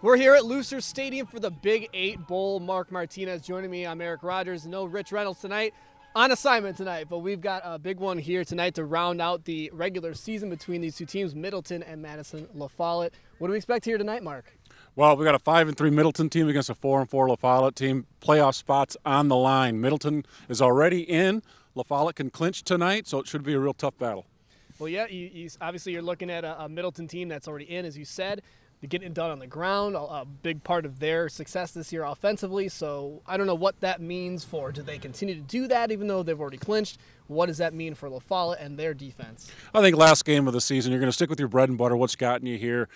We're here at Looser Stadium for the Big 8 Bowl. Mark Martinez joining me. I'm Eric Rogers. No Rich Reynolds tonight. On assignment tonight, but we've got a big one here tonight to round out the regular season between these two teams, Middleton and Madison La Follette. What do we expect here tonight, Mark? Well, we got a 5-3 Middleton team against a 4-4 La Follette team. Playoff spots on the line. Middleton is already in. La Follette can clinch tonight, so it should be a real tough battle. Well, yeah, obviously you're looking at a Middleton team that's already in, as you said. They're getting it done on the ground, a big part of their success this year offensively. So I don't know what that means for. Do they continue to do that even though they've already clinched? What does that mean for La Follette and their defense? I think last game of the season, you're going to stick with your bread and butter, what's gotten you here,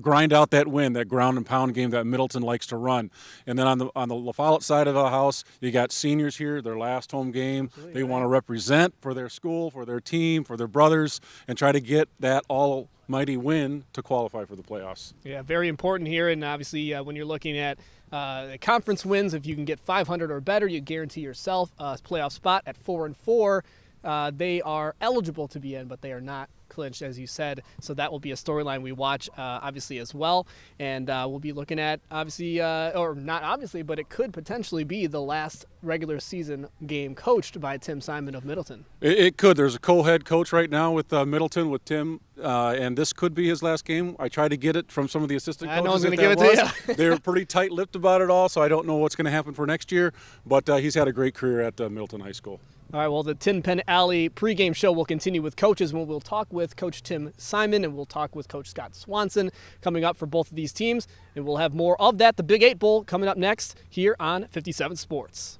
grind out that win, that ground and pound game that Middleton likes to run. And then on the La Follette side of the house, you got seniors here, their last home game. Absolutely, they right. want to represent for their school, for their team, for their brothers, and try to get that almighty win to qualify for the playoffs. Yeah, very important here. And obviously when you're looking at the conference wins, if you can get 500 or better, you guarantee yourself a playoff spot at 4-4. They are eligible to be in, but they are not clinched, as you said. So that will be a storyline we watch, obviously, as well. And we'll be looking at, obviously, or not obviously, but it could potentially be the last regular season game coached by Tim Simon of Middleton. It could. There's a co-head coach right now with Middleton, with Tim, and this could be his last game. I tried to get it from some of the assistant coaches. I know I'm going to give it to you. They were pretty tight-lipped about it all, so I don't know what's going to happen for next year. But he's had a great career at Middleton High School. All right, well, the Tin Pen Alley pregame show will continue with coaches, and we'll talk with Coach Tim Simon, and we'll talk with Coach Scott Swanson coming up for both of these teams, and we'll have more of that. The Big 8 Bowl coming up next here on 57 Sports.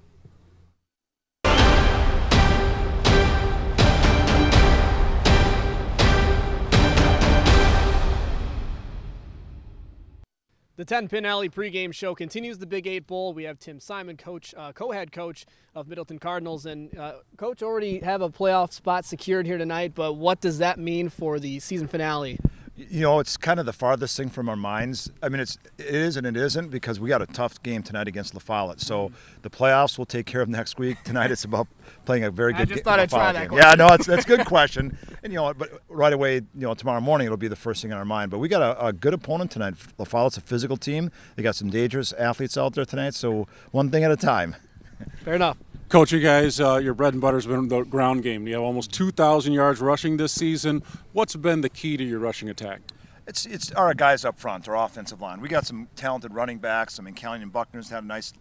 The 10 Pin Alley pregame show continues. The Big 8 Bowl. We have Tim Simon, co-head coach of Middleton Cardinals. And, Coach, already have a playoff spot secured here tonight, but what does that mean for the season finale? You know, it's kind of the farthest thing from our minds. I mean, it is and it isn't, because we got a tough game tonight against La Follette. So the playoffs we'll take care of next week. Tonight it's about playing a very good game. I just thought I'd try that game. Yeah, no, that's a good question. And, but right away, tomorrow morning it'll be the first thing in our mind. But we got a good opponent tonight. La Follette's a physical team. They got some dangerous athletes out there tonight. So one thing at a time. Fair enough. Coach, you guys, your bread and butter has been the ground game. You have almost 2,000 yards rushing this season. What's been the key to your rushing attack? It's our guys up front, our offensive line. We got some talented running backs. I mean, Callion Buckner's had a nice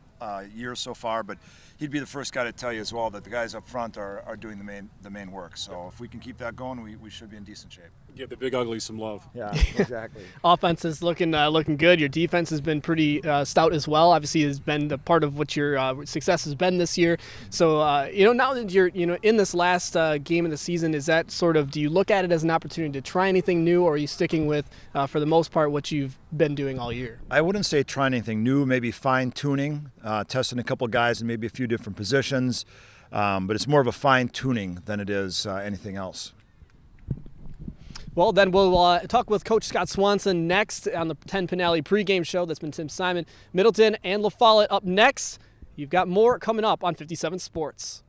year so far, but he'd be the first guy to tell you as well that the guys up front are doing the main work. So if we can keep that going, we should be in decent shape. Give the big ugly some love. Yeah, exactly. Offense is looking good. Your defense has been pretty stout as well. Obviously, has been the part of what your success has been this year. So now that you're in this last game of the season, is that sort of, do you look at it as an opportunity to try anything new, or are you sticking with for the most part what you've been doing all year? I wouldn't say try anything new. Maybe fine tuning, testing a couple guys in maybe a few different positions, but it's more of a fine tuning than it is anything else. Well, then we'll talk with Coach Scott Swanson next on the 10 Pin Alley pregame show. That's been Tim Simon. Middleton and La Follette up next. You've got more coming up on 57 Sports.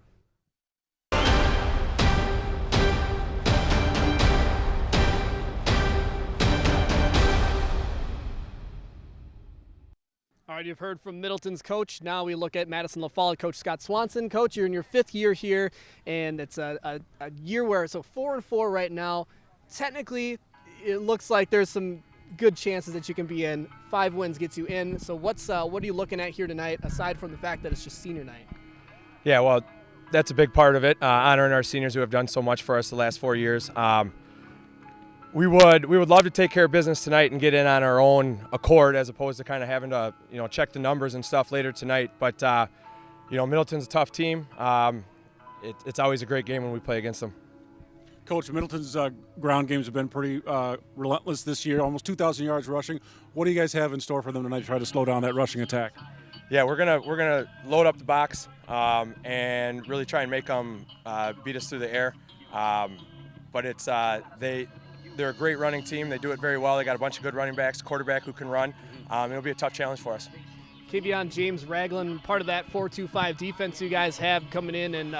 All right, you've heard from Middleton's coach. Now we look at Madison La Follette, Coach Scott Swanson. Coach, you're in your 5th year here, and it's a year where, so 4-4 right now. Technically, it looks like there's some good chances that you can be in. 5 wins gets you in. So what are you looking at here tonight, aside from the fact that it's just senior night? Yeah, well, that's a big part of it, honoring our seniors who have done so much for us the last 4 years. We would love to take care of business tonight and get in on our own accord, as opposed to kind of having to check the numbers and stuff later tonight. But Middleton's a tough team. It's always a great game when we play against them. Coach, Middleton's ground games have been pretty relentless this year, almost 2,000 yards rushing. What do you guys have in store for them tonight to try to slow down that rushing attack? Yeah, we're gonna load up the box and really try and make them beat us through the air. But it's they're a great running team. They do it very well. They got a bunch of good running backs, quarterback who can run. It'll be a tough challenge for us. Kevion James Ragland, part of that 4-2-5 defense you guys have coming in and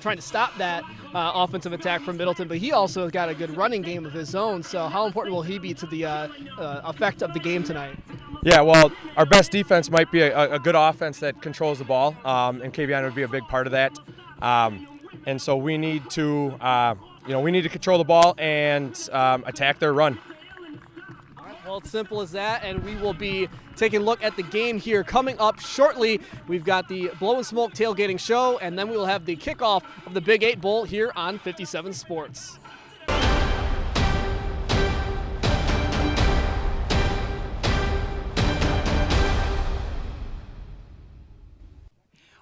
trying to stop that offensive attack from Middleton, but he also has got a good running game of his own. So how important will he be to the effect of the game tonight? Yeah, well, our best defense might be a good offense that controls the ball, and KBN would be a big part of that. And so we need to, we need to control the ball and attack their run. Well, it's simple as that, and we will be taking a look at the game here coming up shortly. We've got the Blow and Smoke tailgating show, and then we will have the kickoff of the Big 8 Bowl here on 57 Sports.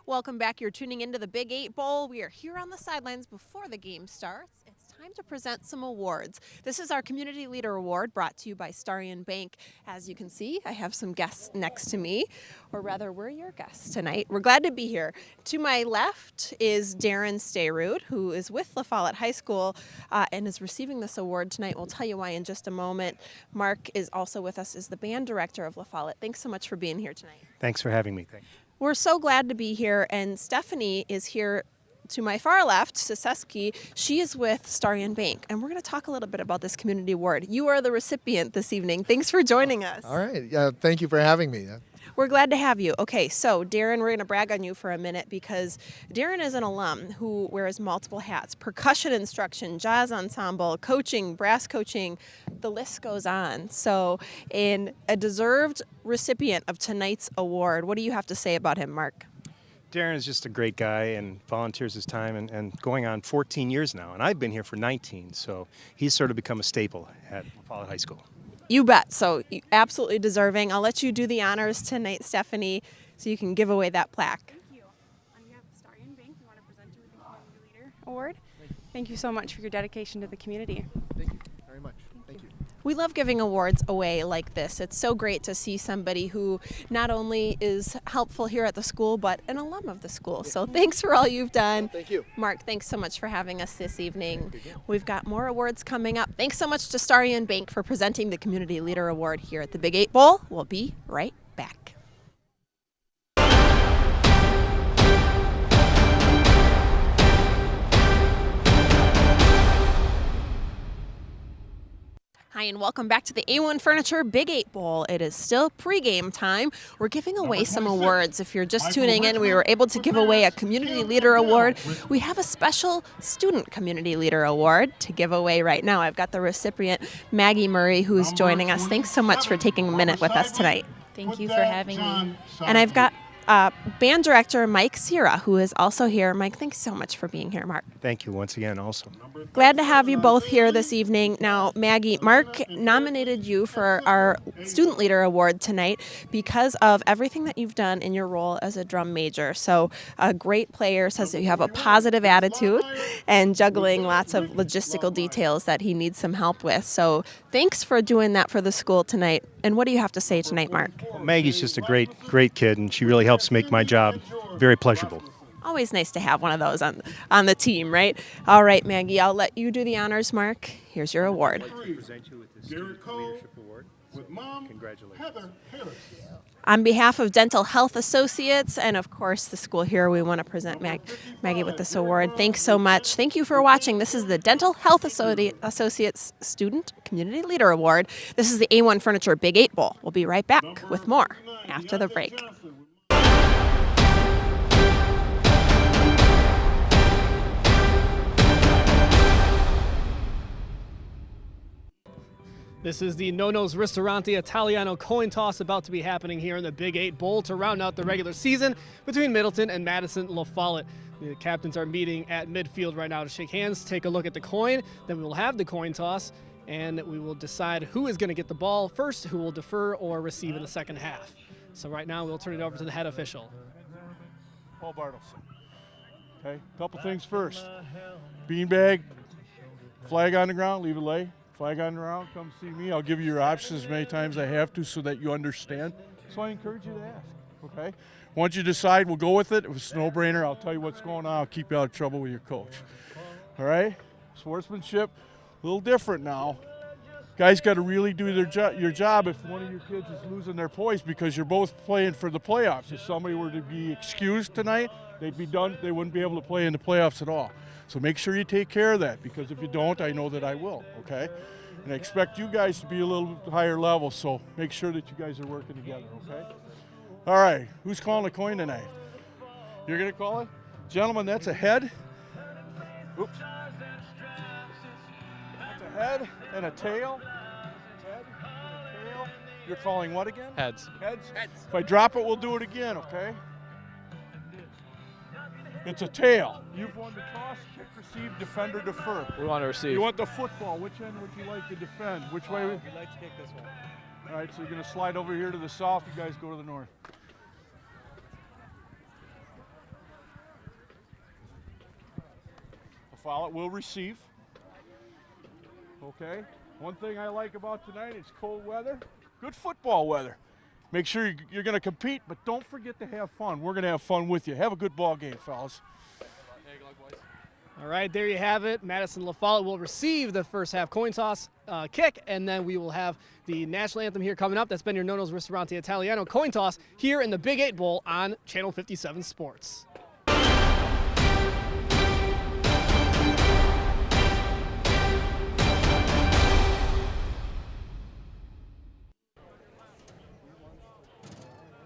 Welcome back. You're tuning into the Big 8 Bowl. We are here on the sidelines before the game starts. It's time to present some awards. This is our Community Leader Award brought to you by Starion Bank. As you can see, I have some guests next to me, or rather, we're your guests tonight. We're glad to be here. To my left is Darren Stayrud, who is with La Follette High School and is receiving this award tonight. We'll tell you why in just a moment. Mark is also with us as the band director of La Follette. Thanks so much for being here tonight. Thanks for having me. Thank you. We're so glad to be here, and Stephanie is here to my far left, Siseski. She is with Starion Bank, and we're going to talk a little bit about this community award. You are the recipient this evening. Thanks for joining us. All right. Thank you for having me. We're glad to have you. Okay, so Darren, we're going to brag on you for a minute because Darren is an alum who wears multiple hats: percussion instruction, jazz ensemble, coaching, brass coaching, the list goes on. So, in a deserved recipient of tonight's award, what do you have to say about him, Mark? Darren is just a great guy and volunteers his time and going on 14 years now. And I've been here for 19, so he's sort of become a staple at Follette High School. You bet. So absolutely deserving. I'll let you do the honors tonight, Stephanie, so you can give away that plaque. Thank you. On behalf of Starion Bank, we want to present you with the Community Leader Award. Thank you so much for your dedication to the community. Thank you very much. Thank you. We love giving awards away like this. It's so great to see somebody who not only is helpful here at the school, but an alum of the school. So thanks for all you've done. Thank you. Mark, thanks so much for having us this evening. We've got more awards coming up. Thanks so much to Starion Bank for presenting the Community Leader Award here at the Big 8 Bowl. We'll be right back. Hi, and welcome back to the A1 Furniture Big 8 Bowl. It is still pregame time. We're giving away some awards. If you're just tuning in, we were able to give away a Community Leader Award. We have a special Student Community Leader Award to give away right now. I've got the recipient, Maggie Murray, who's joining us. Thanks so much for taking a minute with us tonight. Thank you for having me. And I've got band director Mike Sierra, who is also here. Mike, thanks so much for being here, Mark. Thank you once again also. Glad to have you both here this evening. Now, Maggie, Mark nominated you for our Student Leader Award tonight because of everything that you've done in your role as a drum major. So a great player, says that you have a positive attitude and juggling lots of logistical details that he needs some help with. So thanks for doing that for the school tonight. And what do you have to say tonight, Mark? Maggie's just a great kid, and she really helps make my job very pleasurable. Always nice to have one of those on the team, right? All right, Maggie, I'll let you do the honors, Mark. Here's your award. I'd like to present you with the Student Leadership Award. Congratulations. On behalf of Dental Health Associates and, of course, the school here, we want to present Maggie with this award. Thanks so much. Thank you for watching. This is the Dental Health Associates Student Community Leader Award. This is the A1 Furniture Big 8 Bowl. We'll be right back with more after the break. This is the Nono's Ristorante Italiano coin toss about to be happening here in the Big 8 Bowl to round out the regular season between Middleton and Madison La Follette. The captains are meeting at midfield right now to shake hands, take a look at the coin, then we will have the coin toss, and we will decide who is going to get the ball first, who will defer or receive in the second half. So right now we'll turn it over to the head official. Paul Bartleson. Okay, couple things first. Beanbag, flag on the ground, leave it lay. Flag on the ground, come see me. I'll give you your options as many times as I have to so that you understand. So I encourage you to ask, okay? Once you decide, we'll go with it. If it's a no-brainer, I'll tell you what's going on. I'll keep you out of trouble with your coach. All right? Sportsmanship, a little different now. Guys got to really do your job if one of your kids is losing their poise because you're both playing for the playoffs. If somebody were to be excused tonight, they'd be done. They wouldn't be able to play in the playoffs at all. So make sure you take care of that because if you don't, I know that I will, okay? And I expect you guys to be a little higher level, so make sure that you guys are working together, okay? All right, who's calling the coin tonight? You're gonna call it? Gentlemen, that's a head. Oops. That's a head and a tail. Head and a tail. You're calling what again? Heads. Heads? Heads. If I drop it, we'll do it again, okay? It's a tail. You've won the toss, kick, receive, defend, or defer. We want to receive. You want the football. Which end would you like to defend? Which way? We'd like to kick this one. All right, so you're going to slide over here to the south. You guys go to the north. Follette will receive. Okay. One thing I like about tonight is cold weather. Good football weather. Make sure you're going to compete, but don't forget to have fun. We're going to have fun with you. Have a good ball game, fellas. All right, there you have it. Madison La Follette will receive the first half coin toss kick, and then we will have the national anthem here coming up. That's been your Nono's Ristorante Italiano coin toss here in the Big 8 Bowl on Channel 57 Sports.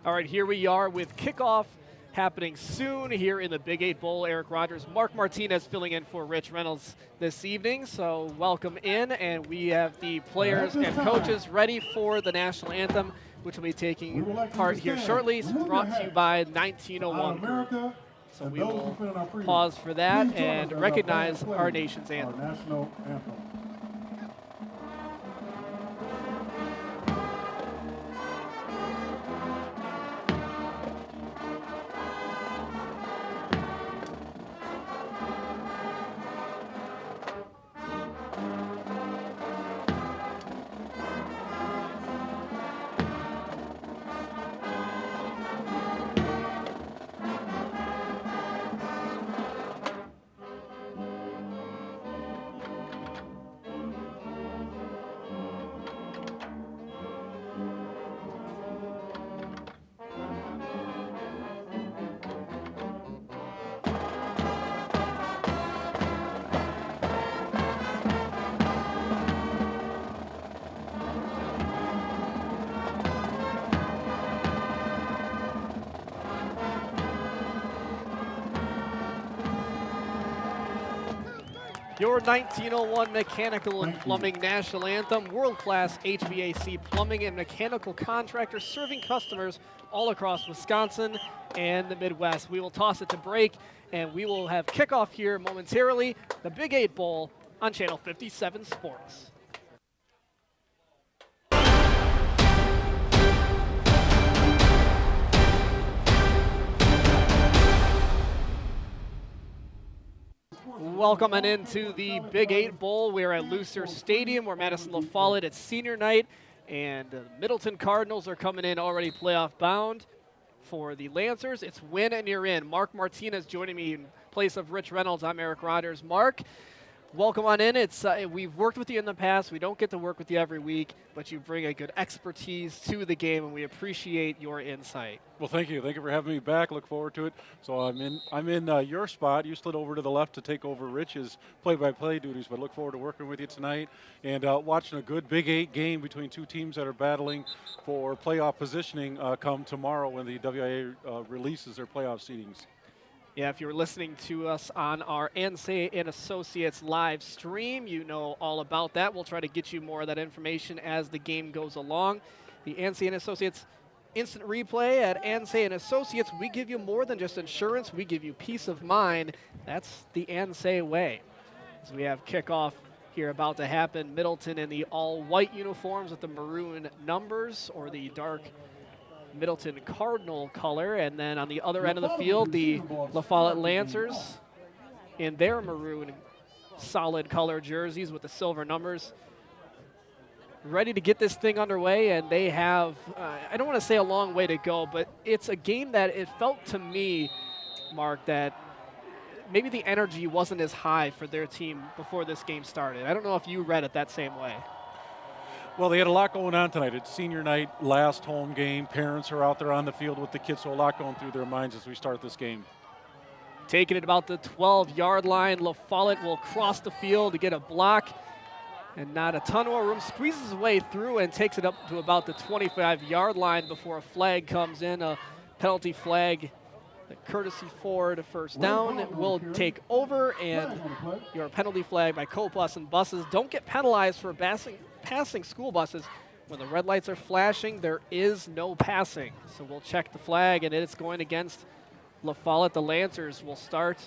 All right, here we are with kickoff happening soon here in the Big 8 Bowl. Eric Rogers, Mark Martinez filling in for Rich Reynolds this evening. So welcome in, and we have the players and coaches ready for the national anthem, which will be taking part here shortly. It's brought to you by 1901 Group. So we will pause for that and recognize our nation's anthem. Your 1901 Mechanical and Plumbing National Anthem, world-class HVAC plumbing and mechanical contractor serving customers all across Wisconsin and the Midwest. We will toss it to break, and we will have kickoff here momentarily, the Big 8 Bowl on Channel 57 Sports. Welcome on into the Big 8 Bowl. We're at Lucer Stadium where Madison La Follette, it's senior night, and the Middleton Cardinals are coming in already playoff bound. For the Lancers, it's win and you're in. Mark Martinez joining me in place of Rich Reynolds. I'm Eric Rogers. Mark, welcome on in. We've worked with you in the past. We don't get to work with you every week, but you bring a good expertise to the game, and we appreciate your insight. Well, thank you. Thank you for having me back. Look forward to it. So I'm in your spot. You slid over to the left to take over Rich's play-by-play duties, but look forward to working with you tonight and watching a good Big 8 game between two teams that are battling for playoff positioning come tomorrow when the WIA releases their playoff seedings. Yeah, if you're listening to us on our Ansay and Associates live stream, you know all about that. We'll try to get you more of that information as the game goes along. The Ansay and Associates instant replay at Ansay and Associates. We give you more than just insurance. We give you peace of mind. That's the Ansay way. As we have kickoff here about to happen, Middleton in the all-white uniforms with the maroon numbers, or the dark Middleton Cardinal color, and then on the other end of the field, the La Follette Lancers in their maroon solid color jerseys with the silver numbers, ready to get this thing underway. And they have, I don't want to say a long way to go, but it's a game that it felt to me, Mark, that maybe the energy wasn't as high for their team before this game started. I don't know if you read it that same way. Well, they had a lot going on tonight. It's senior night, last home game. Parents are out there on the field with the kids, so a lot going through their minds as we start this game. Taking it about the 12-yard line, La Follette will cross the field to get a block. And not a ton more room. Squeezes his way through and takes it up to about the 25-yard line before a flag comes in, a penalty flag. The courtesy Ford first down will take over, and your penalty flag by co-bus and buses. Don't get penalized for passing school buses. When the red lights are flashing, there is no passing. So we'll check the flag, and it's going against La Follette. The Lancers will start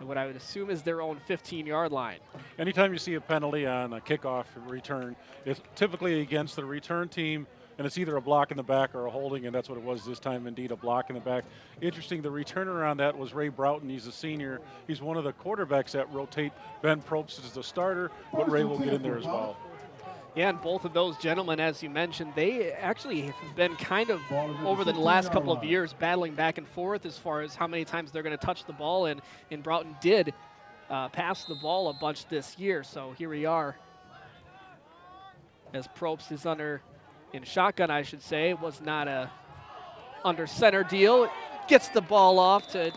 at what I would assume is their own 15-yard line. Anytime you see a penalty on a kickoff return, it's typically against the return team, and it's either a block in the back or a holding, and that's what it was this time, indeed, a block in the back. Interesting, the returner on that was Ray Broughton. He's a senior. He's one of the quarterbacks that rotate. Ben Probst is the starter, but Ray will get in there as well. Yeah, and both of those gentlemen, as you mentioned, they actually have been kind of, over the last couple of years, battling back and forth as far as how many times they're going to touch the ball, and Broughton did pass the ball a bunch this year. So here we are. As Probst is in shotgun, I should say. It was not a under center deal. Gets the ball off to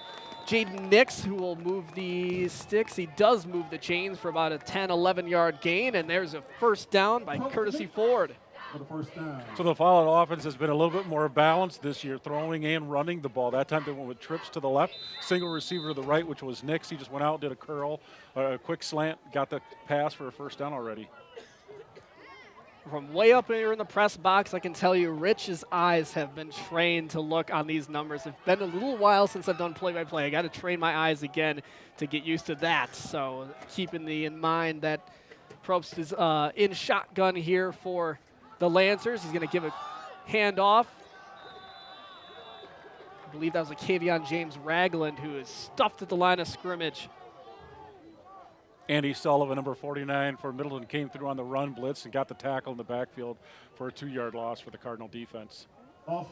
Jaden Nix, who will move the sticks. He does move the chains for about a 10, 11-yard gain, and there's a first down by courtesy Ford. So the Follette offense has been a little bit more balanced this year, throwing and running the ball. That time they went with trips to the left, single receiver to the right, which was Nix. He just went out, did a curl, a quick slant, got the pass for a first down already. From way up here in the press box, I can tell you Rich's eyes have been trained to look on these numbers. It's been a little while since I've done play-by-play. I got to train my eyes again to get used to that. So keeping in mind that Probst is in shotgun here for the Lancers. He's going to give a handoff. I believe that was a Kavion James Ragland who is stuffed at the line of scrimmage. Andy Sullivan, number 49 for Middleton, came through on the run blitz and got the tackle in the backfield for a 2-yard loss for the Cardinal defense. Well,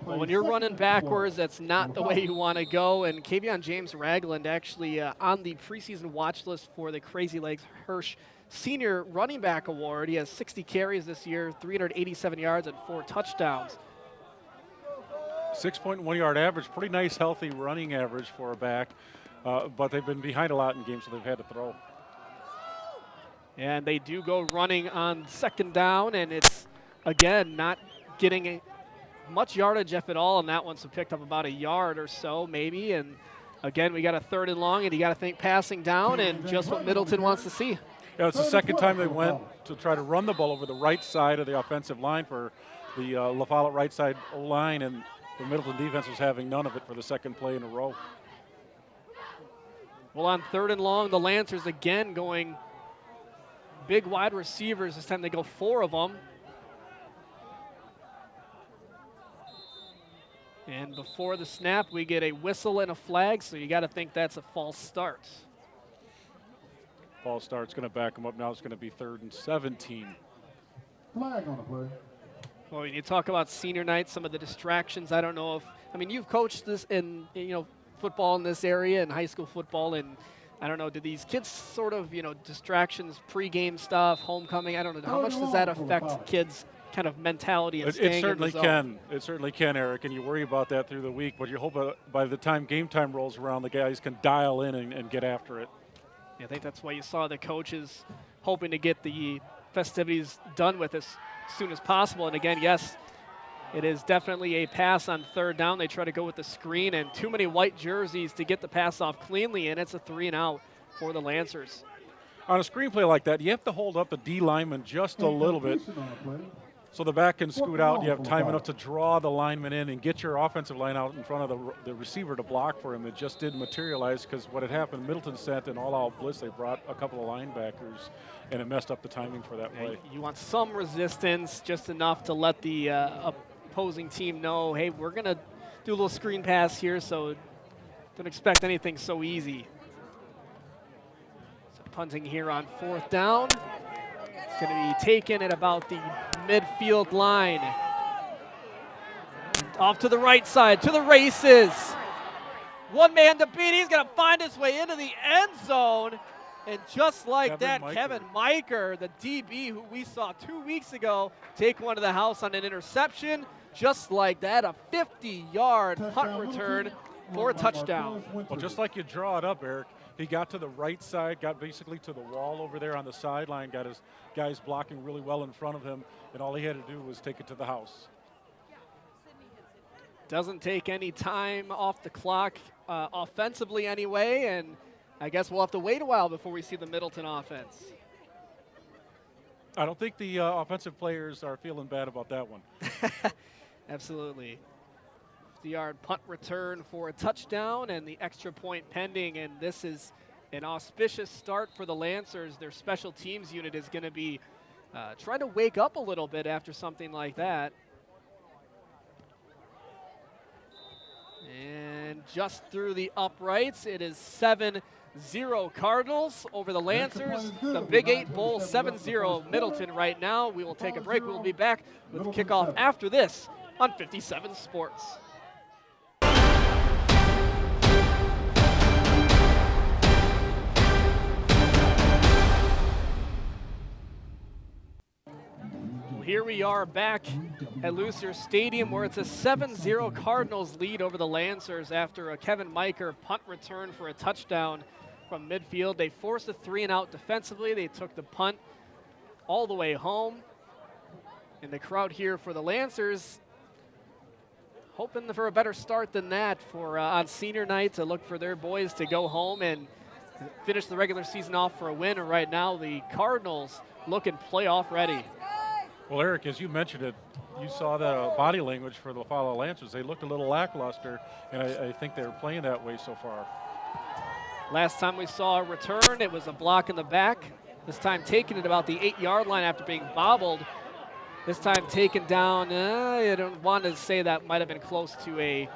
when you're running backwards, that's not the way you want to go. And Kavion James Ragland actually on the preseason watch list for the Crazy Legs Hirsch Senior Running Back Award. He has 60 carries this year, 387 yards, and 4 touchdowns. 6.1 yard average, pretty nice, healthy running average for a back. But they've been behind a lot in games, so they've had to throw. And they do go running on second down, and it's, again, not getting much yardage, if at all, on that one, so picked up about a yard or so, maybe. And, again, we got a 3rd and long, and you got to think passing down, and just what Middleton wants to see. Yeah, it's the second time they went to try to run the ball over the right side of the offensive line for the La Follette right side line, and the Middleton defense was having none of it for the second play in a row. Well, on 3rd and long, the Lancers again going big wide receivers. This time they go 4 of them. And before the snap, we get a whistle and a flag, so you got to think that's a false start. False start's going to back them up. Now it's going to be 3rd and 17. Flag on the play. Well, when you talk about senior night, some of the distractions, I don't know if, I mean, you've coached this in, football in this area and high school football, and I don't know, do these kids sort of, distractions, pregame stuff, homecoming, I don't know, how much does that affect kids' kind of mentality and staying It certainly in the zone? can. It certainly can, Eric, and you worry about that through the week, but you hope by the time game time rolls around, the guys can dial in and get after it. Yeah, I think that's why you saw the coaches hoping to get the festivities done with as soon as possible. And again, yes, it is definitely a pass on 3rd down. They try to go with the screen, and too many white jerseys to get the pass off cleanly, and it's a 3-and-out for the Lancers. On a screenplay like that, you have to hold up the D lineman just a little bit so the back can scoot out, and you have time enough to draw the lineman in and get your offensive line out in front of the receiver to block for him. It just didn't materialize because what had happened, Middleton sent an all-out blitz. They brought a couple of linebackers, and it messed up the timing for that play. You want some resistance, just enough to let the opposing team know, hey, we're going to do a little screen pass here, so don't expect anything so easy. So punting here on 4th down. It's going to be taken at about the midfield line. Off to the right side, to the races. One man to beat. He's going to find his way into the end zone. And just like Kevin Miker, the DB who we saw 2 weeks ago, take one to the house on an interception. Just like that, a 50-yard punt return for a touchdown. Well, just like you draw it up, Eric, He got to the right side, got basically to the wall over there on the sideline, got his guys blocking really well in front of him, and all he had to do was take it to the house. Doesn't take any time off the clock offensively anyway, and I guess we'll have to wait a while before we see the Middleton offense. I don't think the offensive players are feeling bad about that one. Absolutely. 50-yard punt return for a touchdown and the extra point pending, and this is an auspicious start for the Lancers. Their special teams unit is going to be trying to wake up a little bit after something like that. And just through the uprights, it is 7-0 Cardinals over the Lancers. The Big 8 Bowl 7-0 Middleton right now. We will take a break. We'll be back with kickoff after this on 57 Sports. Here we are back at Lucier Stadium, where it's a 7-0 Cardinals lead over the Lancers after a Kevin Miker punt return for a touchdown from midfield. They forced a 3-and-out defensively. They took the punt all the way home. And the crowd here for the Lancers hoping for a better start than that for on senior night, to look for their boys to go home and finish the regular season off for a win. And right now the Cardinals looking playoff ready. Well, Eric, as you mentioned it, you saw the body language for the Follette Lancers. They looked a little lackluster, and I think they were playing that way so far. Last time we saw a return, it was a block in the back. This time taken at about the 8-yard line after being bobbled. This time taken down, I don't want to say that might have been close to a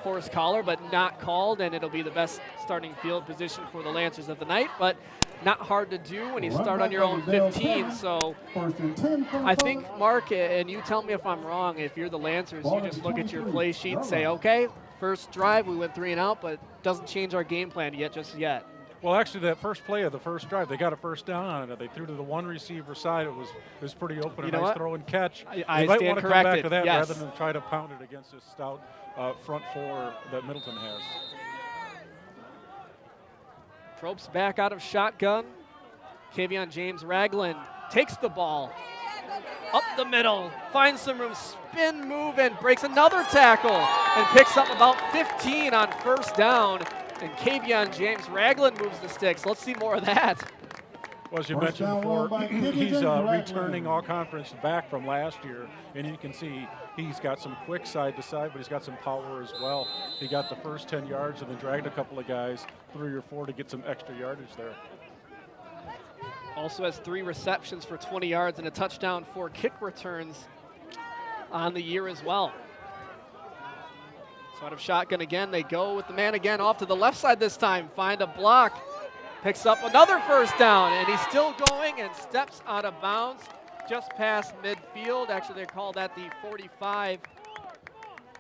horse collar, but not called, and it'll be the best starting field position for the Lancers of the night. But not hard to do when you start on your own 15. So I think, Mark, and you tell me if I'm wrong, if you're the Lancers, you just look at your play sheet and say, okay, first drive, we went 3-and-out, but doesn't change our game plan just yet. Well, actually, that first play of the first drive, they got a first down on it. They threw to the one receiver side. It was pretty open, a nice throw and catch. I might stand want to come corrected. back to that Yes. rather than try to pound it against this stout front four that Middleton has. Probst back out of shotgun. Kavion James Ragland takes the ball up the middle, finds some room, spin move, and breaks another tackle and picks up about 15 on first down. And Kavion James Ragland moves the sticks. Let's see more of that. Well, as you mentioned before, he's returning all-conference back from last year, and you can see he's got some quick side-to-side, but he's got some power as well. He got the first 10 yards and then dragged a couple of guys, 3 or 4, to get some extra yardage there. Also has 3 receptions for 20 yards and a touchdown, 4 kick returns on the year as well. So out of shotgun again, they go with the man again off to the left side this time, find a block. Picks up another first down, and he's still going and steps out of bounds just past midfield. Actually, they call that the 45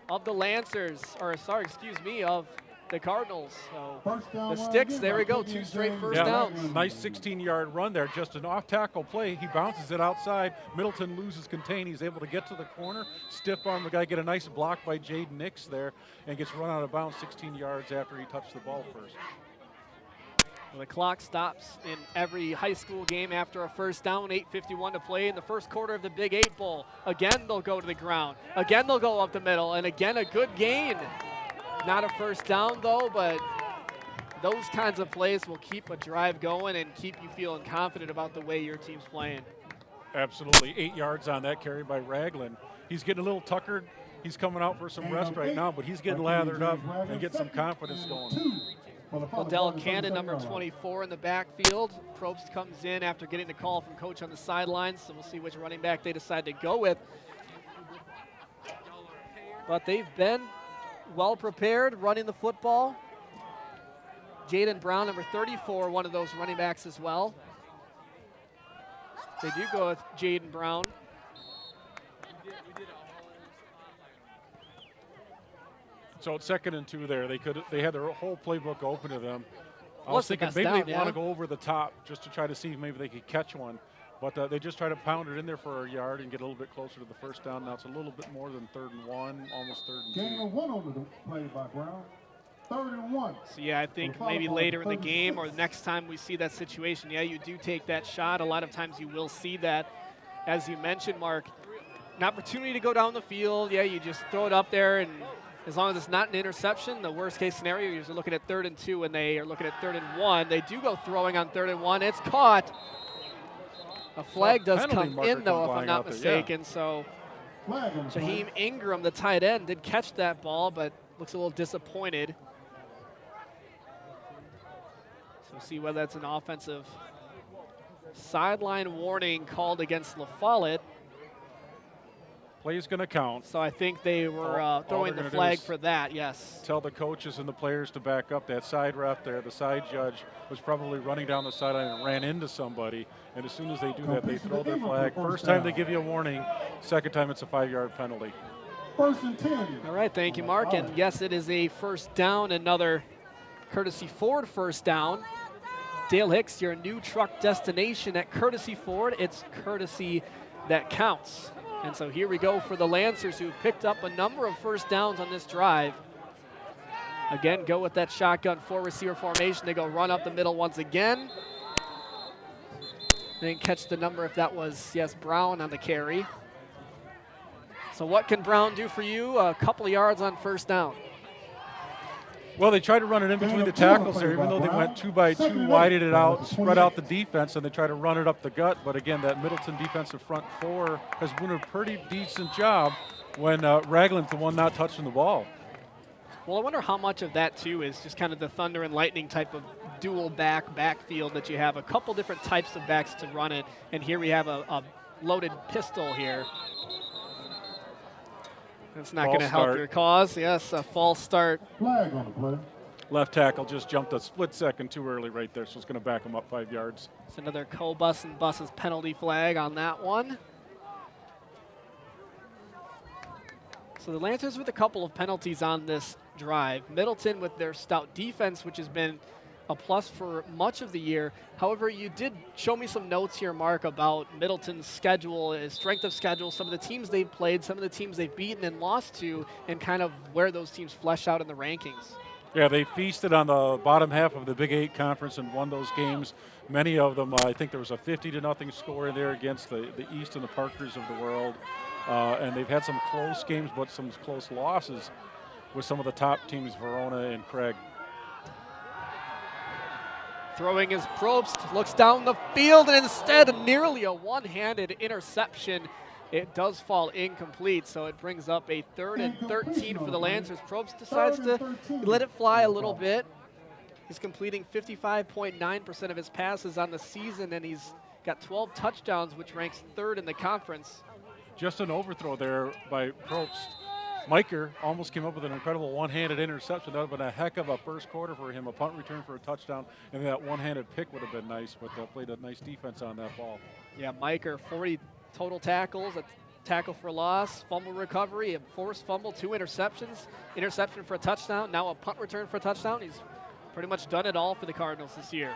of the Lancers, or sorry, excuse me, of the Cardinals. So the sticks, there we go, 2 straight first downs. Nice 16-yard run there, just an off-tackle play. He bounces it outside. Middleton loses contain. He's able to get to the corner, stiff arm the guy, get a nice block by Jaden Nix there, and gets run out of bounds 16 yards after he touched the ball first. Well, the clock stops in every high school game after a first down, 8:51 to play in the first quarter of the Big 8 Bowl. Again, they'll go to the ground. Again, they'll go up the middle, and again, a good gain. Not a first down, though, but those kinds of plays will keep a drive going and keep you feeling confident about the way your team's playing. Absolutely. 8 yards on that carry by Ragland. He's getting a little tuckered. He's coming out for some rest right now, but he's getting lathered up and getting some confidence going. Odell Cannon, number 24 in the backfield. Probst comes in after getting the call from coach on the sidelines, so we'll see which running back they decide to go with. But they've been well prepared running the football. Jaden Brown, number 34, one of those running backs as well. They do go with Jaden Brown. So it's 2nd and 2 there. They had their whole playbook open to them. I was thinking maybe they want to go over the top just to try to see if maybe they could catch one. But they just try to pound it in there for a yard and get a little bit closer to the first down. Now it's a little bit more than 3rd and 1, almost 3rd and 2. Gain of 1 on the play by Brown. 3rd and 1. So, yeah, I think maybe later in the game or the next time we see that situation, yeah, you do take that shot. A lot of times you will see that. As you mentioned, Mark, an opportunity to go down the field. Yeah, you just throw it up there, and as long as it's not an interception, the worst-case scenario, you're looking at 3rd and 2 when they are looking at 3rd and 1. They do go throwing on 3rd and 1. It's caught. A flag does come in, though, if I'm not mistaken. So Shaheem Ingram, the tight end, did catch that ball, but looks a little disappointed. So we'll see whether that's an offensive sideline warning called against Follette. Play's going to count. So I think they were throwing the flag for that, yes. Tell the coaches and the players to back up. That side ref there, the side judge, was probably running down the sideline and ran into somebody. And as soon as they do that, they throw their flag. First time they give you a warning. Second time it's a 5-yard penalty. 1st and 10. All right, thank you, Mark. And yes, it is a first down, another courtesy Ford first down. Dale Hicks, your new truck destination at Courtesy Ford. It's courtesy that counts. And so here we go for the Lancers, who picked up a number of first downs on this drive. Again, go with that shotgun 4-receiver formation. They go run up the middle once again. They didn't catch the number if that was, yes, Brown on the carry. So what can Brown do for you? A couple of yards on first down. Well, they tried to run it in between the tackles there, even though they went 2 by 2, widened it out, spread out the defense, and they tried to run it up the gut. But again, that Middleton defensive front 4 has been a pretty decent job when Ragland's the one not touching the ball. Well, I wonder how much of that, too, is just kind of the thunder and lightning type of dual backfield that you have. A couple different types of backs to run it, and here we have a loaded pistol here. It's not going to help your cause. Yes, a false start. Flag on the play. Left tackle just jumped a split second too early right there, so it's going to back him up 5 yards. It's another co-bus and buses penalty flag on that one. So the Lancers with a couple of penalties on this drive. Middleton with their stout defense, which has been a plus for much of the year. However, you did show me some notes here, Mark, about Middleton's schedule, his strength of schedule, some of the teams they've played, some of the teams they've beaten and lost to, and kind of where those teams flesh out in the rankings. Yeah, they feasted on the bottom half of the Big 8 conference and won those games. Many of them, I think there was a 50-0 score in there against the East and the Parkers of the world. And they've had some close games, but some close losses with some of the top teams, Verona and Craig. Throwing his Probst, looks down the field, and instead nearly a one-handed interception. It does fall incomplete, so it brings up a 3rd and 13 for the Lancers. Probst decides to let it fly a little bit. He's completing 55.9% of his passes on the season, and he's got 12 touchdowns, which ranks 3rd in the conference. Just an overthrow there by Probst. Miker almost came up with an incredible one-handed interception. That would have been a heck of a first quarter for him, a punt return for a touchdown, and that one-handed pick would have been nice, but they played a nice defense on that ball. Yeah, Miker, 40 total tackles, a tackle for loss, fumble recovery, a forced fumble, 2 interceptions, interception for a touchdown, now a punt return for a touchdown. He's pretty much done it all for the Cardinals this year.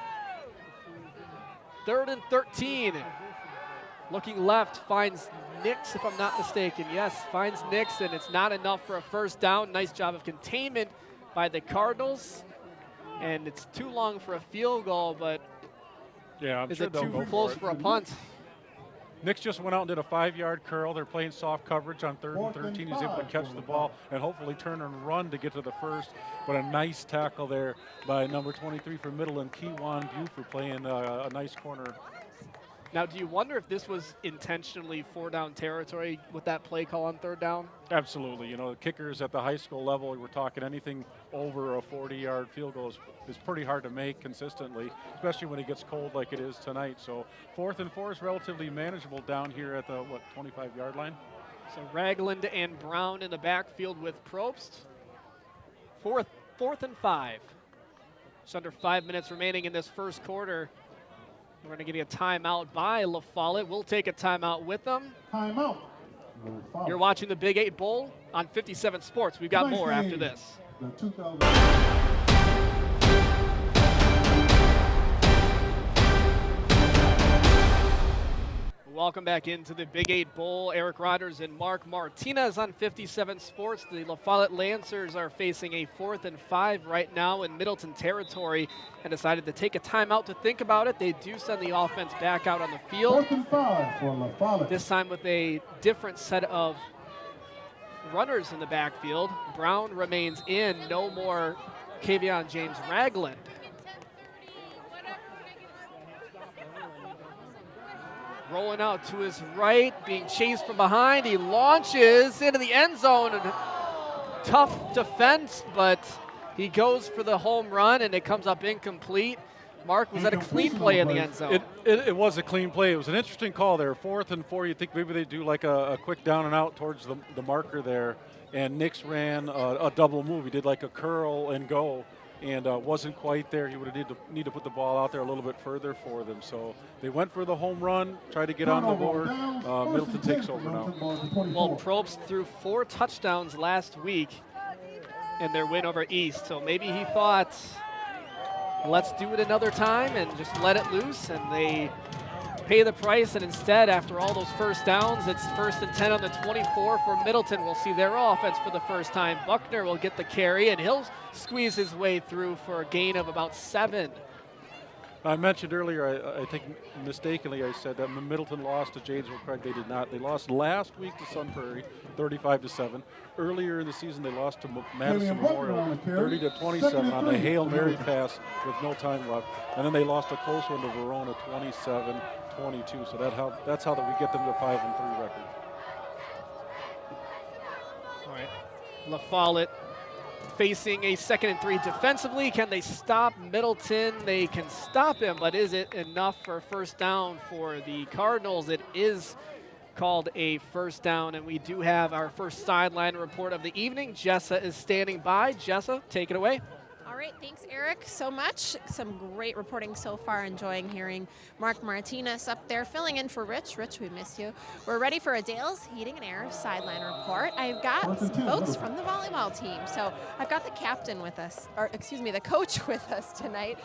3rd and 13. Looking left, finds Nix, if I'm not mistaken. Yes, finds Nix, and it's not enough for a first down. Nice job of containment by the Cardinals. And it's too long for a field goal, but yeah, I'm is sure it too close for a punt? Nix just went out and did a 5-yard curl. They're playing soft coverage on 3rd and 13. He's able to catch the ball and hopefully turn and run to get to the first. But a nice tackle there by number 23 for Middleton, Kewan Buford, playing a nice corner. Now, do you wonder if this was intentionally 4-down territory with that play call on 3rd down? Absolutely. You know, the kickers at the high school level, we're talking anything over a 40-yard field goal is pretty hard to make consistently, especially when it gets cold like it is tonight. So 4th and 4 is relatively manageable down here at the, 25-yard line? So Ragland and Brown in the backfield with Probst. 4th and 5. Just under 5 minutes remaining in this first quarter. We're going to get a timeout by Follette. We'll take a timeout with them. Timeout. You're watching the Big 8 Bowl on 57 Sports. We've got more after this. welcome back into the Big 8 Bowl. Eric Rodgers and Mark Martinez on 57 Sports. The La Follette Lancers are facing a 4th and 5 right now in Middleton territory and decided to take a timeout to think about it. They do send the offense back out on the field. 4th and 5 for La Follette. This time with a different set of runners in the backfield. Brown remains in. No more Kavion James Ragland. Rolling out to his right, being chased from behind. He launches into the end zone. And tough defense, but he goes for the home run, and it comes up incomplete. Mark, was that a clean play in the end zone? It was a clean play. It was an interesting call there. 4th and 4, you'd think maybe they do like a quick down and out towards the marker there. And Nix ran a double move. He did like a curl and go, and wasn't quite there. He would have need to put the ball out there a little bit further for them. So they went for the home run, tried to get on the board. Middleton takes over now. Well, Probst threw 4 touchdowns last week in their win over East. So maybe he thought, let's do it another time and just let it loose. And they pay the price, and instead, after all those first downs, it's 1st and 10 on the 24 for Middleton. We'll see their offense for the first time. Buckner will get the carry, and he'll squeeze his way through for a gain of about 7. I mentioned earlier, I think mistakenly, I said that Middleton lost to Janesville. Craig, they did not. They lost last week to Sun Prairie, 35-7. Earlier in the season, they lost to Madison Memorial, 30-27 on the Hail Mary pass with no time left. And then they lost a close one to Verona, 27-22. So that's how we get them to 5-3 record. All right, La Follette facing a 2nd and 3 defensively. Can they stop Middleton? They can stop him, but is it enough for a first down for the Cardinals? It is called a first down, and we do have our first sideline report of the evening. Jessa is standing by. Jessa, take it away. All right, thanks, Eric, so much. Some great reporting so far. Enjoying hearing Mark Martinez up there filling in for Rich. Rich, we miss you. We're ready for a Dale's Heating and Air sideline report. I've got folks from the volleyball team. So I've got the captain with us, or excuse me, the coach with us tonight,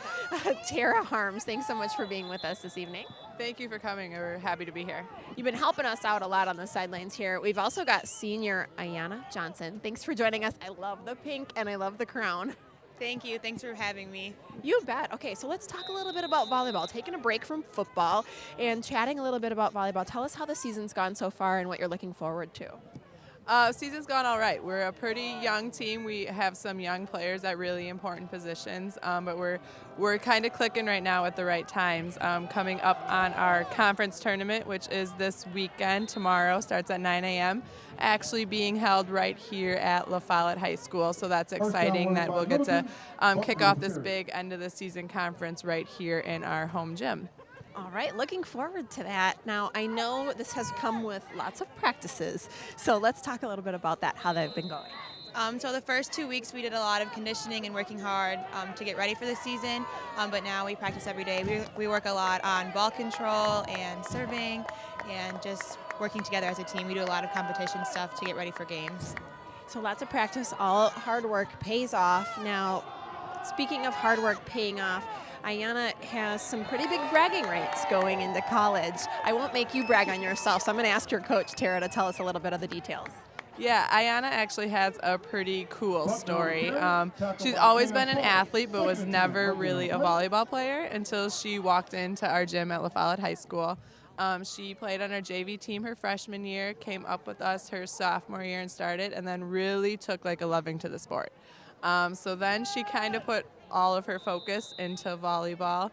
Tara Harms. Thanks so much for being with us this evening. Thank you for coming. We're happy to be here. You've been helping us out a lot on the sidelines here. We've also got senior Ayanna Johnson. Thanks for joining us. I love the pink and I love the crown. Thank you. Thanks for having me. You bet. Okay, so let's talk a little bit about volleyball. Taking a break from football and chatting a little bit about volleyball. Tell us how the season's gone so far and what you're looking forward to. Season's gone all right. We're a pretty young team. We have some young players at really important positions, but we're kind of clicking right now at the right times. Coming up on our conference tournament, which is this weekend, tomorrow, starts at 9 a.m., actually being held right here at La Follette High School. So that's exciting that we'll get to kick off this big end of the season conference right here in our home gym. All right, looking forward to that. Now, I know this has come with lots of practices, so let's talk a little bit about that, how they've been going. So the first 2 weeks we did a lot of conditioning and working hard to get ready for the season, but now we practice every day. We work a lot on ball control and serving and just working together as a team. We do a lot of competition stuff to get ready for games. So lots of practice, all hard work pays off. Now, speaking of hard work paying off, Ayanna has some pretty big bragging rights going into college. I won't make you brag on yourself, so I'm going to ask your coach, Tara, to tell us a little bit of the details. Yeah, Ayanna actually has a pretty cool story. She's always been an athlete, but was never really a volleyball player until she walked into our gym at La Follette High School. She played on our JV team her freshman year, came up with us her sophomore year and started, and then really took like a loving to the sport. So then she kind of put all of her focus into volleyball,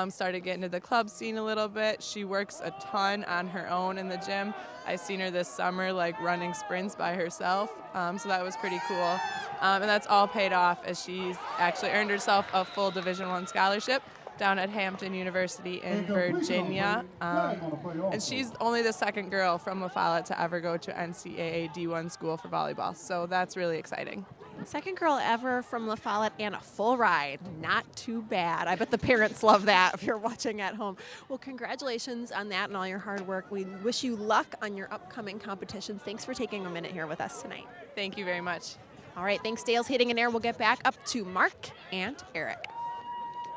started getting to the club scene a little bit. She works a ton on her own in the gym. I seen her this summer like running sprints by herself, so that was pretty cool. And that's all paid off as she's actually earned herself a full Division I scholarship down at Hampton University in Virginia. And she's only the second girl from La Follette to ever go to NCAA D1 school for volleyball, so that's really exciting. Second girl ever from La Follette and a full ride. Not too bad. I bet the parents love that if you're watching at home. Well, congratulations on that and all your hard work. We wish you luck on your upcoming competitions. Thanks for taking a minute here with us tonight. Thank you very much. All right, thanks, Dale's Heating and Air. We'll get back up to Mark and Eric.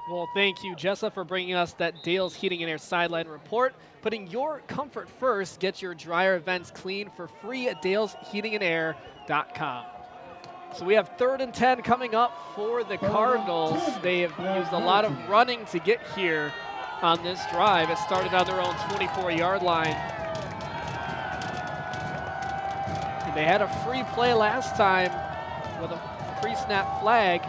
Well, thank you, Jessa, for bringing us that Dale's Heating and Air sideline report. Putting your comfort first, get your dryer vents clean for free at dalesheatingandair.com. So we have 3rd and 10 coming up for the Cardinals. They have used a lot of running to get here on this drive. It started on their own 24-yard line. And they had a free play last time with a pre-snap flag.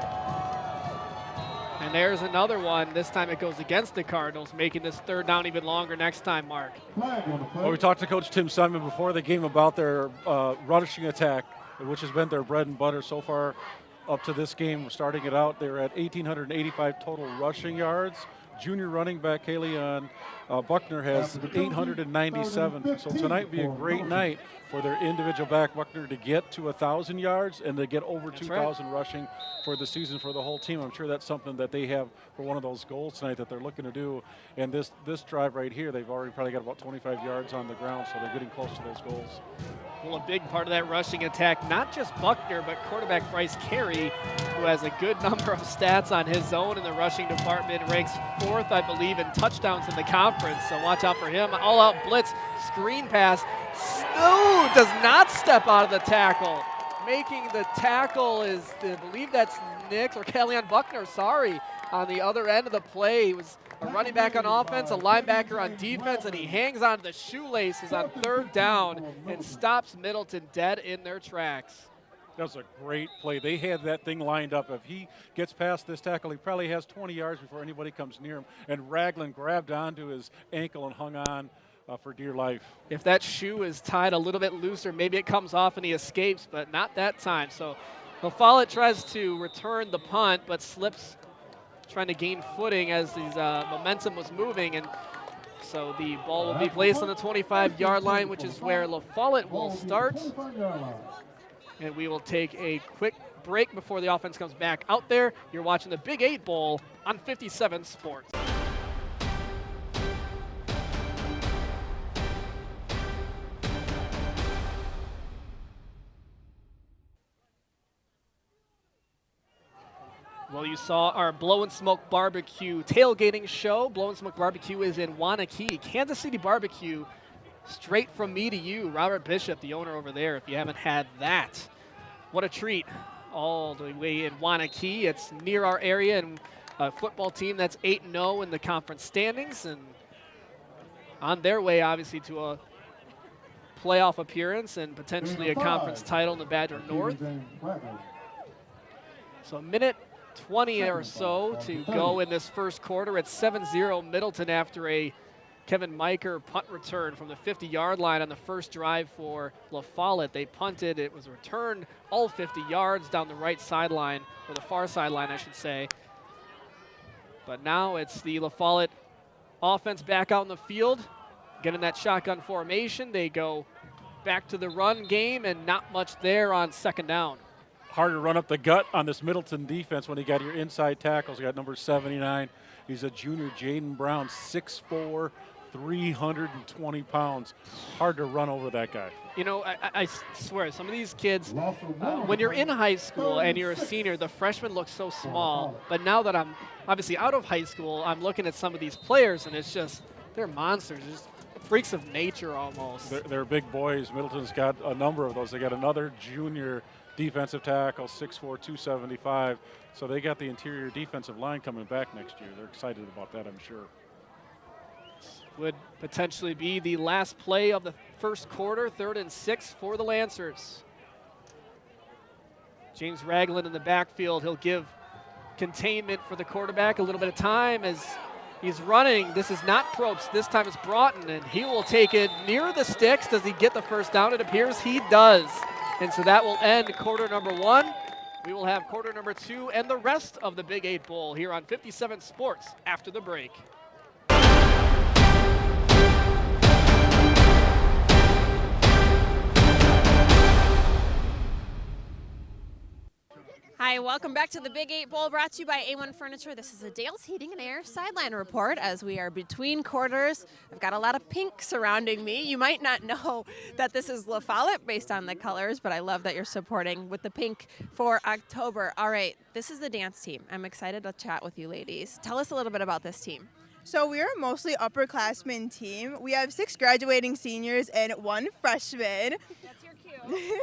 And there's another one. This time it goes against the Cardinals, making this 3rd down even longer next time, Mark. Well, we talked to Coach Tim Simon before the game about their rushing attack, which has been their bread and butter so far up to this game. Starting it out, they were at 1,885 total rushing yards. Junior running back Kayleon Buckner has 897. So tonight would be a great night for their individual back Buckner to get to 1,000 yards and to get over 2,000 rushing for the season for the whole team. I'm sure that's something that they have for one of those goals tonight that they're looking to do. And this drive right here, they've already probably got about 25 yards on the ground, so they're getting close to those goals. Well, a big part of that rushing attack, not just Buckner, but quarterback Bryce Carey, who has a good number of stats on his own in the rushing department, ranks 4th, I believe, in touchdowns in the conference, so watch out for him. All-out blitz, screen pass. Ooh, does not step out of the tackle. Making the tackle is, I believe that's Nix, or Kayleon Buckner, sorry, on the other end of the play. He was a running back on offense, a linebacker on defense, and he hangs onto the shoelaces on 3rd down and stops Middleton dead in their tracks. That was a great play. They had that thing lined up. If he gets past this tackle, he probably has 20 yards before anybody comes near him. And Ragland grabbed onto his ankle and hung on for dear life. If that shoe is tied a little bit looser, maybe it comes off and he escapes, but not that time. So Follette tries to return the punt, but slips, trying to gain footing as his momentum was moving. And so the ball will be placed on the 25-yard line, which is where Follette will start. And we will take a quick break before the offense comes back out there. You're watching the Big 8 Bowl on 57 Sports. Well, you saw our Blow and Smoke Barbecue tailgating show. Blow and Smoke Barbecue is in Wanakee. Kansas City Barbecue, straight from me to you. Robert Bishop, the owner over there, if you haven't had that. What a treat. All the way in Wanakee. It's near our area, and a football team that's 8-0 in the conference standings, and on their way, obviously, to a playoff appearance and potentially a conference title in the Badger North. So a minute 20 or so to go in this first quarter. It's 7-0 Middleton after a Kevin Miker punt return from the 50-yard line on the first drive for Follette. They punted. It was returned all 50 yards down the right sideline, or the far sideline, I should say. But now it's the Follette offense back out in the field, getting that shotgun formation. They go back to the run game, and not much there on 2nd down. Hard to run up the gut on this Middleton defense when you got your inside tackles. You got number 79. He's a junior, Jaden Brown, 6'4", 320 pounds. Hard to run over that guy. You know, I swear, some of these kids, when you're in high school and you're a senior, the freshmen look so small. But now that I'm obviously out of high school, I'm looking at some of these players, and it's just, they're monsters. Just freaks of nature almost. They're big boys. Middleton's got a number of those. They got another junior defensive tackle, 6'4", 275. So they got the interior defensive line coming back next year. They're excited about that, I'm sure. Would potentially be the last play of the first quarter, 3rd and 6 for the Lancers. James Ragland in the backfield. He'll give containment for the quarterback a little bit of time as he's running. This is not Probst. This time it's Broughton, and he will take it near the sticks. Does he get the first down? It appears he does. And so that will end quarter number 1. We will have quarter number 2 and the rest of the Big 8 Bowl here on 57 Sports after the break. Hi, welcome back to the Big 8 Bowl, brought to you by A1 Furniture. This is a Dale's Heating and Air sideline report as we are between quarters. I've got a lot of pink surrounding me. You might not know that this is La Follette based on the colors, but I love that you're supporting with the pink for October. All right, this is the dance team. I'm excited to chat with you ladies. Tell us a little bit about this team. So we are a mostly upperclassmen team. We have 6 graduating seniors and 1 freshman. That's your cue.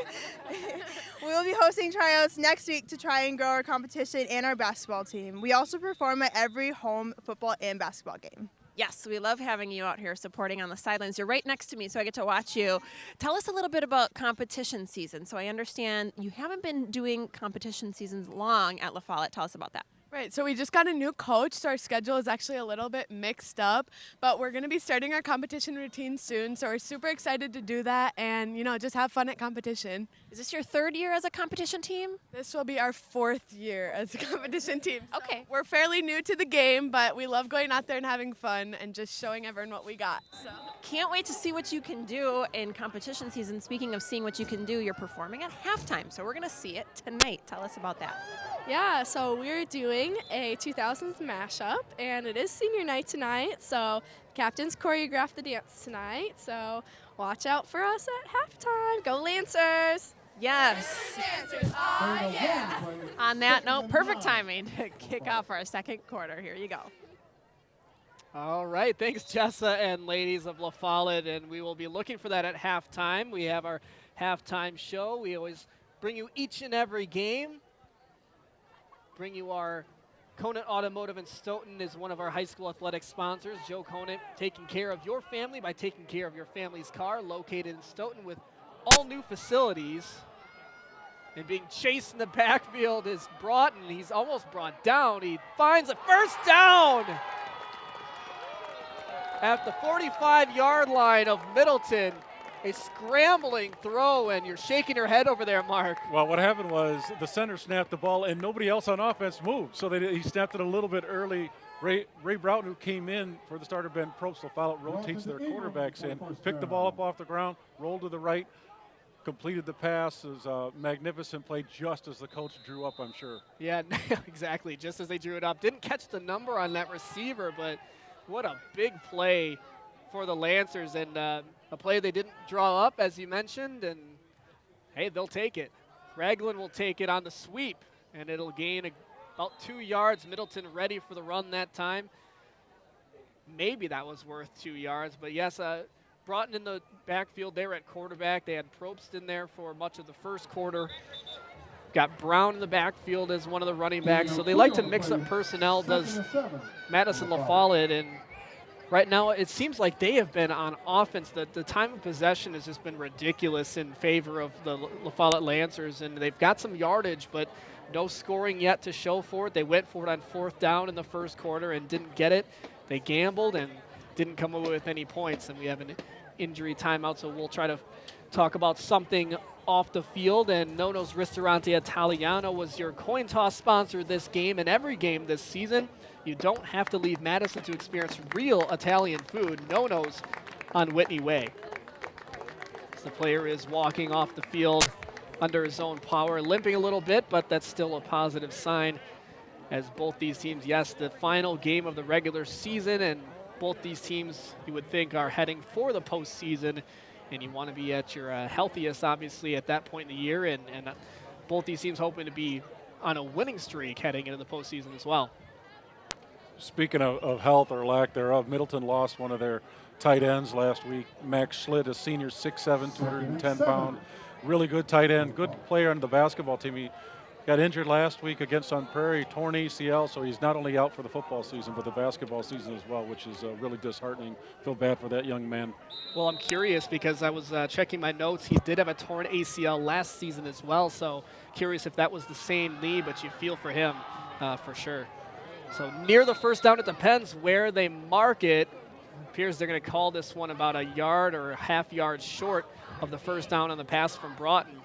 We will be hosting tryouts next week to try and grow our competition and our basketball team. We also perform at every home football and basketball game. Yes, we love having you out here supporting on the sidelines. You're right next to me, so I get to watch you. Tell us a little bit about competition season. So I understand you haven't been doing competition seasons long at La Follette. Tell us about that. Right, so we just got a new coach, so our schedule is actually a little bit mixed up, but we're going to be starting our competition routine soon, so we're super excited to do that and, you know, just have fun at competition. Is this your 3rd year as a competition team? This will be our 4th year as a competition team. So okay. We're fairly new to the game, but we love going out there and having fun and just showing everyone what we got. So can't wait to see what you can do in competition season. Speaking of seeing what you can do, you're performing at halftime, so we're going to see it tonight. Tell us about that. Yeah, so we're doing a 2000s mashup, and it is senior night tonight, so captains choreographed the dance tonight, so watch out for us at halftime. Go Lancers! Yes. Lancers, oh yeah! On that note, perfect timing to kick off our 2nd quarter. Here you go. All right, thanks, Jessa and ladies of La Follette, and we will be looking for that at halftime. We have our halftime show. We always bring you each and every game. Bring you our Conant Automotive in Stoughton is one of our high school athletic sponsors. Joe Conant, taking care of your family by taking care of your family's car, located in Stoughton with all new facilities. And being chased in the backfield is Broughton. He's almost brought down. He finds a first down at the 45-yard line of Middleton. A scrambling throw, and you're shaking your head over there, Mark. Well, what happened was the center snapped the ball, and nobody else on offense moved. So he snapped it a little bit early. Ray Broughton, who came in for the starter, Ben Probst, Follette rotates their quarterbacks in, picked the ball up off the ground, rolled to the right, completed the pass. It was a magnificent play, just as the coach drew up, I'm sure. Yeah, exactly, just as they drew it up. Didn't catch the number on that receiver, but what a big play for the Lancers, and a play they didn't draw up, as you mentioned, and hey, they'll take it. Raglan will take it on the sweep, and it'll gain about 2 yards. Middleton ready for the run that time. Maybe that was worth 2 yards, but yes, Broughton in the backfield there at quarterback. They had Probst in there for much of the first quarter. Got Brown in the backfield as one of the running backs, so they like to mix up personnel, does Madison La Follette, and right now, it seems like they have been on offense. The time of possession has just been ridiculous in favor of the La Follette Lancers, and they've got some yardage, but no scoring yet to show for it. They went for it on 4th down in the first quarter and didn't get it. They gambled and didn't come away with any points, and we have an injury timeout, so we'll try to talk about something off the field. And Nono's Ristorante Italiano was your coin toss sponsor this game and every game this season. You don't have to leave Madison to experience real Italian food. Nono's on Whitney Way. So the player is walking off the field under his own power, limping a little bit, but that's still a positive sign as both these teams, yes, the final game of the regular season, and both these teams, you would think, are heading for the postseason, and you want to be at your healthiest, obviously, at that point in the year, and both these teams hoping to be on a winning streak heading into the postseason as well. Speaking of health or lack thereof, Middleton lost one of their tight ends last week. Max Schlitt, a senior, 6'7", 210-pound, really good tight end, good player on the basketball team. He got injured last week against Sun Prairie, torn ACL, so he's not only out for the football season, but the basketball season as well, which is really disheartening. Feel bad for that young man. Well, I'm curious because I was checking my notes. He did have a torn ACL last season as well, so curious if that was the same knee, but you feel for him for sure. So near the first down, it depends where they mark it. It appears they're going to call this one about a yard or a half yard short of the first down on the pass from Broughton.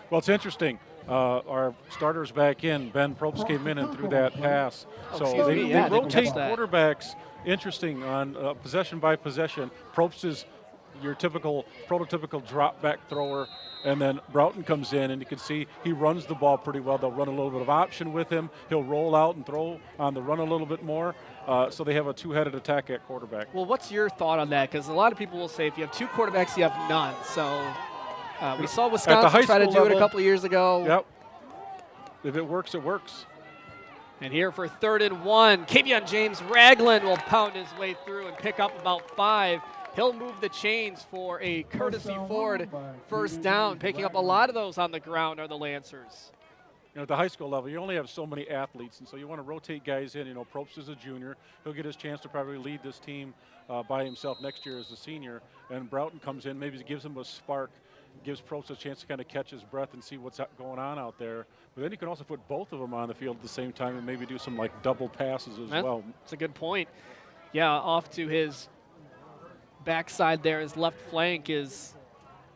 Well, it's interesting. Our starters back in. Ben Probst came in and threw that pass. So they rotate quarterbacks. Interesting on possession by possession. Probst is your typical prototypical drop back thrower. And then Broughton comes in, and you can see he runs the ball pretty well. They'll run a little bit of option with him. He'll roll out and throw on the run a little bit more. So they have a two-headed attack at quarterback. Well, what's your thought on that? Because a lot of people will say if you have two quarterbacks, you have none. So we saw Wisconsin try to do it a couple of years ago. Yep. If it works, it works. And here for 3rd and 1, Kavion James Ragland will pound his way through and pick up about 5. He'll move the chains for a courtesy Ford first down. Picking up a lot of those on the ground are the Lancers. You know, at the high school level, you only have so many athletes, and so you want to rotate guys in. You know, Probst is a junior. He'll get his chance to probably lead this team by himself next year as a senior. And Broughton comes in, maybe gives him a spark, gives Probst a chance to kind of catch his breath and see what's going on out there. But then you can also put both of them on the field at the same time and maybe do some, like, double passes as well. That's a good point. Yeah, off to his backside there, his left flank is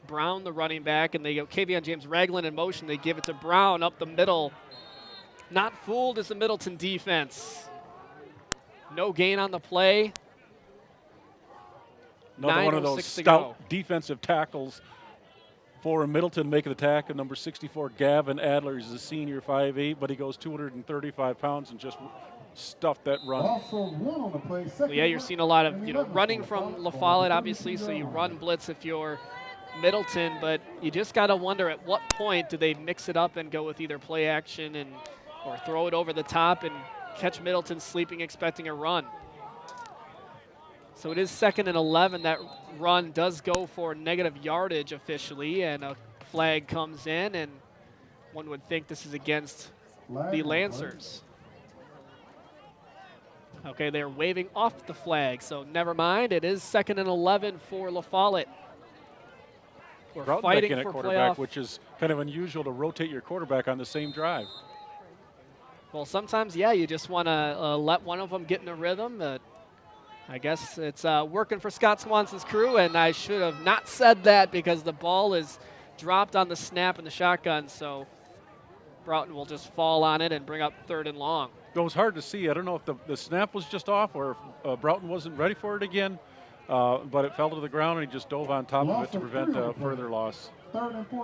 Brown, the running back, and they go Kavion James Ragland in motion. They give it to Brown up the middle. Not fooled is the Middleton defense. No gain on the play. Another one of those stout defensive tackles for Middleton making the tackle. Number 64, Gavin Adler. He's a senior, 5'8", but he goes 235 pounds and just stuffed that run. Well, yeah, you're seeing a lot of running from La Follette, obviously, so you run blitz if you're Middleton, but you just got to wonder at what point do they mix it up and go with either play action or throw it over the top and catch Middleton sleeping, expecting a run. So it is 2nd and 11. That run does go for negative yardage officially, and a flag comes in, and one would think this is against the Lancers. Okay, they're waving off the flag, so never mind. It is 2nd and 11 for La Follette. We're fighting for quarterback, playoff. which is kind of unusual to rotate your quarterback on the same drive. Well, sometimes, yeah, you just want to let one of them get in a rhythm. I guess it's working for Scott Swanson's crew, and I should have not said that because the ball is dropped on the snap in the shotgun, so Broughton will just fall on it and bring up 3rd and long. It was hard to see. I don't know if the snap was just off or if Broughton wasn't ready for it again, but it fell to the ground and he just dove on top of it to prevent further loss.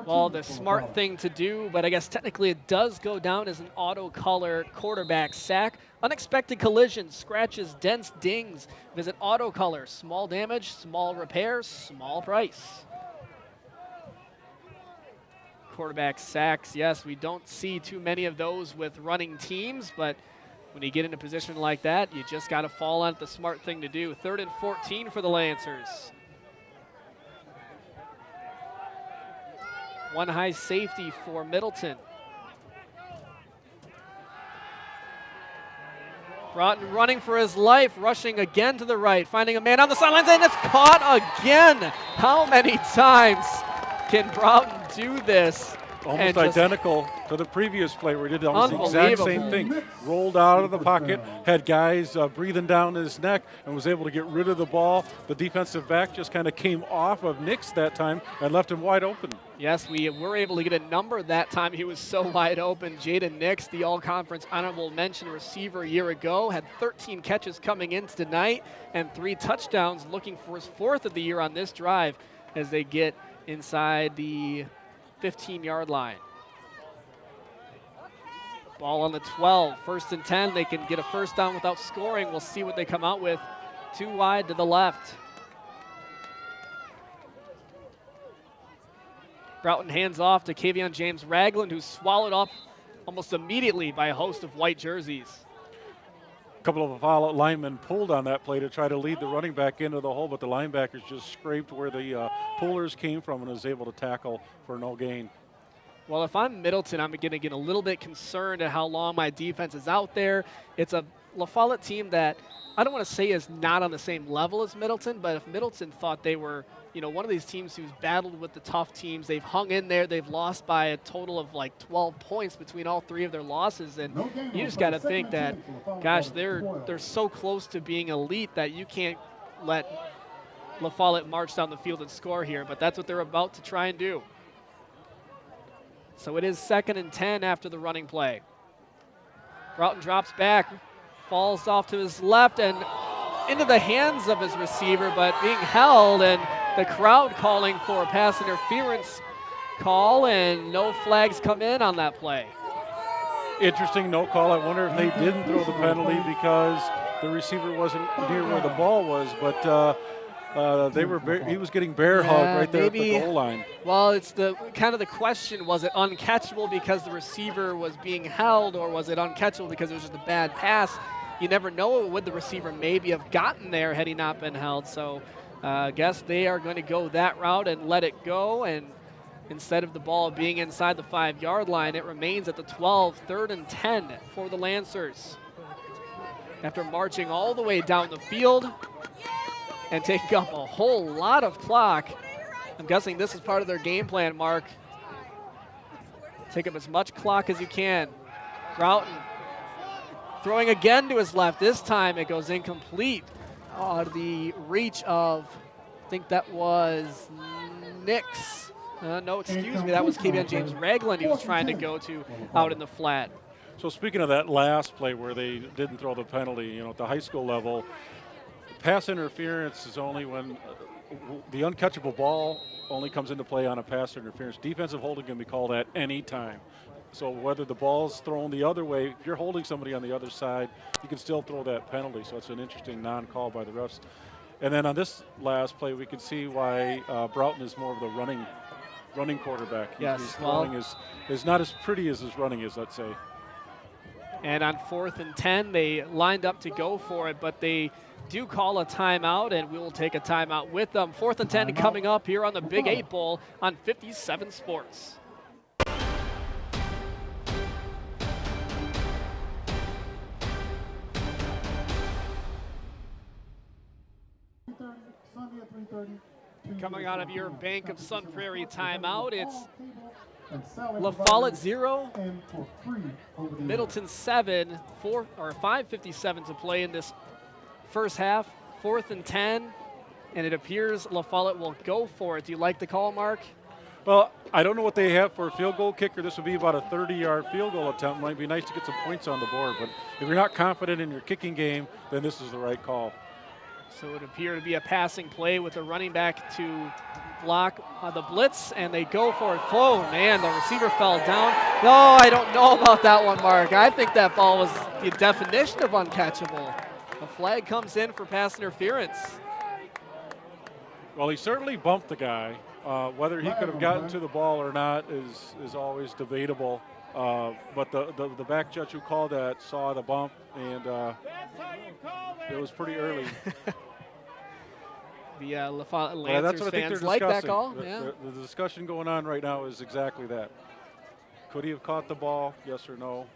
Well, the smart thing to do, but I guess technically it does go down as an auto color quarterback sack. Unexpected collisions, scratches, dents, dings. Visit Auto Color. Small damage, small repairs, small price. Quarterback sacks, yes, we don't see too many of those with running teams, but when you get in a position like that, you just got to fall on it, the smart thing to do. 3rd and 14 for the Lancers. One high safety for Middleton. Broughton running for his life, rushing again to the right, finding a man on the sidelines, and it's caught again. How many times can Broughton do this? Almost identical to the previous play where he did almost the exact same thing. Rolled out of the pocket, had guys breathing down his neck, and was able to get rid of the ball. The defensive back just kind of came off of Nix that time and left him wide open. Yes, we were able to get a number that time. He was so wide open. Jaden Nix, the all-conference honorable mention receiver a year ago, had 13 catches coming in tonight and 3 touchdowns, looking for his 4th of the year on this drive as they get inside the 15-yard line. Ball on the 12, 1st and 10. They can get a first down without scoring. We'll see what they come out with. 2 wide to the left. Broughton hands off to Kavion James Ragland, who's swallowed up almost immediately by a host of white jerseys. A couple of Follette linemen pulled on that play to try to lead the running back into the hole, but the linebackers just scraped where the pullers came from and was able to tackle for no gain. Well, if I'm Middleton, I'm going to get a little bit concerned at how long my defense is out there. It's a La Follette team that I don't want to say is not on the same level as Middleton, but if Middleton thought they were, one of these teams who's battled with the tough teams, they've hung in there, they've lost by a total of like 12 points between all 3 of their losses, and you just got to think that, gosh, they're so close to being elite that you can't let La Follette march down the field and score here, but that's what they're about to try and do. So it is 2nd and 10 after the running play. Broughton drops back, falls off to his left and into the hands of his receiver, but being held, and the crowd calling for pass interference call, and no flags come in on that play. Interesting no call. I wonder if they didn't throw the penalty because the receiver wasn't near where the ball was, but he was getting bear hugged right there at the goal line. Well, it's the kind of the question, was it uncatchable because the receiver was being held, or was it uncatchable because it was just a bad pass? You never know, would the receiver maybe have gotten there had he not been held. So I guess they are going to go that route and let it go, and instead of the ball being inside the 5-yard line, it remains at the 12, 3rd and 10 for the Lancers. After marching all the way down the field and taking up a whole lot of clock, I'm guessing this is part of their game plan, Mark. Take up as much clock as you can. Broughton throwing again to his left. This time it goes incomplete. Out of the reach of, I think that was Nix. No, excuse me, that was Kevion James Ragland he was trying to go to out in the flat. So speaking of that last play where they didn't throw the penalty, at the high school level, pass interference is only when the uncatchable ball only comes into play on a pass interference. Defensive holding can be called at any time. So whether the ball's thrown the other way, if you're holding somebody on the other side, you can still throw that penalty. So it's an interesting non-call by the refs. And then on this last play, we can see why Broughton is more of the running quarterback. Yes, his throwing is not as pretty as his running is, let's say. And on 4th and 10, they lined up to go for it, but they do call a timeout, and we will take a timeout with them. 4th and 10 coming up here on the Big 8 Bowl on 57 Sports. Coming out of your Bank of Sun Prairie timeout, it's La Follette 0, Middleton 7, 5:57 to play in this first half. 4th and 10, and it appears La Follette will go for it. Do you like the call, Mark? Well, I don't know what they have for a field goal kicker. This would be about a 30-yard field goal attempt. Might be nice to get some points on the board, but if you're not confident in your kicking game, then this is the right call. So it would appear to be a passing play with the running back to block the blitz, and they go for it. Oh, man, the receiver fell down. No, I don't know about that one, Mark. I think that ball was the definition of uncatchable. A flag comes in for pass interference. Well, he certainly bumped the guy. Whether he could have gotten to the ball or not is always debatable. But the back judge who called that saw the bump, and it was pretty early. The La Follette Lancers fans like that call. The discussion going on right now is exactly that. Could he have caught the ball? Yes or no?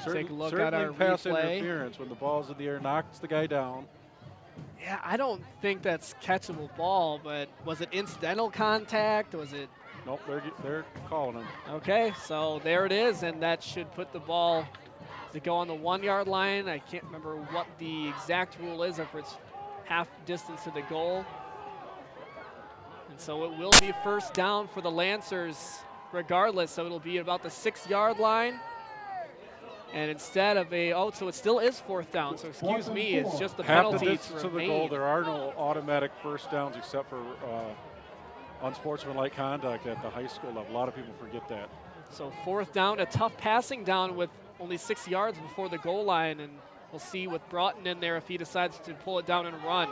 Take a look at our pass replay. Interference when the ball's in the air, knocks the guy down. Yeah, I don't think that's catchable ball, but was it incidental contact? Was it? Nope, they're calling him. Okay, so there it is, and that should put the ball to go on the 1-yard line. I can't remember what the exact rule is, if it's half distance to the goal. And so it will be first down for the Lancers regardless, so it'll be about the 6-yard line. And instead of so it still is 4th down, so excuse me, it's just the penalty to the goal. There are no automatic first downs except for unsportsmanlike conduct at the high school level. A lot of people forget that. So 4th down, a tough passing down with only 6 yards before the goal line, and we'll see with Broughton in there if he decides to pull it down and run.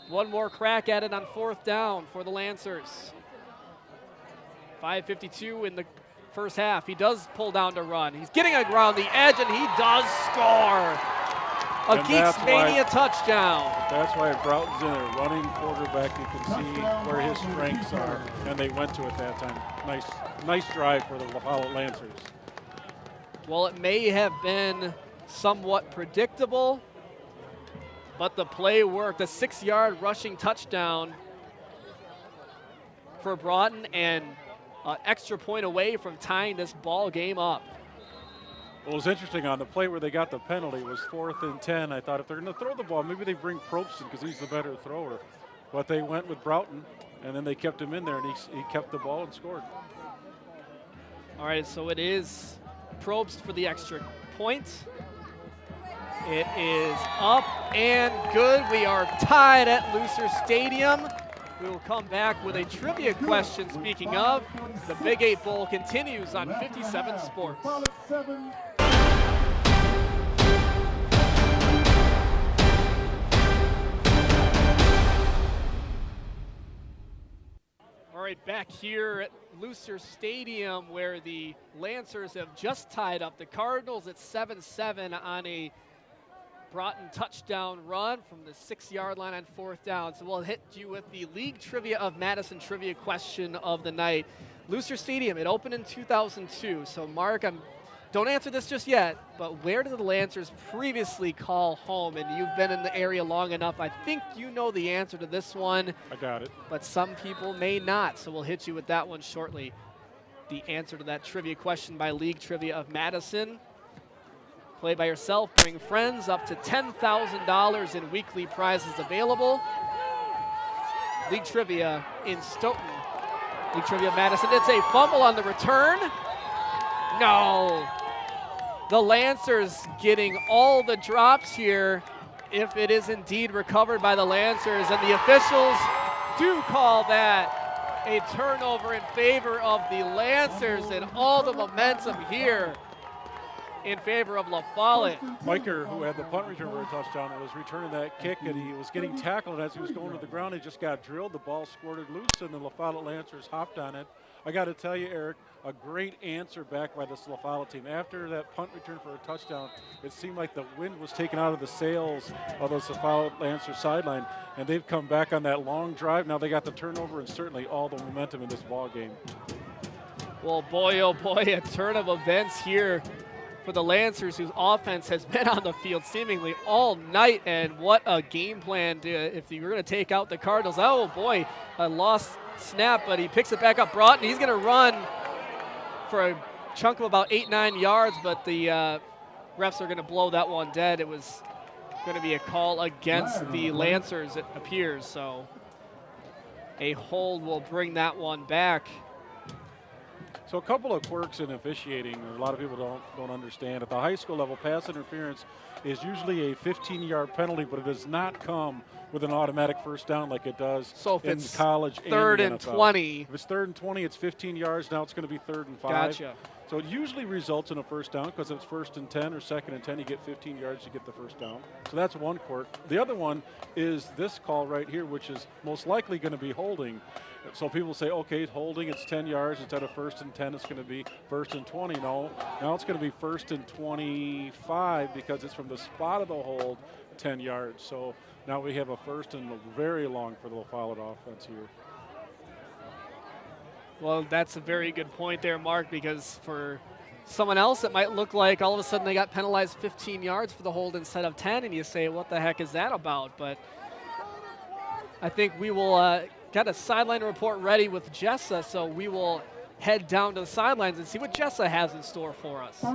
One more crack at it on 4th down for the Lancers. 5:52 in the first half. He does pull down to run. He's getting around the edge, and he does score. A Geeks Mania touchdown. That's why Broughton's in there. Running quarterback, you can see where his strengths are, and they went to it that time. Nice drive for the La Follette Lancers. Well, it may have been somewhat predictable, but the play worked. A 6-yard rushing touchdown for Broughton, and an extra point away from tying this ball game up. Well, it was interesting on the play where they got the penalty. It was 4th and 10. I thought if they're going to throw the ball, maybe they bring Probst in because he's the better thrower. But they went with Broughton, and then they kept him in there, and he kept the ball and scored. All right, so it is Probst for the extra point. It is up and good. We are tied at Lucer Stadium. We will come back with a trivia question. Speaking of, the Big 8 Bowl continues on 57 Sports. All right, back here at Lucer Stadium where the Lancers have just tied up the Cardinals at 7-7 on a Broughton touchdown run from the 6-yard line on 4th down. So we'll hit you with the League Trivia of Madison trivia question of the night. Lucer Stadium, it opened in 2002. So Mark, don't answer this just yet, but where did the Lancers previously call home? And you've been in the area long enough. I think you know the answer to this one. I got it. But some people may not, so we'll hit you with that one shortly. The answer to that trivia question by League Trivia of Madison. Play by yourself, bring friends, up to $10,000 in weekly prizes available. League Trivia in Stoughton. League Trivia of Madison, it's a fumble on the return. No. The Lancers getting all the drops here if it is indeed recovered by the Lancers, and the officials do call that a turnover in favor of the Lancers, and all the momentum here in favor of La Follette. Miker, who had the punt return for a touchdown, was returning that kick, and he was getting tackled as he was going to the ground. He just got drilled. The ball squirted loose, and the La Follette Lancers hopped on it. I got to tell you, Eric, a great answer back by this La Follette team. After that punt return for a touchdown, it seemed like the wind was taken out of the sails of the La Follette Lancers sideline, and they've come back on that long drive. Now they got the turnover and certainly all the momentum in this ball game. Well, boy, oh boy, a turn of events here for the Lancers, whose offense has been on the field seemingly all night, and what a game plan if you were going to take out the Cardinals. Oh boy, a lost snap, but he picks it back up. Broughton, he's going to run for a chunk of about 8-9 yards, but the refs are going to blow that one dead. It was going to be a call against the Lancers, it appears, so a hold will bring that one back. So a couple of quirks in officiating a lot of people don't understand. At the high school level, pass interference is usually a 15-yard penalty, but it does not come with an automatic first down like it does in college and the NFL. 3rd and 20. If it's 3rd and 20, it's 15 yards. Now it's going to be 3rd and 5. Gotcha. So it usually results in a first down, because if it's 1st and 10 or 2nd and 10, you get 15 yards to get the first down. So that's one quirk. The other one is this call right here, which is most likely going to be holding. So people say, okay, holding, it's 10 yards. Instead of 1st and 10, it's going to be 1st and 20. No, now it's going to be 1st and 25 because it's from the spot of the hold, 10 yards. So now we have a 1st and very long for the La Follette offense here. Well, that's a very good point there, Mark, because for someone else it might look like all of a sudden they got penalized 15 yards for the hold instead of 10, and you say, what the heck is that about? But I think we will got a sideline report ready with Jessa, so we will head down to the sidelines and see what Jessa has in store for us.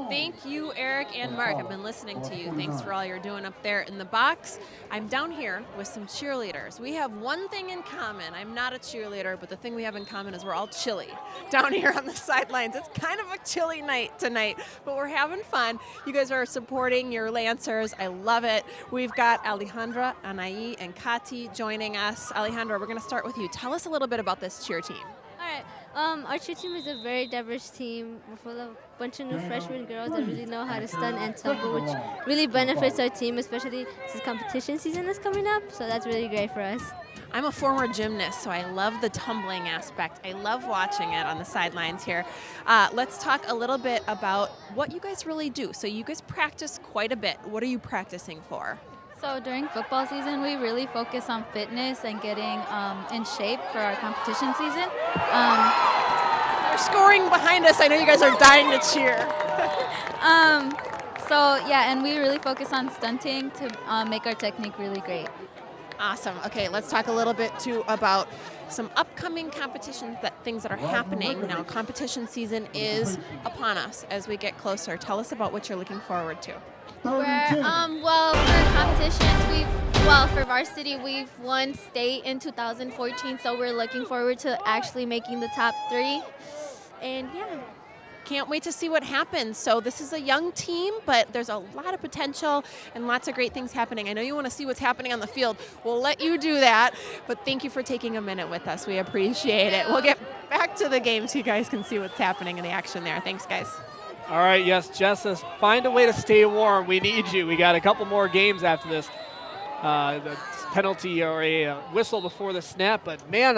Thank you, Eric and Mark. I've been listening to you. Thanks for all you're doing up there in the box. I'm down here with some cheerleaders. We have one thing in common. I'm not a cheerleader, but the thing we have in common is we're all chilly down here on the sidelines. It's kind of a chilly night tonight, but we're having fun. You guys are supporting your Lancers. I love it. We've got Alejandra, Anaí, and Kati joining us. Alejandra, we're going to start with you. Tell us a little bit about this cheer team. All right. Our cheer team is a very diverse team. We're full of a bunch of new freshman girls that really know how to stunt and tumble, which really benefits our team, especially since competition season is coming up. So that's really great for us. I'm a former gymnast, so I love the tumbling aspect. I love watching it on the sidelines here. Let's talk a little bit about what you guys really do. So you guys practice quite a bit. What are you practicing for? So during football season, we really focus on fitness and getting in shape for our competition season. They're scoring behind us. I know you guys are dying to cheer. So yeah, and we really focus on stunting to make our technique really great. Awesome. Okay, let's talk a little bit too about some upcoming competitions, things that are happening now. Competition season is upon us as we get closer. Tell us about what you're looking forward to. Well, for competitions, for varsity, we've won state in 2014, so we're looking forward to actually making the top 3. And yeah. can't wait to see what happens. So this is a young team, but there's a lot of potential and lots of great things happening. I know you want to see what's happening on the field. We'll let you do that, but thank you for taking a minute with us. We appreciate it. We'll get back to the game so you guys can see what's happening in the action there. Thanks, guys. All right, yes, Jess says, find a way to stay warm. We need you. We got a couple more games after this. The penalty or a whistle before the snap, but man,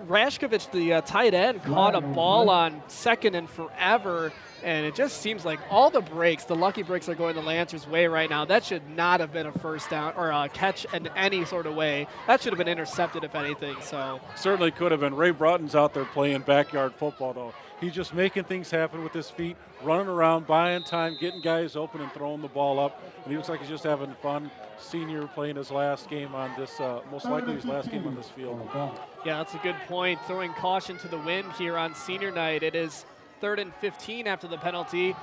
Rashkovich, the tight end, caught a ball on second and forever, and it just seems like all the breaks, the lucky breaks are going the Lancers' way right now. That should not have been a first down or a catch in any sort of way. That should have been intercepted, if anything. So certainly could have been. Ray Broughton's out there playing backyard football, though. He's just making things happen with his feet, running around, buying time, getting guys open and throwing the ball up. And he looks like he's just having fun. Senior playing his last game on this, most likely his last game on this field. Yeah, that's a good point. Throwing caution to the wind here on senior night. It is 3rd and 15 after the penalty,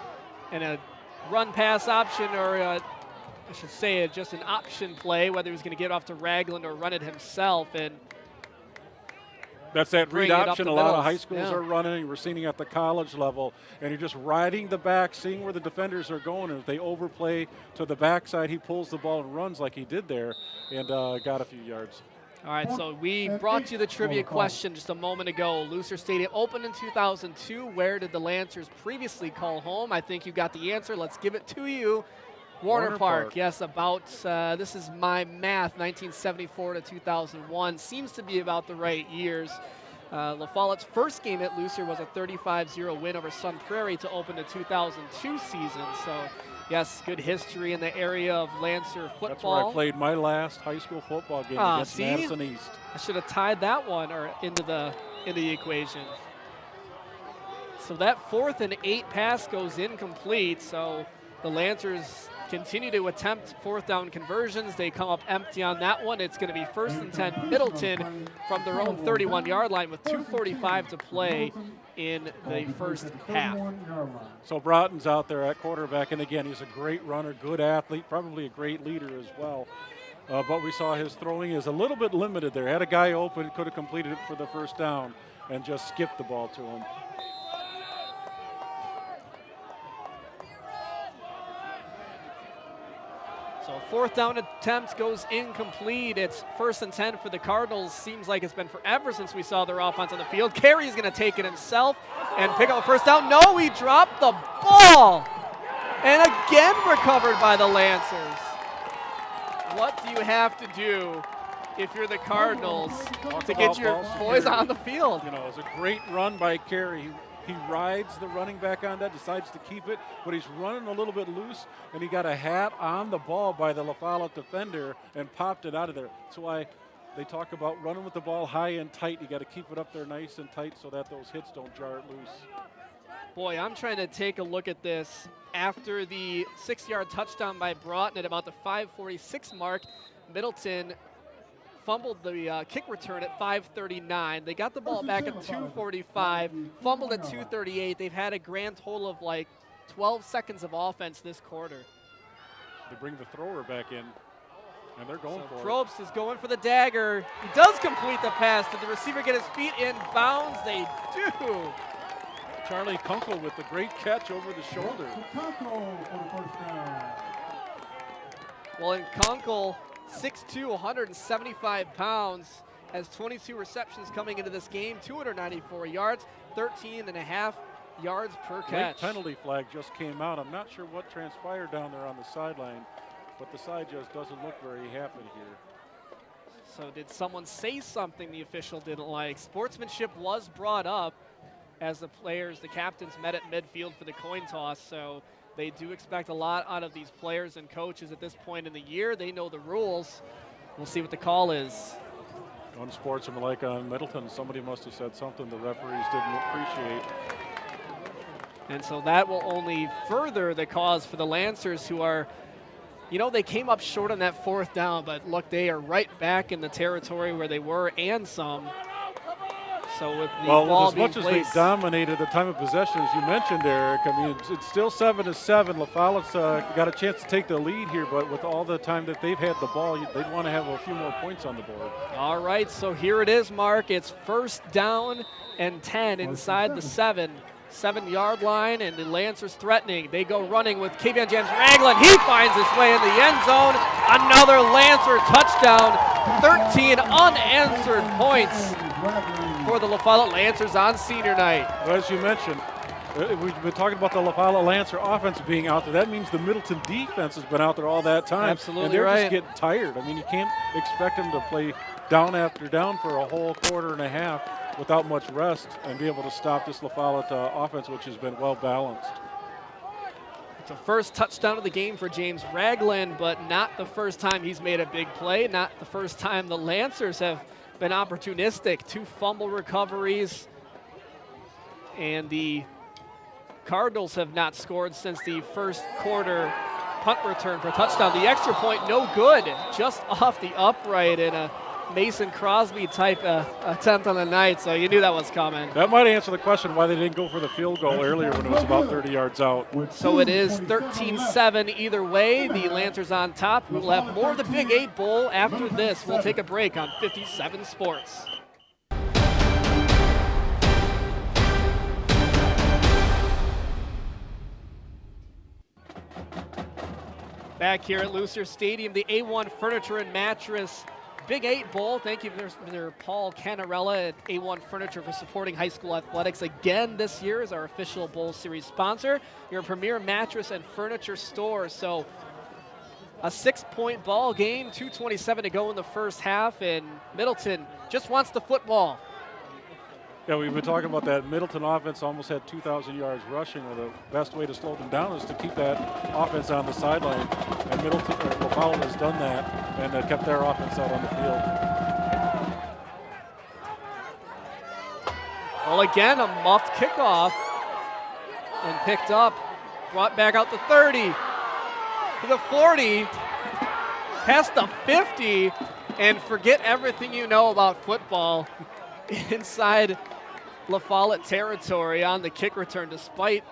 and a run-pass option, or I should say just an option play, whether he was going to get off to Ragland or run it himself. And that's that read option a lot of high schools yeah. are running. We're seeing it at the college level. And you're just riding the back, seeing where the defenders are going. And if they overplay to the backside, he pulls the ball and runs like he did there and got a few yards. All right, so we brought you the trivia question just a moment ago. Lucer Stadium opened in 2002. Where did the Lancers previously call home? I think you got the answer. Let's give it to you. Warner Park. Yes, about, this is my math, 1974 to 2001. Seems to be about the right years. La Follette's first game at Lucer was a 35-0 win over Sun Prairie to open the 2002 season. So, yes, good history in the area of Lancer football. That's where I played my last high school football game against Madison East. I should have tied that one into the equation. So that 4th and 8 pass goes incomplete. So the Lancers continue to attempt 4th down conversions. They come up empty on that one. It's going to be 1st and 10 Middleton from their own 31-yard line with 2:45 to play in the first half. So Broughton's out there at quarterback, and again, he's a great runner, good athlete, probably a great leader as well. But we saw his throwing is a little bit limited there. Had a guy open, could have completed it for the first down and just skipped the ball to him. So 4th down attempt goes incomplete. It's 1st and 10 for the Cardinals. Seems like it's been forever since we saw their offense on the field. Carey's going to take it himself and pick up a first down. No, he dropped the ball. And again recovered by the Lancers. What do you have to do if you're the Cardinals to get your boys on the field? You know, it's a great run by Carey. He rides the running back on that, decides to keep it, but he's running a little bit loose, and he got a hat on the ball by the La Follette defender and popped it out of there. That's why they talk about running with the ball high and tight. You got to keep it up there nice and tight so that those hits don't jar it loose. Boy, I'm trying to take a look at this. After the 6-yard touchdown by Broughton at about the 5:46 mark, Middleton fumbled the kick return at 5:39. They got the ball back at 2:45, fumbled at 2:38. They've had a grand total of like 12 seconds of offense this quarter. They bring the thrower back in, and they're going for it. Probst is going for the dagger. He does complete the pass. Did the receiver get his feet in bounds? They do. Charlie Kunkel with the great catch over the shoulder. Well, in Kunkel, 6'2", 175 pounds, has 22 receptions coming into this game, 294 yards, 13.5 yards per catch. Late penalty flag just came out. I'm not sure what transpired down there on the sideline, but the side just doesn't look very happy here. So did someone say something the official didn't like? Sportsmanship was brought up as the players, the captains, met at midfield for the coin toss, so they do expect a lot out of these players and coaches at this point in the year. They know the rules. We'll see what the call is. Unsportsmanlike on Middleton. Somebody must have said something the referees didn't appreciate. And so that will only further the cause for the Lancers, who are, you know, they came up short on that 4th down, but look, they are right back in the territory where they were and some. So with the ball as much as they dominated the time of possession, as you mentioned, Eric, I mean, it's still 7-7. La Follette's got a chance to take the lead here, but with all the time that they've had the ball, they'd want to have a few more points on the board. All right, so here it is, Mark. It's 1st down and 10 inside the 7. 7-yard line, and the Lancers threatening. They go running with Kavion James Ragland. He finds his way in the end zone. Another Lancer touchdown. 13 unanswered points for the La Follette Lancers on senior night. Well, as you mentioned, we've been talking about the La Follette Lancer offense being out there. That means the Middleton defense has been out there all that time. Absolutely and they're right. just getting tired. I mean, you can't expect them to play down after down for a whole quarter and a half without much rest and be able to stop this La Follette offense, which has been well balanced. It's the first touchdown of the game for James Ragland, but not the first time he's made a big play, not the first time the Lancers have been opportunistic. 2 fumble recoveries, and the Cardinals have not scored since the first quarter punt return for a touchdown. The extra point, no good, just off the upright in a Mason Crosby type attempt on the night, so you knew that was coming. That might answer the question why they didn't go for the field goal earlier when it was about 30 yards out. So it is 13-7 either way. The Lancers on top. We will have more of the Big 8 Bowl after this. We'll take a break on 57 Sports. Back here at Lucier Stadium, the A1 Furniture and Mattress Big 8 Bowl. Thank you, Mr. Paul Canarella at A1 Furniture for supporting high school athletics again this year as our official Bowl Series sponsor. Your premier mattress and furniture store. So a 6-point ball game, 2:27 to go in the first half, and Middleton just wants the football. Yeah, we've been talking about that. Middleton offense almost had 2,000 yards rushing. Well, the best way to slow them down is to keep that offense on the sideline. And Middleton, La Follette has done that and kept their offense out on the field. Well, again, a muffed kickoff and picked up, brought back out the 30, to the 40, past the 50, and forget everything you know about football. Inside La Follette territory on the kick return, despite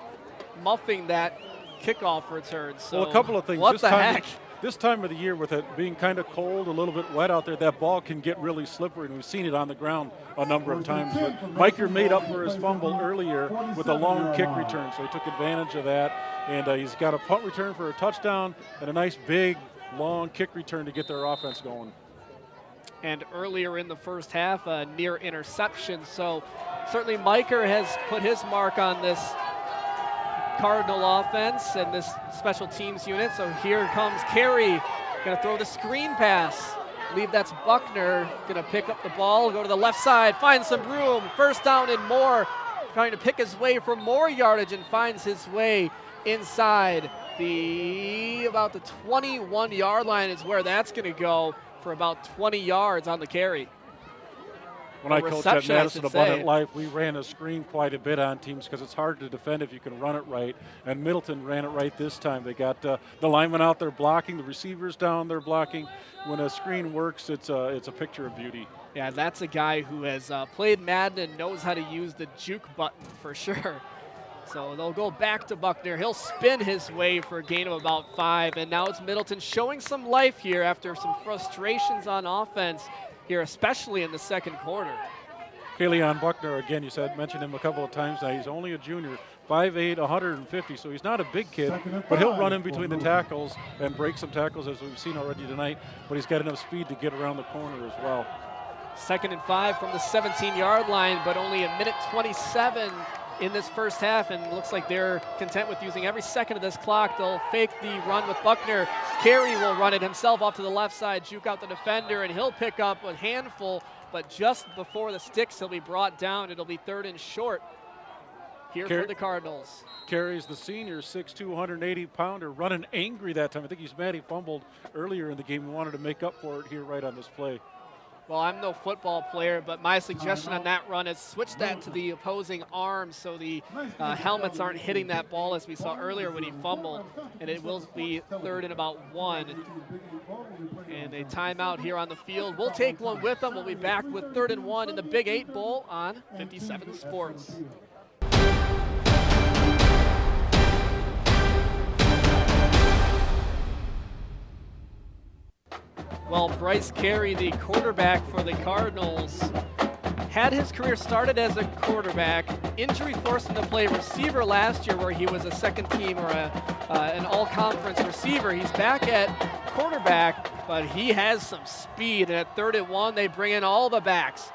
muffing that kickoff return. So well, a couple of things. What the heck? This time of the year, with it being kind of cold, a little bit wet out there, that ball can get really slippery, and we've seen it on the ground a number of times. But Miker made up for his fumble earlier with a long kick return, so he took advantage of that. And he's got a punt return for a touchdown and a nice big, long kick return to get their offense going. And earlier in the first half, a near interception. So certainly Miker has put his mark on this Cardinal offense and this special teams unit. So here comes Carey, gonna throw the screen pass. I believe that's Buckner, gonna pick up the ball, go to the left side, find some room, first down and more, trying to pick his way for more yardage and finds his way inside about the 21-yard line is where that's gonna go for about 20 yards on the carry. When I coached at Madison Abundant Life, we ran a screen quite a bit on teams because it's hard to defend if you can run it right. And Middleton ran it right this time. They got the linemen out there blocking, the receivers down there blocking. When a screen works, it's a picture of beauty. Yeah, that's a guy who has played Madden and knows how to use the juke button for sure. So they'll go back to Buckner. He'll spin his way for a gain of about 5. And now it's Middleton showing some life here after some frustrations on offense here, especially in the second quarter. Kaleon Buckner, again, mentioned him a couple of times now. He's only a junior, 5'8", 150, so he's not a big kid, but he'll run in between the tackles and break some tackles as we've seen already tonight, but he's got enough speed to get around the corner as well. 2nd and 5 from the 17-yard line, but only 1:27 in this first half, and it looks like they're content with using every second of this clock. They'll fake the run with Buckner. Carey will run it himself off to the left side, juke out the defender, and he'll pick up a handful, but just before the sticks, he'll be brought down. It'll be 3rd and short here for the Cardinals. Carey's the senior, 6'2", 180-pounder, running angry that time. I think he's mad he fumbled earlier in the game. He wanted to make up for it here right on this play. Well, I'm no football player, but my suggestion on that run is switch that to the opposing arm so the helmets aren't hitting that ball as we saw earlier when he fumbled, and it will be 3rd and about 1. And a timeout here on the field. We'll take one with them. We'll be back with 3rd and 1 in the Big 8 Bowl on 57 Sports. Well, Bryce Carey, the quarterback for the Cardinals, had his career started as a quarterback, injury forced him to play receiver last year where he was a second team or an all-conference receiver. He's back at quarterback, but he has some speed, and at 3rd and 1, they bring in all the backs.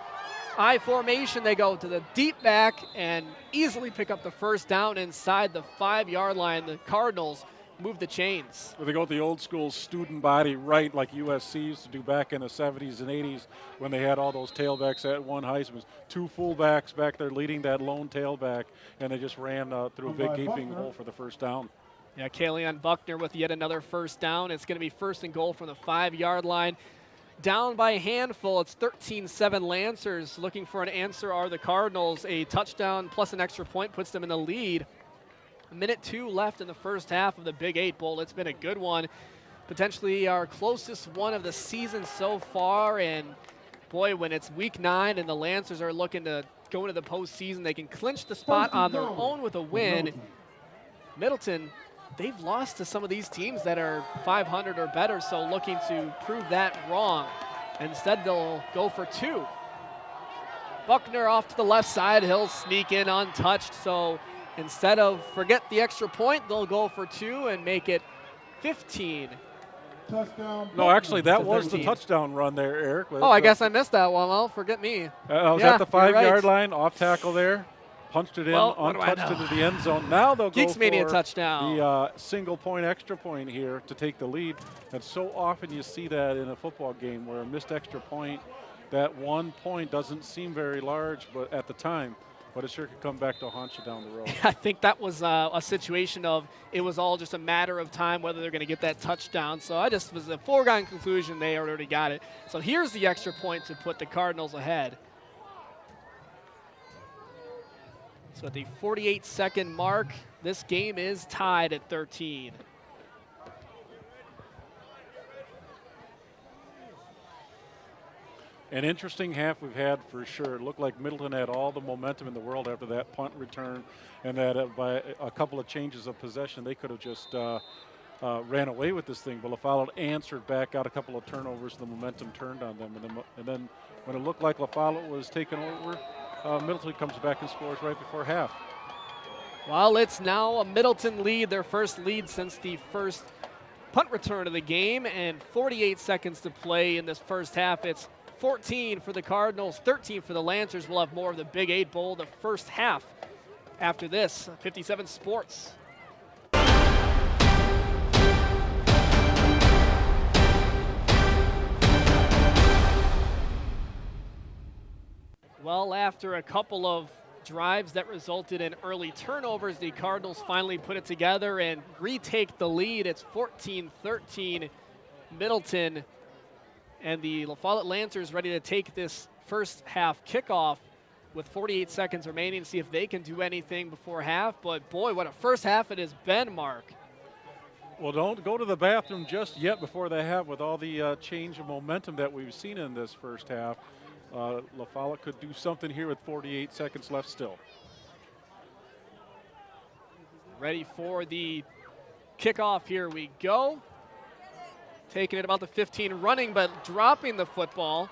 I formation, they go to the deep back and easily pick up the first down inside the 5-yard line. The Cardinals move the chains. Well, they go with the old school student body right like USC used to do back in the 70s and 80s when they had all those tailbacks at one Heisman. 2 fullbacks back there leading that lone tailback, and they just ran through a big gaping hole for the first down. Yeah, Kaleon Buckner with yet another first down. It's going to be 1st and goal from the 5-yard line. Down by a handful, it's 13-7 Lancers. Looking for an answer are the Cardinals. A touchdown plus an extra point puts them in the lead. 1:02 left in the first half of the Big 8 Bowl. It's been a good one. Potentially our closest one of the season so far. And boy, when it's week 9 and the Lancers are looking to go into the postseason, they can clinch the spot on their own with a win. Middleton, they've lost to some of these teams that are 500 or better, so looking to prove that wrong. Instead, they'll go for 2. Buckner off to the left side. He'll sneak in untouched, so instead of forget the extra point, they'll go for 2 and make it 15. Touchdown. No, actually, that was the touchdown run there, Eric. Oh, I guess I missed that one. Well, forget me. I was at the 5-yard line, off tackle there. Punched it in, untouched into the end zone. Now they'll go for touchdown. The single-point extra point here to take the lead. And so often you see that in a football game where a missed extra point, that 1 point doesn't seem very large but at the time, but it sure could come back to haunt you down the road. I think that was a situation of it was all just a matter of time whether they're going to get that touchdown. So I just was a foregone conclusion they already got it. So here's the extra point to put the Cardinals ahead. So at the 48-second mark, this game is tied at 13. An interesting half we've had for sure. It looked like Middleton had all the momentum in the world after that punt return, and that by a couple of changes of possession, they could have just ran away with this thing. But LaFollette answered back, got a couple of turnovers, the momentum turned on them. And then when it looked like LaFollette was taking over, Middleton comes back and scores right before half. Well, it's now a Middleton lead, their first lead since the first punt return of the game, and 48 seconds to play in this first half. It's 14 for the Cardinals, 13 for the Lancers. We'll have more of the Big 8 Bowl, the first half after this. 57 Sports. Well, after a couple of drives that resulted in early turnovers, the Cardinals finally put it together and retake the lead. It's 14-13 Middleton, and the LaFollette Lancers ready to take this first half kickoff with 48 seconds remaining to see if they can do anything before half. But boy, what a first half it has been, Mark. Well, don't go to the bathroom just yet before they have with all the change of momentum that we've seen in this first half. LaFollette could do something here with 48 seconds left still. Ready for the kickoff, here we go. Taking it about the 15, running but dropping the football.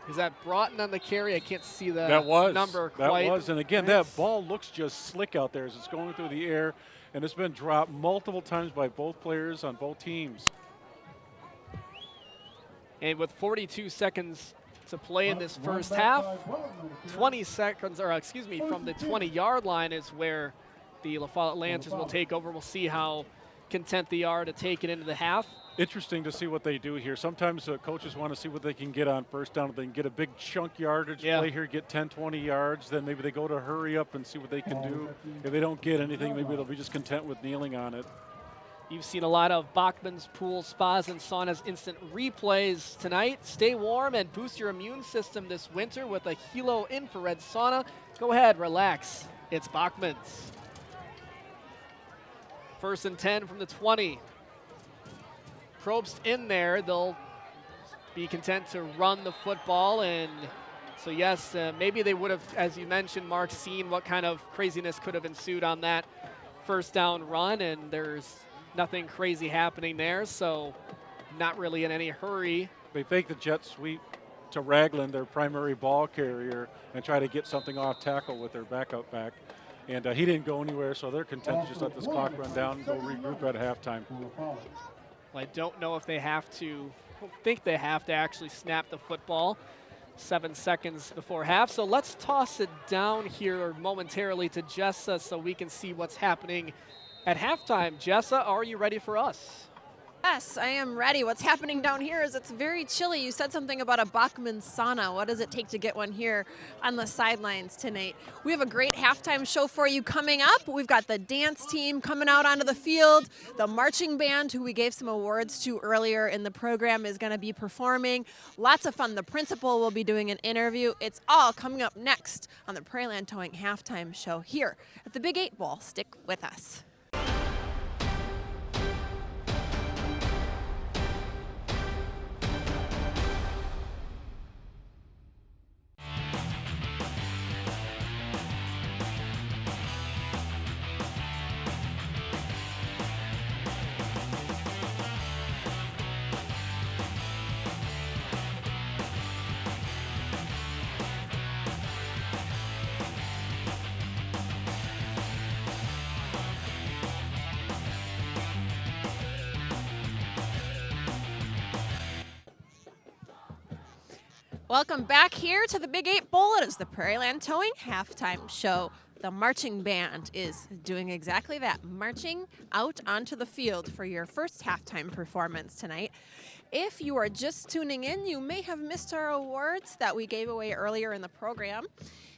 Is that Broughton on the carry? I can't see the number quite. That was, and again, that ball looks just slick out there as it's going through the air, and it's been dropped multiple times by both players on both teams. And with 42 seconds to play in this first half, 20 seconds, or excuse me, from the 20-yard line is where the LaFollette Lancers will take over. We'll see how content they are to take it into the half. Interesting to see what they do here. Sometimes coaches want to see what they can get on first down. If they can get a big chunk yardage play here, get 10, 20 yards, then maybe they go to hurry up and see what they can do. If they don't get anything, maybe they'll be just content with kneeling on it. You've seen a lot of Bachman's pools, spas, and saunas instant replays tonight. Stay warm and boost your immune system this winter with a Hilo infrared sauna. Go ahead, relax. It's Bachman's. 1st and 10 from the 20. Probst in there. They'll be content to run the football. And so, yes, maybe they would have, as you mentioned, Mark, seen what kind of craziness could have ensued on that first down run. And there's nothing crazy happening there, so not really in any hurry. They fake the jet sweep to Ragland, their primary ball carrier, and try to get something off tackle with their backup back. And he didn't go anywhere, so they're content to just let this clock run down and go regroup at halftime. Well, I don't know if they have to, I don't think they have to actually snap the football 7 seconds before half. So let's toss it down here momentarily to Jessa so we can see what's happening at halftime. Jessa, are you ready for us? Yes, I am ready. What's happening down here is it's very chilly. You said something about a Bachman sauna. What does it take to get one here on the sidelines tonight? We have a great halftime show for you coming up. We've got the dance team coming out onto the field. The marching band, who we gave some awards to earlier in the program, is going to be performing. Lots of fun. The principal will be doing an interview. It's all coming up next on the Prairie Land Towing halftime show here at the Big 8 Bowl. Stick with us. Welcome back here to the Big 8 Bowl. It is the Prairie Land Towing halftime show. The marching band is doing exactly that, marching out onto the field for your first halftime performance tonight. If you are just tuning in, you may have missed our awards that we gave away earlier in the program.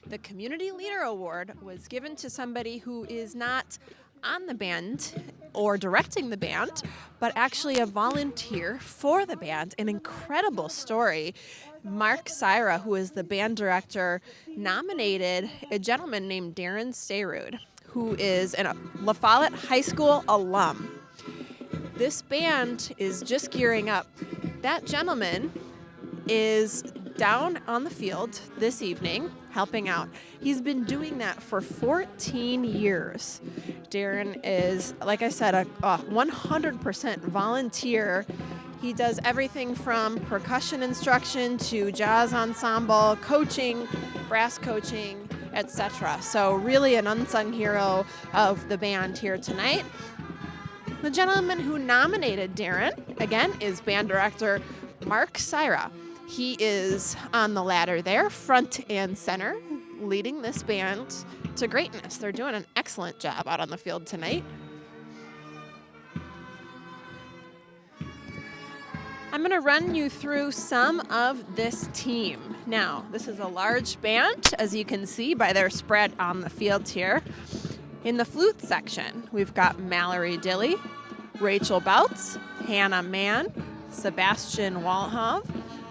The Community Leader Award was given to somebody who is not on the band or directing the band, but actually a volunteer for the band. An incredible story. Mark Syra, who is the band director, nominated a gentleman named Darren Stayrud, who is a La Follette High School alum. This band is just gearing up. That gentleman is down on the field this evening helping out. He's been doing that for 14 years. Darren is, like I said, a 100% volunteer. He does everything from percussion instruction to jazz ensemble, coaching, brass coaching, etc. So really an unsung hero of the band here tonight. The gentleman who nominated Darren, again, is band director Mark Syra. He is on the ladder there, front and center, leading this band to greatness. They're doing an excellent job out on the field tonight. I'm going to run you through some of this team. Now, this is a large band, as you can see by their spread on the field here. In the flute section, we've got Mallory Dilly, Rachel Bouts, Hannah Mann, Sebastian Walhov,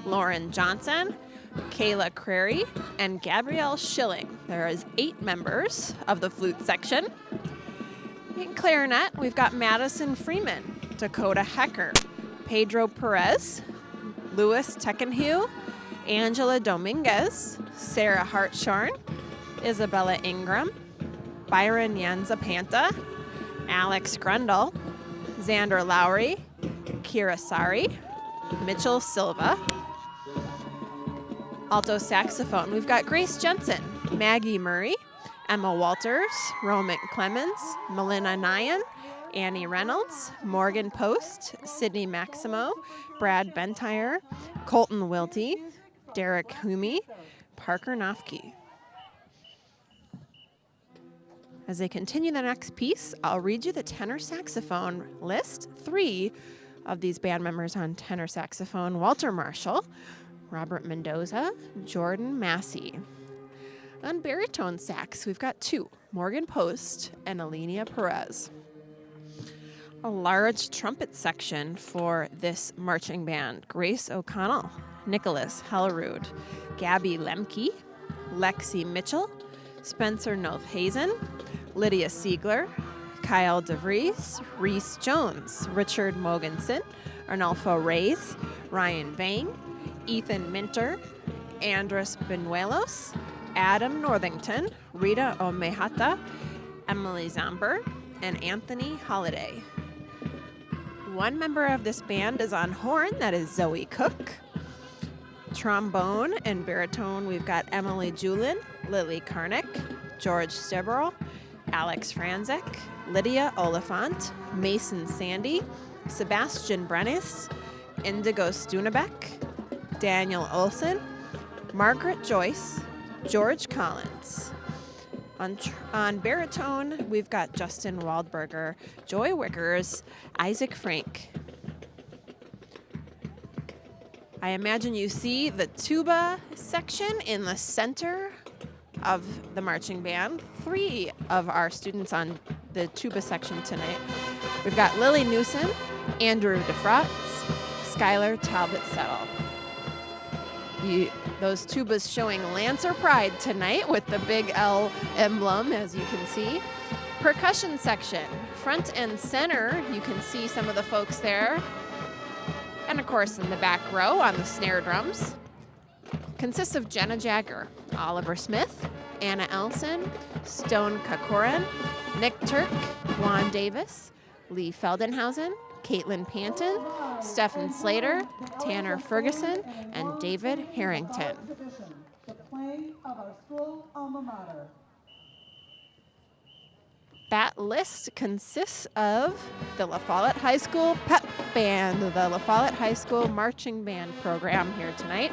Lauren Johnson, Kayla Crary, and Gabrielle Schilling. There is 8 members of the flute section. In clarinet, we've got Madison Freeman, Dakota Hecker, Pedro Perez, Louis Teckenhue, Angela Dominguez, Sarah Hartshorn, Isabella Ingram, Byron Yanzapanta, Alex Grundle, Xander Lowry, Kira Sari, Mitchell Silva. Alto saxophone, we've got Grace Jensen, Maggie Murray, Emma Walters, Roman Clemens, Melina Nyan, Annie Reynolds, Morgan Post, Sydney Maximo, Brad Bentire, Colton Wilty, Derek Humi, Parker Nofke. As they continue the next piece, I'll read you the tenor saxophone list. 3 of these band members on tenor saxophone: Walter Marshall, Robert Mendoza, Jordan Massey. On baritone sax, we've got 2, Morgan Post and Alenia Perez. A large trumpet section for this marching band: Grace O'Connell, Nicholas Hellerud, Gabby Lemke, Lexi Mitchell, Spencer Noth-Hazen, Lydia Siegler, Kyle DeVries, Reese Jones, Richard Mogensen, Arnulfo Reyes, Ryan Vang, Ethan Minter, Andres Benuelos, Adam Northington, Rita Omehata, Emily Zomber, and Anthony Holliday. 1 member of this band is on horn, that is Zoe Cook. Trombone and baritone, we've got Emily Julin, Lily Karnick, George Steberl, Alex Franzik, Lydia Oliphant, Mason Sandy, Sebastian Brennis, Indigo Stunebeck, Daniel Olson, Margaret Joyce, George Collins. On baritone, we've got Justin Waldberger, Joy Wickers, Isaac Frank. I imagine you see the tuba section in the center of the marching band. 3 of our students on the tuba section tonight. We've got Lily Newsom, Andrew DeFratz, Skylar Talbot Settle. Those tubas showing Lancer pride tonight with the big L emblem, as you can see. Percussion section, front and center, you can see some of the folks there. And of course in the back row on the snare drums. Consists of Jenna Jagger, Oliver Smith, Anna Elson, Stone Kakoran, Nick Turk, Juan Davis, Lee Feldenhausen, Caitlin Panton, Stephen Slater, Tanner Ferguson, and David Harrington. That list consists of the La Follette High School Pep Band, the La Follette High School Marching Band program here tonight.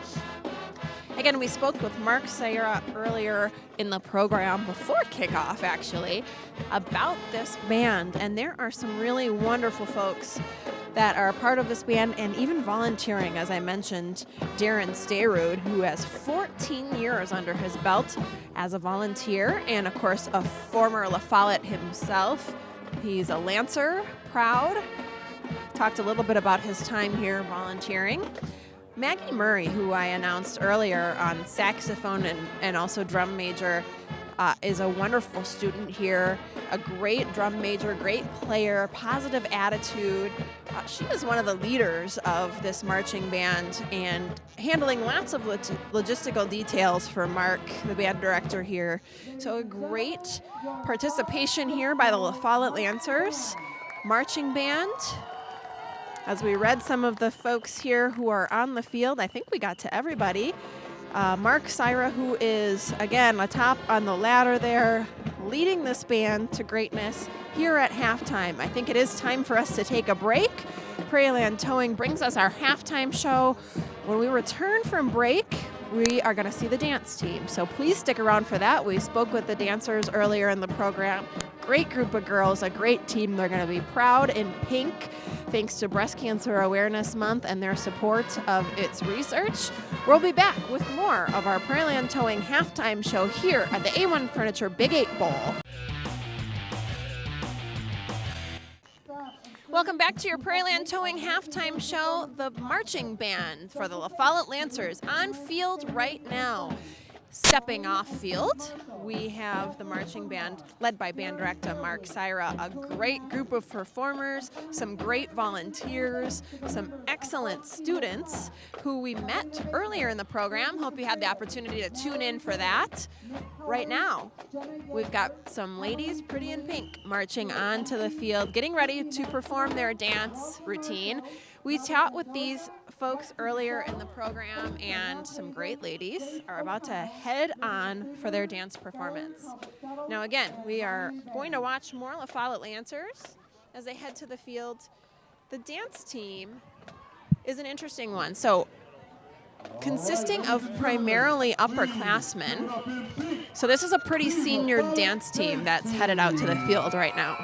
Again, we spoke with Mark Sayra earlier in the program, before kickoff actually, about this band. And there are some really wonderful folks that are a part of this band and even volunteering. As I mentioned, Darren Stayrud, who has 14 years under his belt as a volunteer, and of course a former La Follette himself. He's a Lancer, proud. Talked a little bit about his time here volunteering. Maggie Murray, who I announced earlier on saxophone and also drum major, is a wonderful student here, a great drum major, great player, positive attitude. She is one of the leaders of this marching band and handling lots of logistical details for Mark, the band director here. So a great participation here by the La Follette Lancers marching band. As we read some of the folks here who are on the field, I think we got to everybody. Mark Sayra, who is, again, atop on the ladder there, leading this band to greatness here at halftime. I think it is time for us to take a break. Prairieland Towing brings us our halftime show. When we return from break, we are going to see the dance team. So please stick around for that. We spoke with the dancers earlier in the program. Great group of girls, a great team. They're going to be proud in pink, thanks to Breast Cancer Awareness Month and their support of its research. We'll be back with more of our Prairieland Towing halftime show here at the A1 Furniture Big 8 Bowl. Welcome back to your Prairieland Towing halftime show. The marching band for the La Follette Lancers on field right now. Stepping off field, we have the marching band led by band director Mark Sayra, a great group of performers, some great volunteers, some excellent students who we met earlier in the program. Hope you had the opportunity to tune in for that. Right now, we've got some ladies pretty in pink marching onto the field, getting ready to perform their dance routine. We chat with these folks earlier in the program, and some great ladies are about to head on for their dance performance. Now again, we are going to watch more La Follette Lancers as they head to the field. The dance team is an interesting one. So consisting of primarily upperclassmen. So this is a pretty senior dance team that's headed out to the field right now.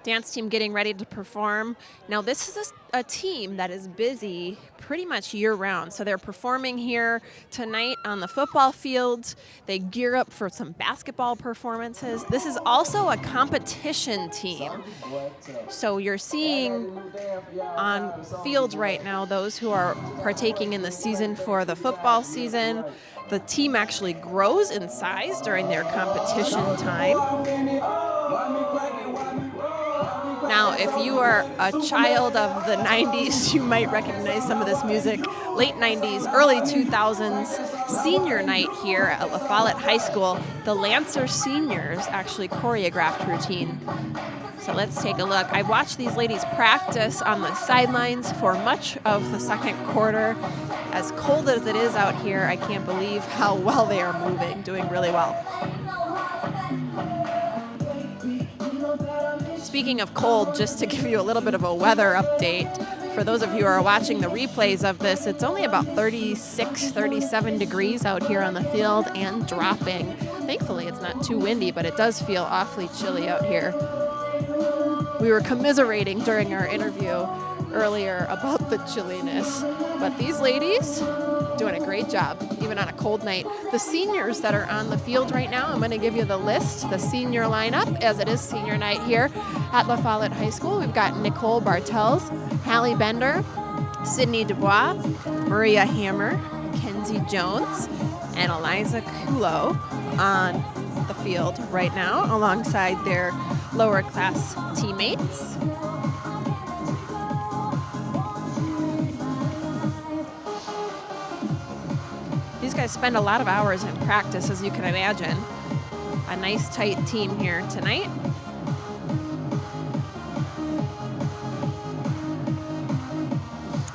Dance team getting ready to perform. Now this is a team that is busy pretty much year-round. So they're performing here tonight on the football field. They gear up for some basketball performances. This is also a competition team. So you're seeing on field right now those who are partaking in the season for the football season. The team actually grows in size during their competition time. Now, if you are a child of the 90s, you might recognize some of this music. Late 90s, early 2000s, senior night here at La Follette High School. The Lancer seniors actually choreographed routine. So let's take a look. I watched these ladies practice on the sidelines for much of the second quarter. As cold as it is out here, I can't believe how well they are moving, doing really well. Speaking of cold, just to give you a little bit of a weather update, for those of you who are watching the replays of this, it's only about 36, 37 degrees out here on the field and dropping. Thankfully, it's not too windy, but it does feel awfully chilly out here. We were commiserating during our interview earlier about the chilliness, but these ladies doing a great job, even on a cold night. The seniors that are on the field right now, I'm going to give you the list, the senior lineup, as it is senior night here at La Follette High School. We've got Nicole Bartels, Hallie Bender, Sydney Dubois, Maria Hammer, Kenzie Jones, and Eliza Kulo on the field right now alongside their lower class teammates. These guys spend a lot of hours in practice, as you can imagine. A nice tight team here tonight.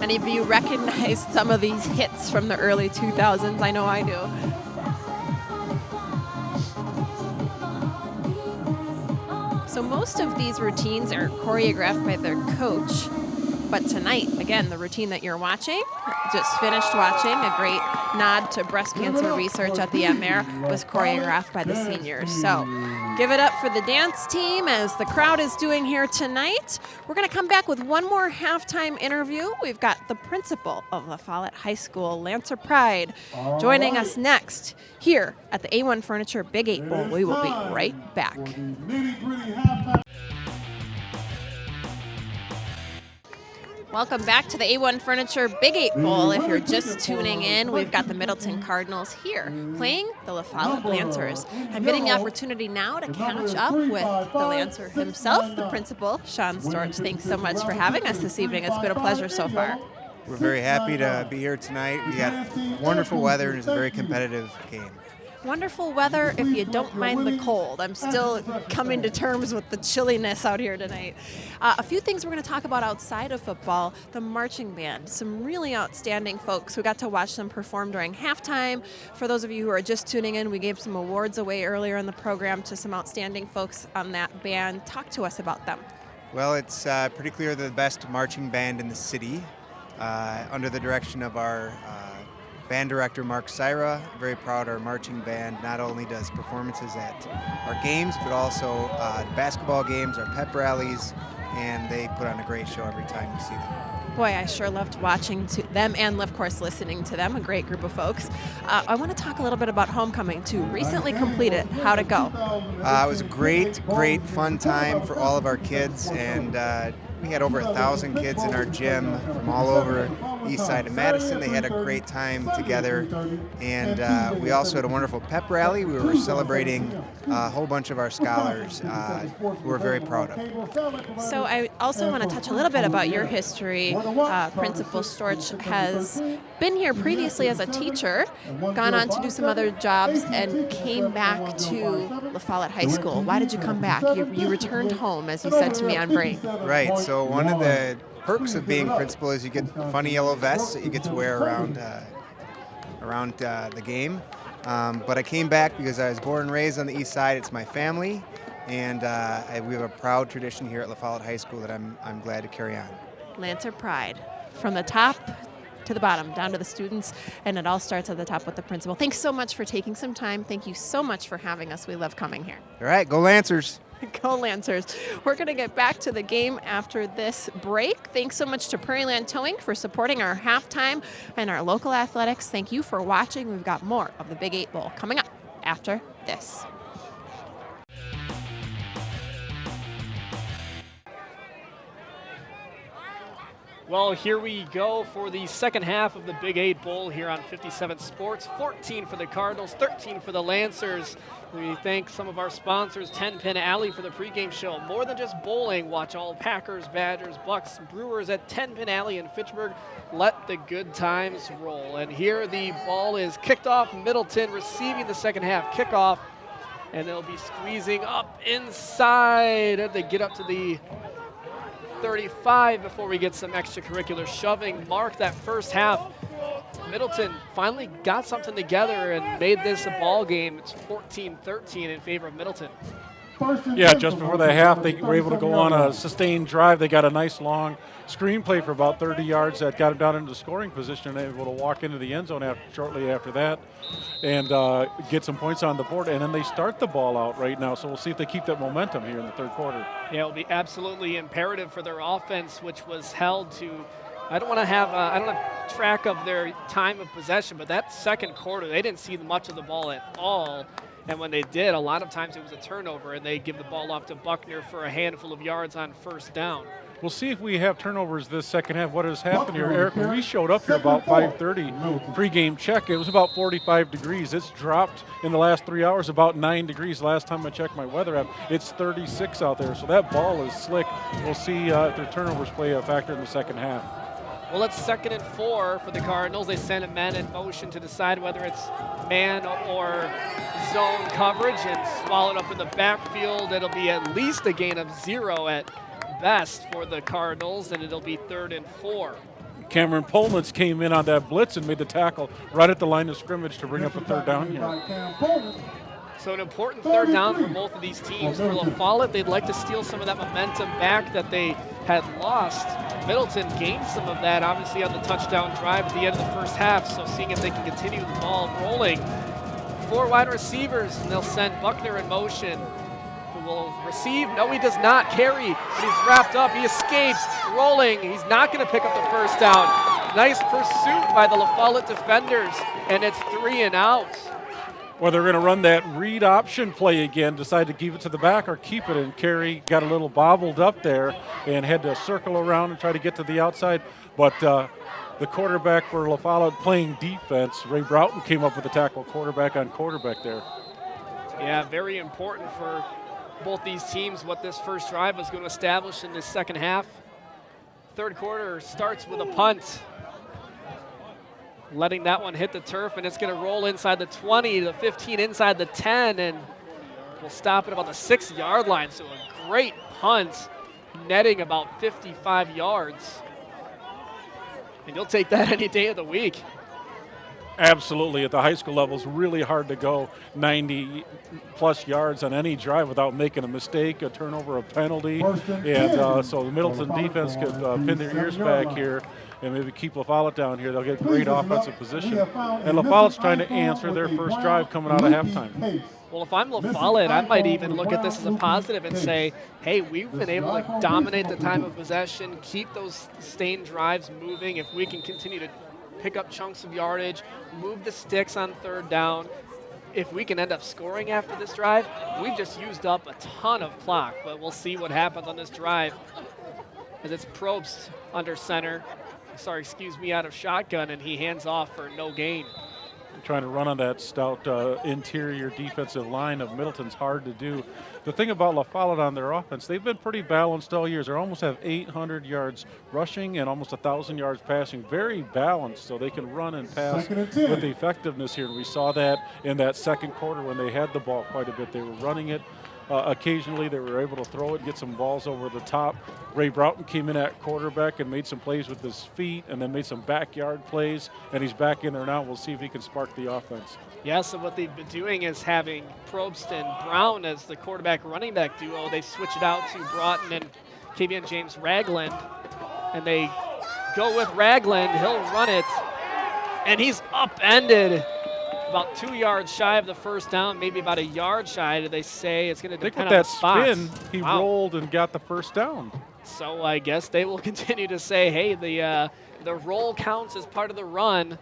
Any of you recognize some of these hits from the early 2000s? I know I do. So most of these routines are choreographed by their coach. But tonight, again, the routine that you're watching, just finished watching, a great nod to breast cancer research at the end there, was choreographed by the seniors. So give it up for the dance team as the crowd is doing here tonight. We're going to come back with one more halftime interview. We've got the principal of La Follette High School, Lancer Pride, joining us next here at the A1 Furniture Big 8 Bowl. We will be right back. Welcome back to the A1 Furniture Big 8 Bowl. If you're just tuning in, we've got the Middleton Cardinals here playing the La Follette Lancers. I'm getting the opportunity now to catch up with the Lancer himself, the principal, Sean Storch. Thanks so much for having us this evening. It's been a pleasure so far. We're very happy to be here tonight. We got wonderful weather and it's a very competitive game. Wonderful weather if you don't mind the cold. I'm still coming to terms with the chilliness out here tonight. A few things we're going to talk about outside of football. The marching band, some really outstanding folks. We got to watch them perform during halftime. For those of you who are just tuning in, we gave some awards away earlier in the program to some outstanding folks on that band. Talk to us about them. Well, it's pretty clear they're the best marching band in the city under the direction of our band director Mark Syra. Very proud our marching band not only does performances at our games, but also basketball games, our pep rallies, and they put on a great show every time we see them. Boy, I sure loved watching them and, of course, listening to them, a great group of folks. I want to talk a little bit about homecoming, too. Recently completed. How'd it go? It was a great, fun time for all of our kids, and we had over 1,000 kids in our gym from all over the east side of Madison. They had a great time together, and we also had a wonderful pep rally. We were celebrating a whole bunch of our scholars who we're very proud of. So I also want to touch a little bit about your history. Principal Storch has been here previously as a teacher, gone on to do some other jobs, and came back to La Follette High School. Why did you come back? You returned home, as you said to me on break. Right. So one of the perks of being principal is you get funny yellow vests that you get to wear around the game. But I came back because I was born and raised on the east side. It's my family, and we have a proud tradition here at La Follette High School that I'm glad to carry on. Lancer Pride, from the top to the bottom, down to the students, and it all starts at the top with the principal. Thanks so much for taking some time. Thank you so much for having us. We love coming here. All right, go Lancers. Go Lancers. We're going to get back to the game after this break. Thanks so much to Prairie Land Towing for supporting our halftime and our local athletics. Thank you for watching. We've got more of the Big 8 Bowl coming up after this. Well, here we go for the second half of the Big 8 Bowl here on 57 Sports. 14 for the Cardinals, 13 for the Lancers. We thank some of our sponsors, 10 Pin Alley for the pregame show. More than just bowling, watch all Packers, Badgers, Bucks, Brewers at 10 Pin Alley in Fitchburg. Let the good times roll. And here the ball is kicked off. Middleton receiving the second half kickoff. And they'll be squeezing up inside. They get up to the 35 before we get some extracurricular shoving. Mark that first half. Middleton finally got something together and made this a ball game. It's 14-13 in favor of Middleton. Yeah, just before the half, they were able to go on a sustained drive. They got a nice long screenplay for about 30 yards that got them down into scoring position and able to walk into the end zone shortly after that and get some points on the board. And then they start the ball out right now, so we'll see if they keep that momentum here in the third quarter. Yeah, it'll be absolutely imperative for their offense, which was held to, I don't have track of their time of possession, but that second quarter, they didn't see much of the ball at all. And when they did, a lot of times it was a turnover, and they give the ball off to Buckner for a handful of yards on first down. We'll see if we have turnovers this second half. What has happened here, Eric? When we showed up here about 5:30 pregame check, it was about 45 degrees. It's dropped in the last 3 hours about 9 degrees. Last time I checked my weather app, it's 36 out there. So that ball is slick. We'll see if their turnovers play a factor in the second half. Well, it's 2nd and 4 for the Cardinals. They send a man in motion to decide whether it's man or zone coverage and swallowed up in the backfield. It'll be at least a gain of 0 at best for the Cardinals, and it'll be 3rd and 4. Cameron Polnitz came in on that blitz and made the tackle right at the line of scrimmage to bring up a third down here. So an important third down for both of these teams. For Follette, they'd like to steal some of that momentum back that they had lost. Middleton gained some of that, obviously, on the touchdown drive at the end of the first half, so seeing if they can continue the ball rolling. 4 wide receivers, and they'll send Buckner in motion, who will receive. No, he does not carry, but he's wrapped up. He escapes, rolling. He's not going to pick up the first down. Nice pursuit by the La Follette defenders, and it's 3 and out. Well, they're going to run that read option play again, decide to give it to the back or keep it, and Carey got a little bobbled up there and had to circle around and try to get to the outside. But the quarterback for La Follette playing defense, Ray Broughton, came up with the tackle quarterback on quarterback there. Yeah, very important for both these teams what this first drive was going to establish in this second half. Third quarter starts with a punt. Letting that one hit the turf, and it's going to roll inside the 20, the 15, inside the 10, and we'll stop at about the 6-yard line. So a great punt, netting about 55 yards. And you'll take that any day of the week. Absolutely. At the high school level, it's really hard to go 90-plus yards on any drive without making a mistake, a turnover, a penalty. And so the Middleton defense could pin their ears back here and maybe keep La Follette down here. They'll get great offensive position. And La Follette's trying to answer their first drive coming out of halftime. Well, if I'm La Follette, I might even look at this as a positive and say, hey, we've been able to dominate the time of possession, keep those sustained drives moving. If we can continue to pick up chunks of yardage, move the sticks on third down, if we can end up scoring after this drive, we've just used up a ton of clock. But we'll see what happens on this drive as it's Probst under center. Out of shotgun, and he hands off for no gain. Trying to run on that stout interior defensive line of Middleton's hard to do. The thing about La Follette on their offense, they've been pretty balanced all year. They almost have 800 yards rushing and almost 1,000 yards passing. Very balanced, so they can run and pass with effectiveness here. And we saw that in that second quarter when they had the ball quite a bit. They were running it. Occasionally they were able to throw it, get some balls over the top. Ray Broughton came in at quarterback and made some plays with his feet and then made some backyard plays, and he's back in there now. We'll see if he can spark the offense. Yeah, so what they've been doing is having Probst and Brown as the quarterback running back duo. They switch it out to Broughton and Kavion James Ragland, and they go with Ragland. He'll run it, and he's upended. About 2 yards shy of the first down, maybe about a yard shy. Did they say it's going to depend on the spot? Spin, he rolled and got the first down. So I guess they will continue to say, hey, the roll counts as part of the run.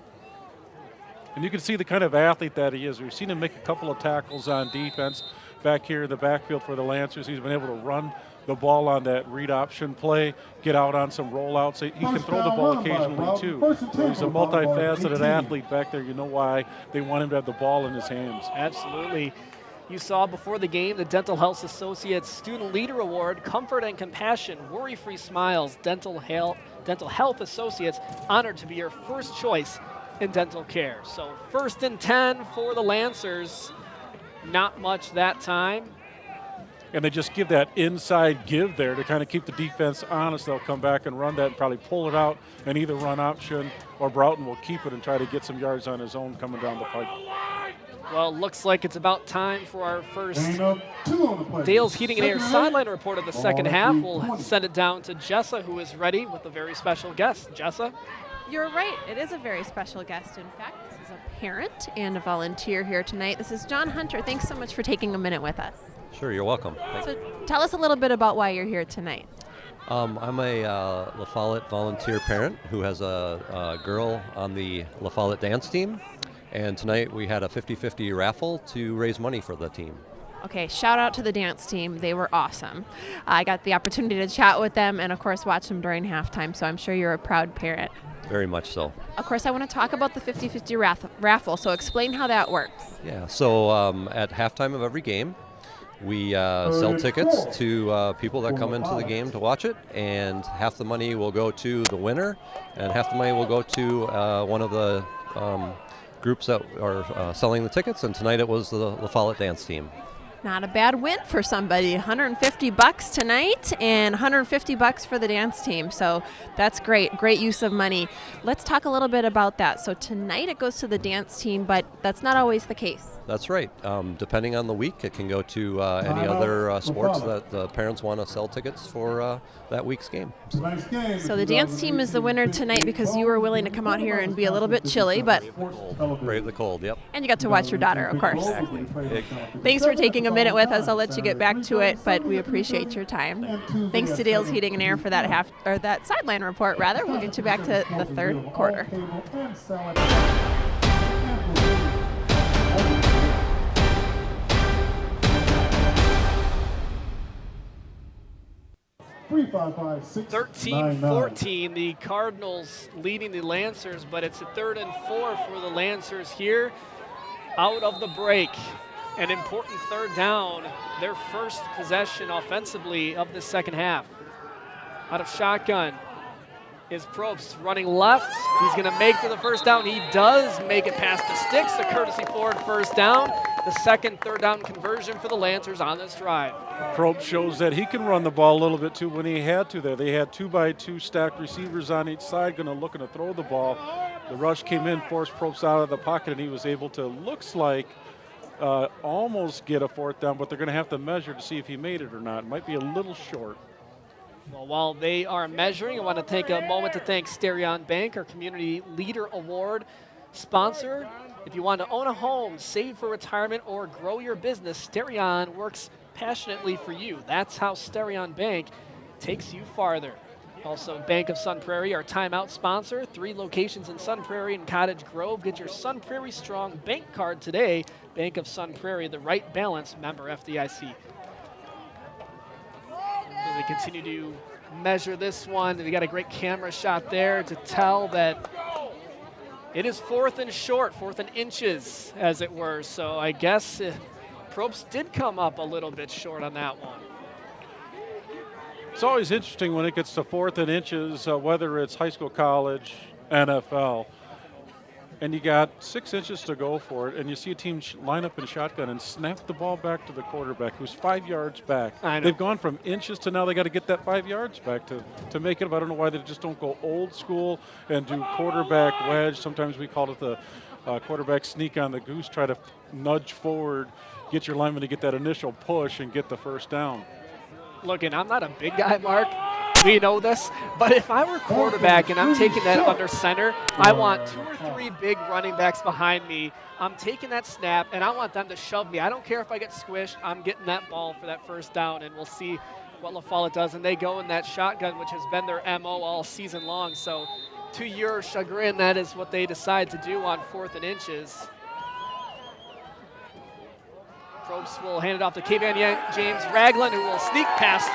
And you can see the kind of athlete that he is. We've seen him make a couple of tackles on defense back here in the backfield for the Lancers. He's been able to run the ball on that read option play, get out on some rollouts. He can throw the ball occasionally too. He's a multifaceted athlete back there. You know why they want him to have the ball in his hands. Absolutely. You saw before the game the Dental Health Associates Student Leader Award, Comfort and Compassion, Worry-Free Smiles, Dental Health Associates, honored to be your first choice in dental care. So 1st and 10 for the Lancers. Not much that time. And they just give that inside give there to kind of keep the defense honest. They'll come back and run that and probably pull it out and either run option or Broughton will keep it and try to get some yards on his own coming down the pipe. Well, looks like it's about time for our first Dale's Heating and Air sideline report of the second half. We'll send it down to Jessa, who is ready with a very special guest. Jessa? You're right. It is a very special guest. In fact, this is a parent and a volunteer here tonight. This is John Hunter. Thanks so much for taking a minute with us. Sure, you're welcome. So tell us a little bit about why you're here tonight. I'm a La Follette volunteer parent who has a girl on the La Follette dance team. And tonight we had a 50-50 raffle to raise money for the team. Okay, shout out to the dance team. They were awesome. I got the opportunity to chat with them and, of course, watch them during halftime, so I'm sure you're a proud parent. Very much so. Of course, I want to talk about the 50-50 raffle, so explain how that works. Yeah, so at halftime of every game, we sell tickets to people that come into the game to watch it, and half the money will go to the winner, and half the money will go to one of the groups that are selling the tickets, and tonight it was the La Follette dance team. Not a bad win for somebody. $150 tonight and $150 for the dance team. So that's great. Great use of money. Let's talk a little bit about that. So tonight it goes to the dance team, but that's not always the case. That's right. Depending on the week, it can go to any other sports that the parents want to sell tickets for that week's game. So the dance team is the winner tonight because you were willing to come out here and be a little bit chilly, but brave the cold. Yep. And you got to watch your daughter, of course. Exactly. Thanks for taking a minute with us. I'll let you get back to it, but we appreciate your time. Thanks to Dale's Heating and Air for that sideline report. We'll get you back to the third quarter. 13-14, the Cardinals leading the Lancers, but it's a 3rd and 4 for the Lancers here out of the break. An important 3rd down, their first possession offensively of the second half. Out of shotgun is Probst running left. He's going to make to the first down. He does make it past the sticks, a courtesy Ford first down. The second 3rd down conversion for the Lancers on this drive. Probst shows that he can run the ball a little bit too when he had to there. They had 2-by-2 stacked receivers on each side looking to throw the ball. The rush came in, forced Probst out of the pocket, and he was able to, looks like, almost get a 4th down, but they're going to have to measure to see if he made it or not. It might be a little short. Well, while they are measuring, I want to take a moment to thank Sterion Bank, our Community Leader Award sponsor. If you want to own a home, save for retirement, or grow your business, Sterion works passionately for you. That's how Sterion Bank takes you farther. Also, Bank of Sun Prairie, our timeout sponsor. 3 locations in Sun Prairie and Cottage Grove. Get your Sun Prairie Strong bank card today. Bank of Sun Prairie, the right balance, member FDIC. As they continue to measure this one, we got a great camera shot there to tell that it is 4th and short, 4th and inches, as it were. So I guess Probst did come up a little bit short on that one. It's always interesting when it gets to 4th and inches, whether it's high school, college, NFL, and you got 6 inches to go for it, and you see a team line up in shotgun and snap the ball back to the quarterback, who's 5 yards back. I know. They've gone from inches to now they got to get that 5 yards back to make it. I don't know why they just don't go old school and do quarterback wedge. Sometimes we call it the quarterback sneak on the goose, try to nudge forward, get your lineman to get that initial push and get the first down. Look, and I'm not a big guy, Mark. We know this. But if I were quarterback and I'm taking that under center, I want 2 or 3 big running backs behind me. I'm taking that snap, and I want them to shove me. I don't care if I get squished. I'm getting that ball for that first down, and we'll see what La Follette does. And they go in that shotgun, which has been their MO all season long. So to your chagrin, that is what they decide to do on 4th and inches. Probst will hand it off to K'Van James Ragland, who will sneak past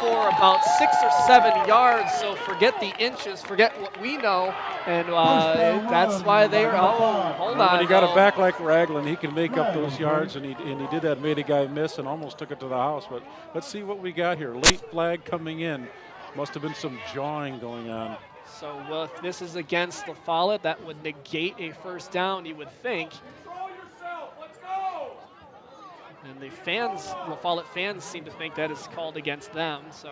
for about 6 or 7 yards. So forget the inches, forget what we know, and that's why they are. Oh, hold on. When you got a back like Ragland, he can make up those yards, and he did that, made a guy miss, and almost took it to the house. But let's see what we got here. Late flag coming in. Must have been some jawing going on. So if this is against La Follette, that would negate a first down, you would think. And the fans, the Follette fans, seem to think that is called against them. So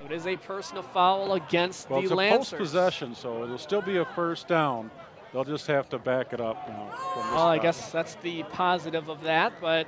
it is a personal foul against the Lancers. Well, it's a post-possession, so it'll still be a first down. They'll just have to back it up now. Well, I guess that's the positive of that, but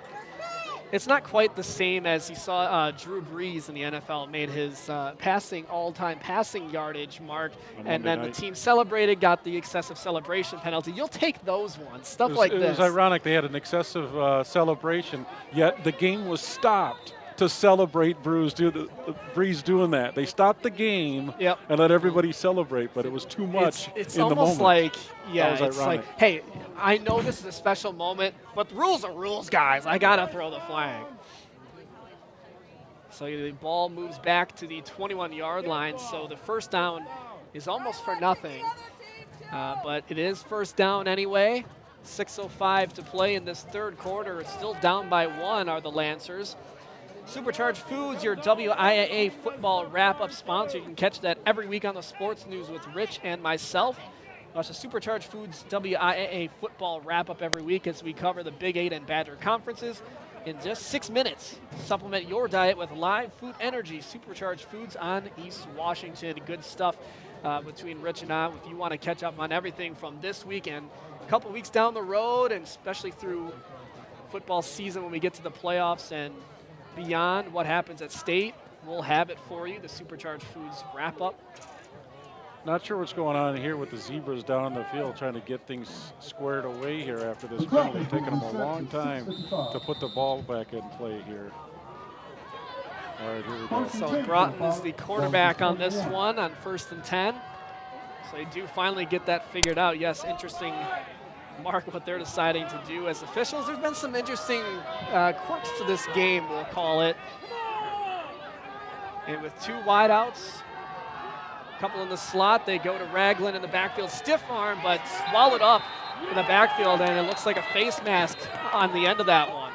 it's not quite the same as you saw Drew Brees in the NFL made his all-time passing yardage mark, and then the team celebrated, got the excessive celebration penalty. You'll take those ones, stuff like this. It was ironic. They had an excessive celebration, yet the game was stopped to celebrate Brees doing that. They stopped the game and let everybody celebrate, but it was too much it's in the moment. Almost like, it's ironic. Like, hey, I know this is a special moment, but the rules are rules, guys. I got to throw the flag. So the ball moves back to the 21-yard line, so the first down is almost for nothing. But it is first down anyway. 6:05 to play in this third quarter. Still down by 1 are the Lancers. Supercharged Foods, your WIAA football wrap-up sponsor. You can catch that every week on the Sports News with Rich and myself. Watch the Supercharged Foods WIAA football wrap-up every week as we cover the Big 8 and Badger conferences in just 6 minutes. Supplement your diet with live food energy. Supercharged Foods on East Washington. Good stuff between Rich and I. If you want to catch up on everything from this week and a couple weeks down the road, and especially through football season when we get to the playoffs and beyond what happens at state, we'll have it for you, the Supercharged Foods wrap-up. Not sure what's going on here with the Zebras down on the field trying to get things squared away here after this penalty. Taking them a long time to put the ball back in play here. All right, here we go. So Broughton is the quarterback on this one on 1st and 10. So they do finally get that figured out. Yes, interesting, Mark, what they're deciding to do as officials. There's been some interesting quirks to this game, we'll call it. And with 2 wideouts, a couple in the slot, they go to Ragland in the backfield. Stiff arm, but swallowed up in the backfield, and it looks like a face mask on the end of that one.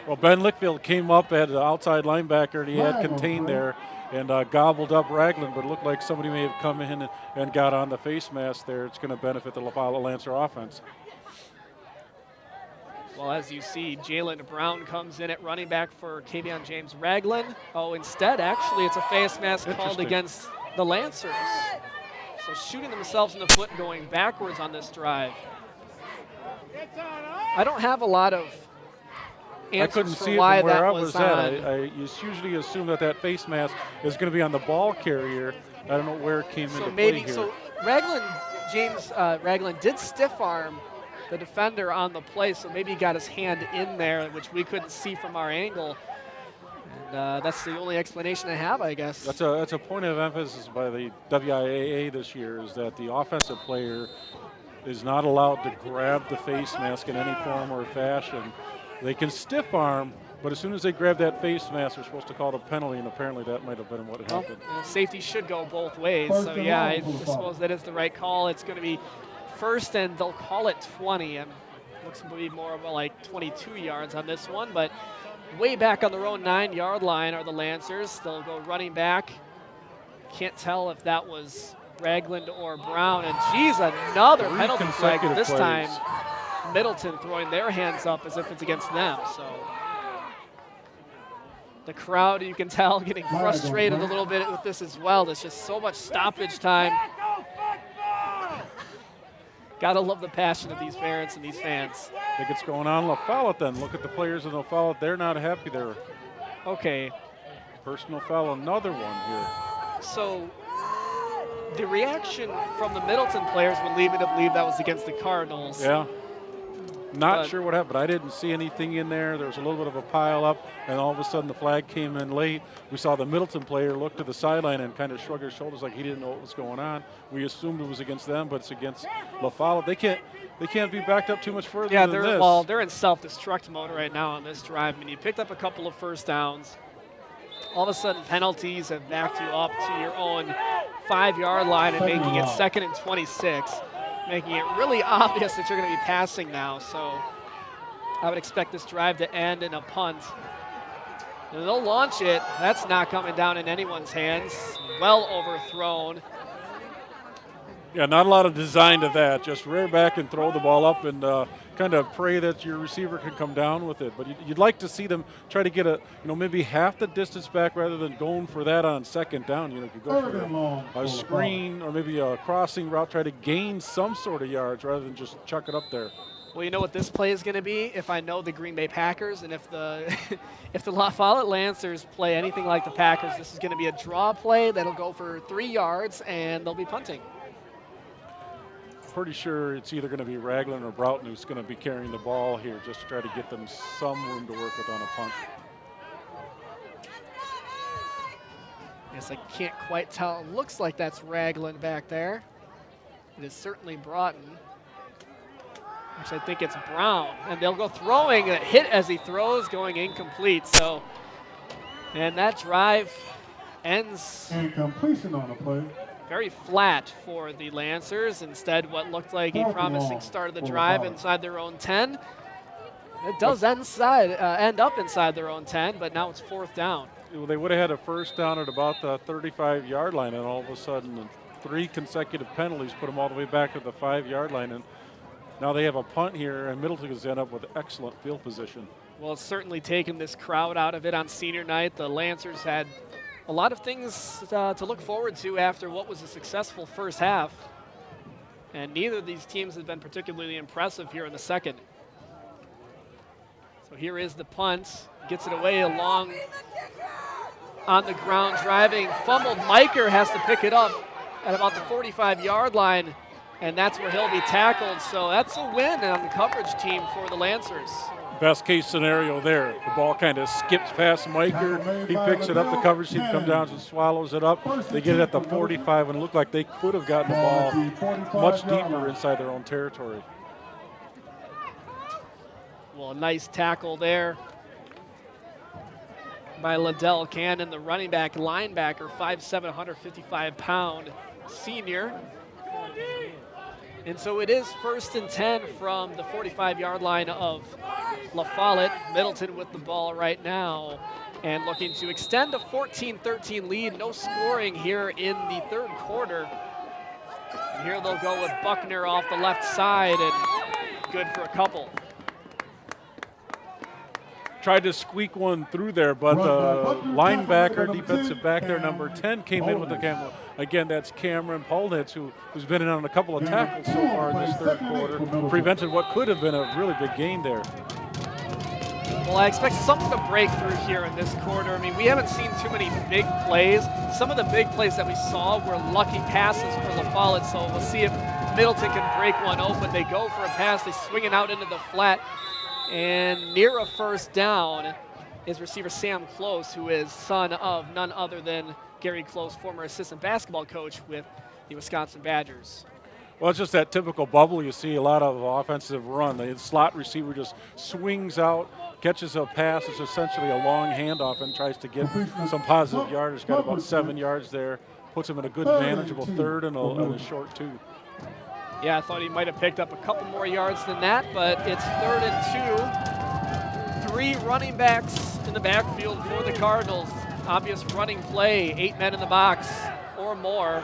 Well, Ben Lickfield came up at the outside linebacker, and he had contained there and gobbled up Ragland, but it looked like somebody may have come in and got on the face mask there. It's going to benefit the LaFollette Lancer offense. Well, as you see, Jalen Brown comes in at running back for Kavion James Ragland. Oh, instead, actually, it's a face mask called against the Lancers. So shooting themselves in the foot and going backwards on this drive. I don't have a lot of answers I couldn't for see why it from where that I was was on. at. I usually assume that face mask is going to be on the ball carrier. I don't know where it came into play here. So Ragland did stiff arm the defender on the play, so maybe he got his hand in there, which we couldn't see from our angle. And that's the only explanation I have, I guess. That's a point of emphasis by the WIAA this year, is that the offensive player is not allowed to grab the face mask in any form or fashion. They can stiff arm, but as soon as they grab that face mask, they're supposed to call the penalty, and apparently that might have been what happened. Safety should go both ways, so yeah, I suppose that is the right call. It's going to be first, and they'll call it 20, and looks to be more of like 22 yards on this one, but way back on their own 9-yard line are the Lancers. They'll go running back. Can't tell if that was Ragland or Brown, and geez, another penalty flag this time. Middleton throwing their hands up as if it's against them. So the crowd, you can tell, getting frustrated a little bit with this as well. There's just so much stoppage time. Gotta love the passion of these parents and these fans. I think it's going on LaFollette then. Look at the players in LaFollette. They're not happy there. Okay. Personal foul, another one here. So the reaction from the Middleton players would lead me to believe that was against the Cardinals. Yeah. Not sure what happened. I didn't see anything in there. There was a little bit of a pile up, and all of a sudden the flag came in late. We saw the Middleton player look to the sideline and kind of shrug his shoulders like he didn't know what was going on. We assumed it was against them, but it's against LaFollette. They can't be backed up too much further than this. Well, they're in self-destruct mode right now on this drive. I mean, you picked up a couple of first downs. All of a sudden, penalties have backed you up to your own 5-yard line and making it 2nd and 26. Making it really obvious that you're going to be passing now. So I would expect this drive to end in a punt. And they'll launch it. That's not coming down in anyone's hands. Well overthrown. Yeah, not a lot of design to that. Just rear back and throw the ball up and kind kind of pray that your receiver can come down with it. But you'd like to see them try to get maybe half the distance back rather than going for that on second down. You could go for a screen or maybe a crossing route, try to gain some sort of yards rather than just chuck it up there. Well, you know what this play is going to be? If I know the Green Bay Packers and if the if the Follette Lancers play anything like the Packers, this is going to be a draw play that'll go for 3 yards and they'll be punting. Pretty sure it's either going to be Ragland or Broughton who's going to be carrying the ball here just to try to get them some room to work with on a punt. Yes, I can't quite tell. It looks like that's Ragland back there. It is certainly Broughton. Actually, I think it's Brown. And they'll go throwing, a hit as he throws, going incomplete. So, and that drive ends. Incompletion on the play. Very flat for the Lancers. Instead, what looked like a promising start of the drive inside their own 10. It does end up inside their own 10, but now it's 4th down. Well, they would have had a first down at about the 35-yard line, and all of a sudden 3 consecutive penalties put them all the way back to the 5-yard line. And now they have a punt here, and Middleton is end up with excellent field position. Well, it's certainly taken this crowd out of it on senior night. The Lancers had a lot of things to look forward to after what was a successful first half. And neither of these teams have been particularly impressive here in the second. So here is the punt. Gets it away along on the ground driving. Fumbled. Miker has to pick it up at about the 45-yard line. And that's where he'll be tackled. So that's a win on the coverage team for the Lancers. Best case scenario there. The ball kind of skips past Miker. He picks it up. The coverage team comes down and swallows it up. They get it at the 45, and it looked like they could have gotten the ball much deeper inside their own territory. Well, a nice tackle there by Liddell Cannon, the running back, linebacker, 5'7", 155-pound senior. And so it is 1st and 10 from the 45-yard line of La Follette. Middleton with the ball right now and looking to extend a 14-13 lead. No scoring here in the 3rd quarter. And here they'll go with Buckner off the left side and good for a couple. Tried to squeak one through there, but the linebacker, defensive back there, number 10, came in with the camera. Again, that's Cameron Polnitz, who's been in on a couple of tackles so far in this 3rd quarter, prevented what could have been a really big gain there. Well, I expect something to break through here in this quarter. I mean, we haven't seen too many big plays. Some of the big plays that we saw were lucky passes for La Follette, so we'll see if Middleton can break one open. They go for a pass, they swing it out into the flat. And near a 1st down is receiver Sam Close, who is son of none other than Gary Close, former assistant basketball coach with the Wisconsin Badgers. Well, it's just that typical bubble. You see a lot of offensive run. The slot receiver just swings out, catches a pass. It's essentially a long handoff and tries to get some positive yardage. Got about 7 yards there. Puts him in a good, manageable 3rd and a short 2. Yeah, I thought he might have picked up a couple more yards than that, but it's 3rd and 2. 3 running backs in the backfield for the Cardinals. Obvious running play, 8 men in the box or more.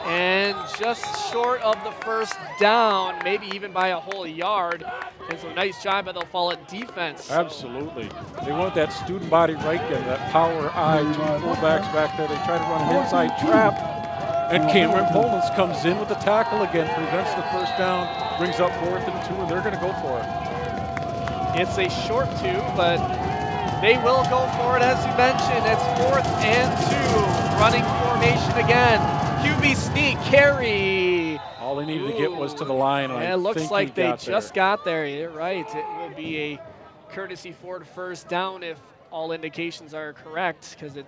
And just short of the 1st down, maybe even by a whole yard. And so nice job by the Follette defense. Absolutely. They want that student body right there, that power eye, 2 fullbacks back there. They try to run an inside trap. And Cameron Polnitz comes in with the tackle again, prevents the 1st down, brings up 4th and 2, and they're going to go for it. It's a short 2, but they will go for it as you mentioned. It's 4th and 2, running formation again. QB sneak carry. All they needed to get was to the line. And it looks like they just there. got there. You're right. It will be a courtesy Ford 1st down if all indications are correct, because it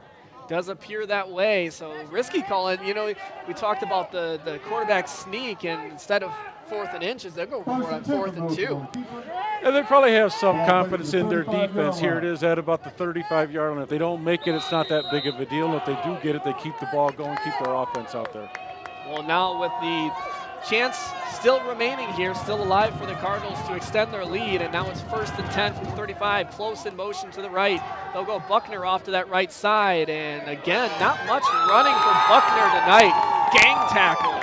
does appear that way. So risky calling. You know, we talked about the quarterback sneak, and instead of 4th and inches, they'll go for it on 4th and 2. And they probably have some confidence in their defense. Here it is at about the 35-yard line. If they don't make it, it's not that big of a deal. If they do get it, they keep the ball going, keep their offense out there. Well, now with the chance still remaining here, still alive for the Cardinals to extend their lead, and now it's 1st and 10 from 35, Close in motion to the right. They'll go Buckner off to that right side, and again, not much running for Buckner tonight. Gang tackle.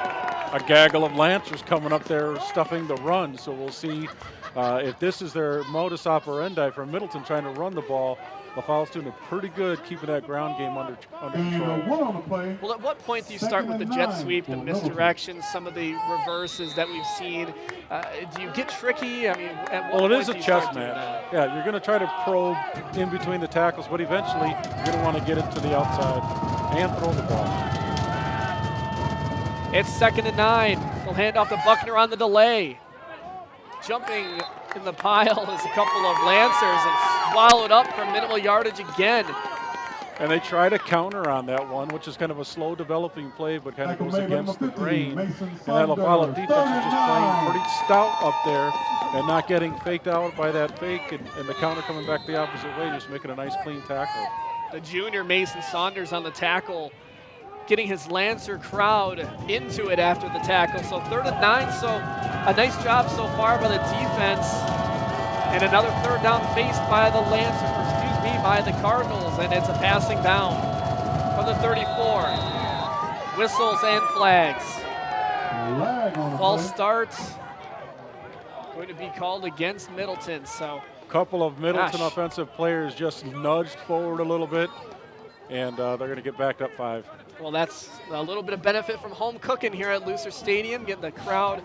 a gaggle of Lancers coming up there stuffing the run. So we'll see if this is their modus operandi for Middleton trying to run the ball. LaFollette's doing pretty good keeping that ground game under control. Well, at what point do you start with the jet sweep, the misdirections, some of the reverses that we've seen? Do you get tricky? I mean, at what Well, it point is a do you chess start doing match. that? Yeah, you're going to try to probe in between the tackles, but eventually you're going to want to get it to the outside and throw the ball. It's 2nd and 9. They'll hand off to Buckner on the delay. Jumping in the pile is a couple of Lancers and swallowed up for minimal yardage again. And they try to counter on that one, which is kind of a slow developing play, but kind of goes against the grain. And that LaFollette defense is just playing pretty stout up there and not getting faked out by that fake and the counter coming back the opposite way, just making a nice clean tackle. The junior Mason Saunders on the tackle, getting his Lancer crowd into it after the tackle. So 3rd and 9, so a nice job so far by the defense. And another 3rd down faced by the Lancers, or excuse me, by the Cardinals, and it's a passing down from the 34. Whistles and flags. False start going to be called against Middleton. So couple of Middleton offensive players just nudged forward a little bit, and they're going to get backed up 5. Well, that's a little bit of benefit from home cooking here at Lucer Stadium. Getting the crowd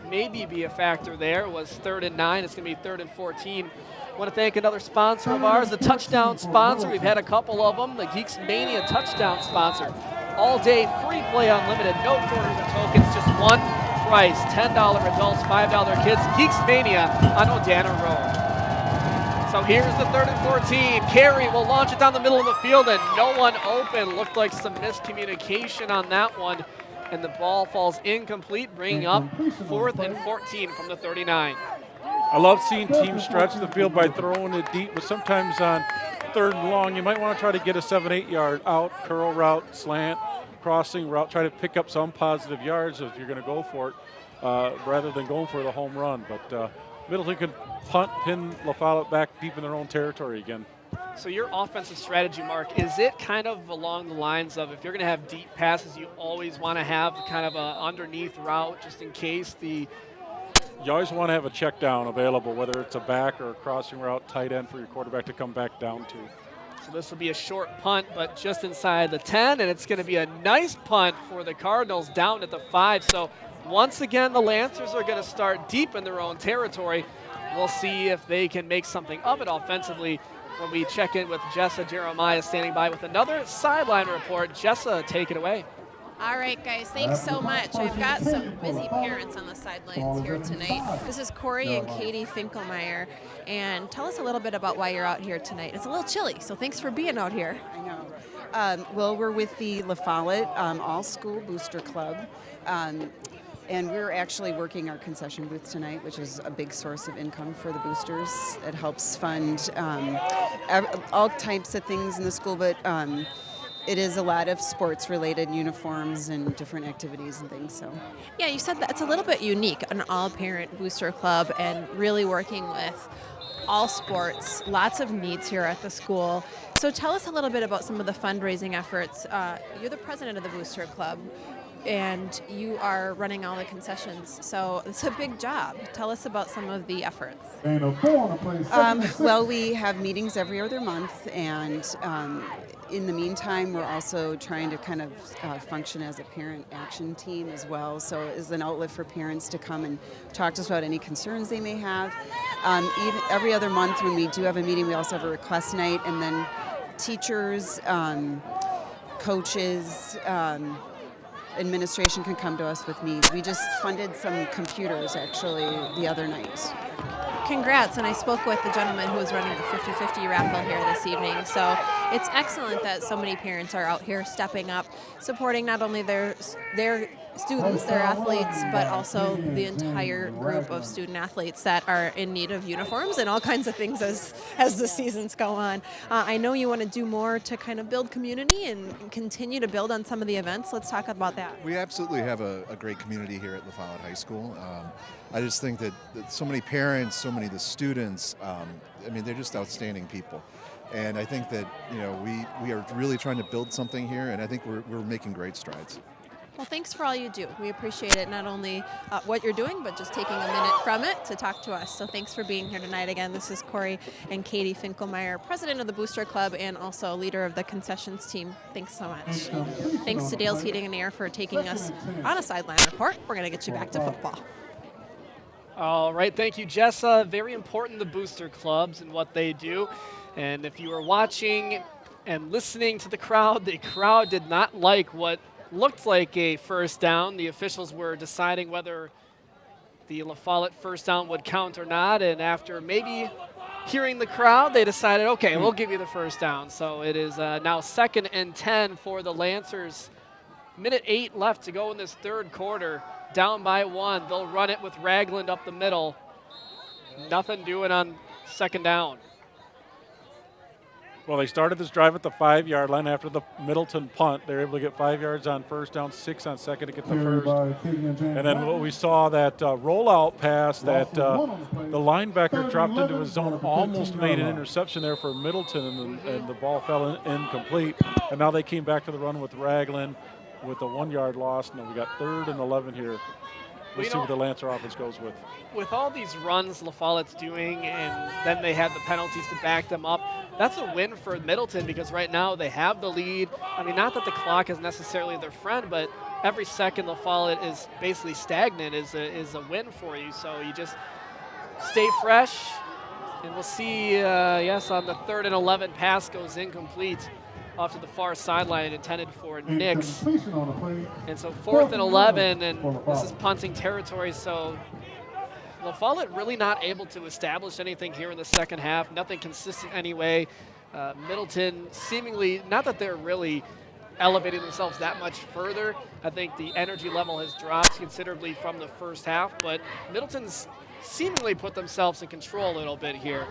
maybe be a factor there. It was 3rd and 9. It's going to be 3rd and 14. I want to thank another sponsor of ours, the touchdown sponsor. We've had a couple of them. The Geeks Mania touchdown sponsor. All day free play unlimited. No quarters or tokens. Just one price. $10 adults, $5 kids. Geeks Mania on O'Dana Road. So here's the 3rd and 14. Carey will launch it down the middle of the field and no one open. Looked like some miscommunication on that one. And the ball falls incomplete, bringing up 4th and 14 from the 39. I love seeing teams stretch the field by throwing it deep, but sometimes on 3rd and long, you might want to try to get a 7-8 yard out, curl route, slant, crossing route, try to pick up some positive yards if you're going to go for it, rather than going for the home run. But Middleton can punt, pin LaFollette back deep in their own territory again. So your offensive strategy, Mark, is it kind of along the lines of if you're going to have deep passes, you always want to have kind of a underneath route just in case the... You always want to have a check down available, whether it's a back or a crossing route, tight end for your quarterback to come back down to. So this will be a short punt, but just inside the 10, and it's going to be a nice punt for the Cardinals down at the 5. So once again, the Lancers are going to start deep in their own territory. We'll see if they can make something of it offensively when we check in with Jessa Jeremiah standing by with another sideline report. Jessa, take it away. All right, guys, thanks so much. I've got some busy parents on the sidelines here tonight. This is Corey and Katie Finkelmeyer. And tell us a little bit about why you're out here tonight. It's a little chilly, so thanks for being out here. I know. Well, we're with the La Follette All-School Booster Club. And we're actually working our concession booth tonight, which is a big source of income for the boosters. It helps fund all types of things in the school, but it is a lot of sports-related uniforms and different activities and things. So, yeah, you said that it's a little bit unique, an all-parent booster club, and really working with all sports, lots of needs here at the school. So tell us a little bit about some of the fundraising efforts. You're the president of the booster club, and you are running all the concessions, so it's a big job. Tell us about some of the efforts. Well, we have meetings every other month, and in the meantime, we're also trying to kind of function as a parent action team as well, so it's an outlet for parents to come and talk to us about any concerns they may have. Even every other month when we do have a meeting, we also have a request night, and then teachers, coaches, administration can come to us with needs. We just funded some computers actually the other night. Congrats, and I spoke with the gentleman who was running the 50-50 raffle here this evening. So it's excellent that so many parents are out here stepping up, supporting not only their students, their athletes, but also the entire group of student athletes that are in need of uniforms and all kinds of things as the seasons go on. I know you want to do more to kind of build community and continue to build on some of the events. Let's talk about that. We absolutely have a great community here at La Follette High School. I just think that so many parents, so many of the students, I mean, they're just outstanding people. And I think that, you know, we are really trying to build something here, and I think we're making great strides. Well, thanks for all you do. We appreciate it, not only what you're doing, but just taking a minute from it to talk to us. So thanks for being here tonight. Again, this is Corey and Katie Finkelmeyer, president of the Booster Club and also leader of the concessions team. Thanks so much. Thanks to Dale's Heating and Air for taking us on a sideline report. We're going to get you back to football. All right, thank you, Jessa. Very important, the booster clubs and what they do. And if you were watching and listening to the crowd did not like what looked like a first down. The officials were deciding whether the La Follette first down would count or not, and after maybe hearing the crowd, they decided, okay, we'll give you the first down. So it is now 2nd and 10 for the Lancers. Minute 8 left to go in this third quarter. Down by 1. They'll run it with Ragland up the middle. Nothing doing on 2nd down. Well, they started this drive at the 5-yard line after the Middleton punt. They were able to get 5 yards on first down, 6 on second to get the first. And then what we saw, that rollout pass that the linebacker dropped into his zone, almost made an interception there for Middleton, and the ball fell incomplete. And now they came back to the run with Ragland with a 1-yard loss. And we got 3rd and 11 here. We'll see what the Lancer offense goes with. With all these runs La Follette's doing, and then they had the penalties to back them up, that's a win for Middleton because right now they have the lead. I mean, not that the clock is necessarily their friend, but every second La Follette is basically stagnant is a win for you. So you just stay fresh, and we'll see, yes, on the 3rd and 11, pass goes incomplete off to the far sideline, intended for Nix. And so 4th and 11, and this is punting territory, so La Follette really not able to establish anything here in the second half, nothing consistent anyway. Middleton seemingly, not that they're really elevating themselves that much further. I think the energy level has dropped considerably from the first half, but Middleton's seemingly put themselves in control a little bit here.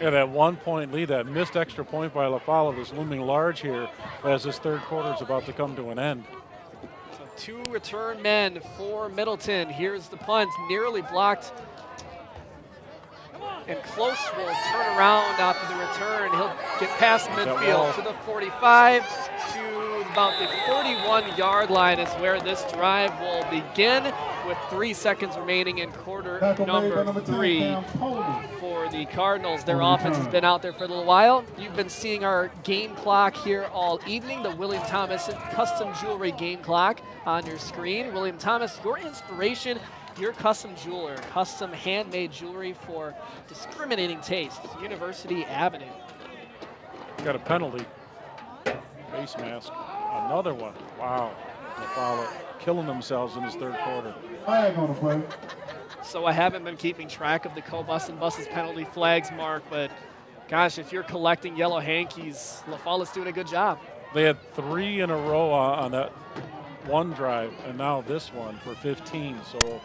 Yeah, that 1-point lead, that missed extra point by La Follette is looming large here as this third quarter is about to come to an end. So 2 return men for Middleton. Here's the punt, nearly blocked. And Close will turn around after the return. He'll get past midfield to the 45 to about the 41-yard line is where this drive will begin with 3 seconds remaining in quarter number 3 for the Cardinals. Their offense has been out there for a little while. You've been seeing our game clock here all evening, the William Thomas custom jewelry game clock on your screen. William Thomas, your inspiration, your custom jeweler, custom handmade jewelry for discriminating tastes. University Avenue. Got a penalty. Face mask. Another one. Wow. La Follette killing themselves in this third quarter. Flag on the play. So I haven't been keeping track of the co-bus and buses penalty flags, Mark, but gosh, if you're collecting yellow hankies, La Follette's doing a good job. They had 3 in a row on that one drive, and now this one for 15. So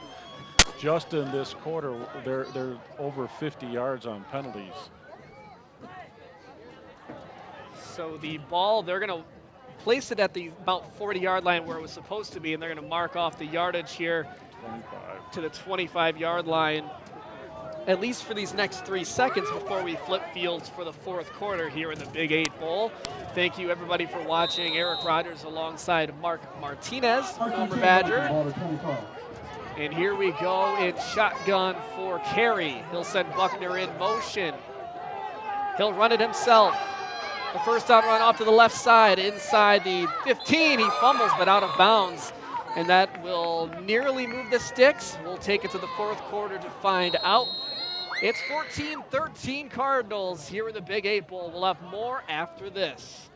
just in this quarter, they're over 50 yards on penalties. So the ball, they're going to place it at the about 40-yard line where it was supposed to be, and they're going to mark off the yardage here 25. to the 25-yard line, at least for these next 3 seconds before we flip fields for the fourth quarter here in the Big 8 Bowl. Thank you, everybody, for watching. Eric Rogers alongside Mark Martinez, former Badger. And here we go in shotgun for Carey. He'll send Buckner in motion. He'll run it himself. The first down run off to the left side, inside the 15. He fumbles, but out of bounds. And that will nearly move the sticks. We'll take it to the fourth quarter to find out. It's 14-13 Cardinals here in the Big 8 Bowl. We'll have more after this.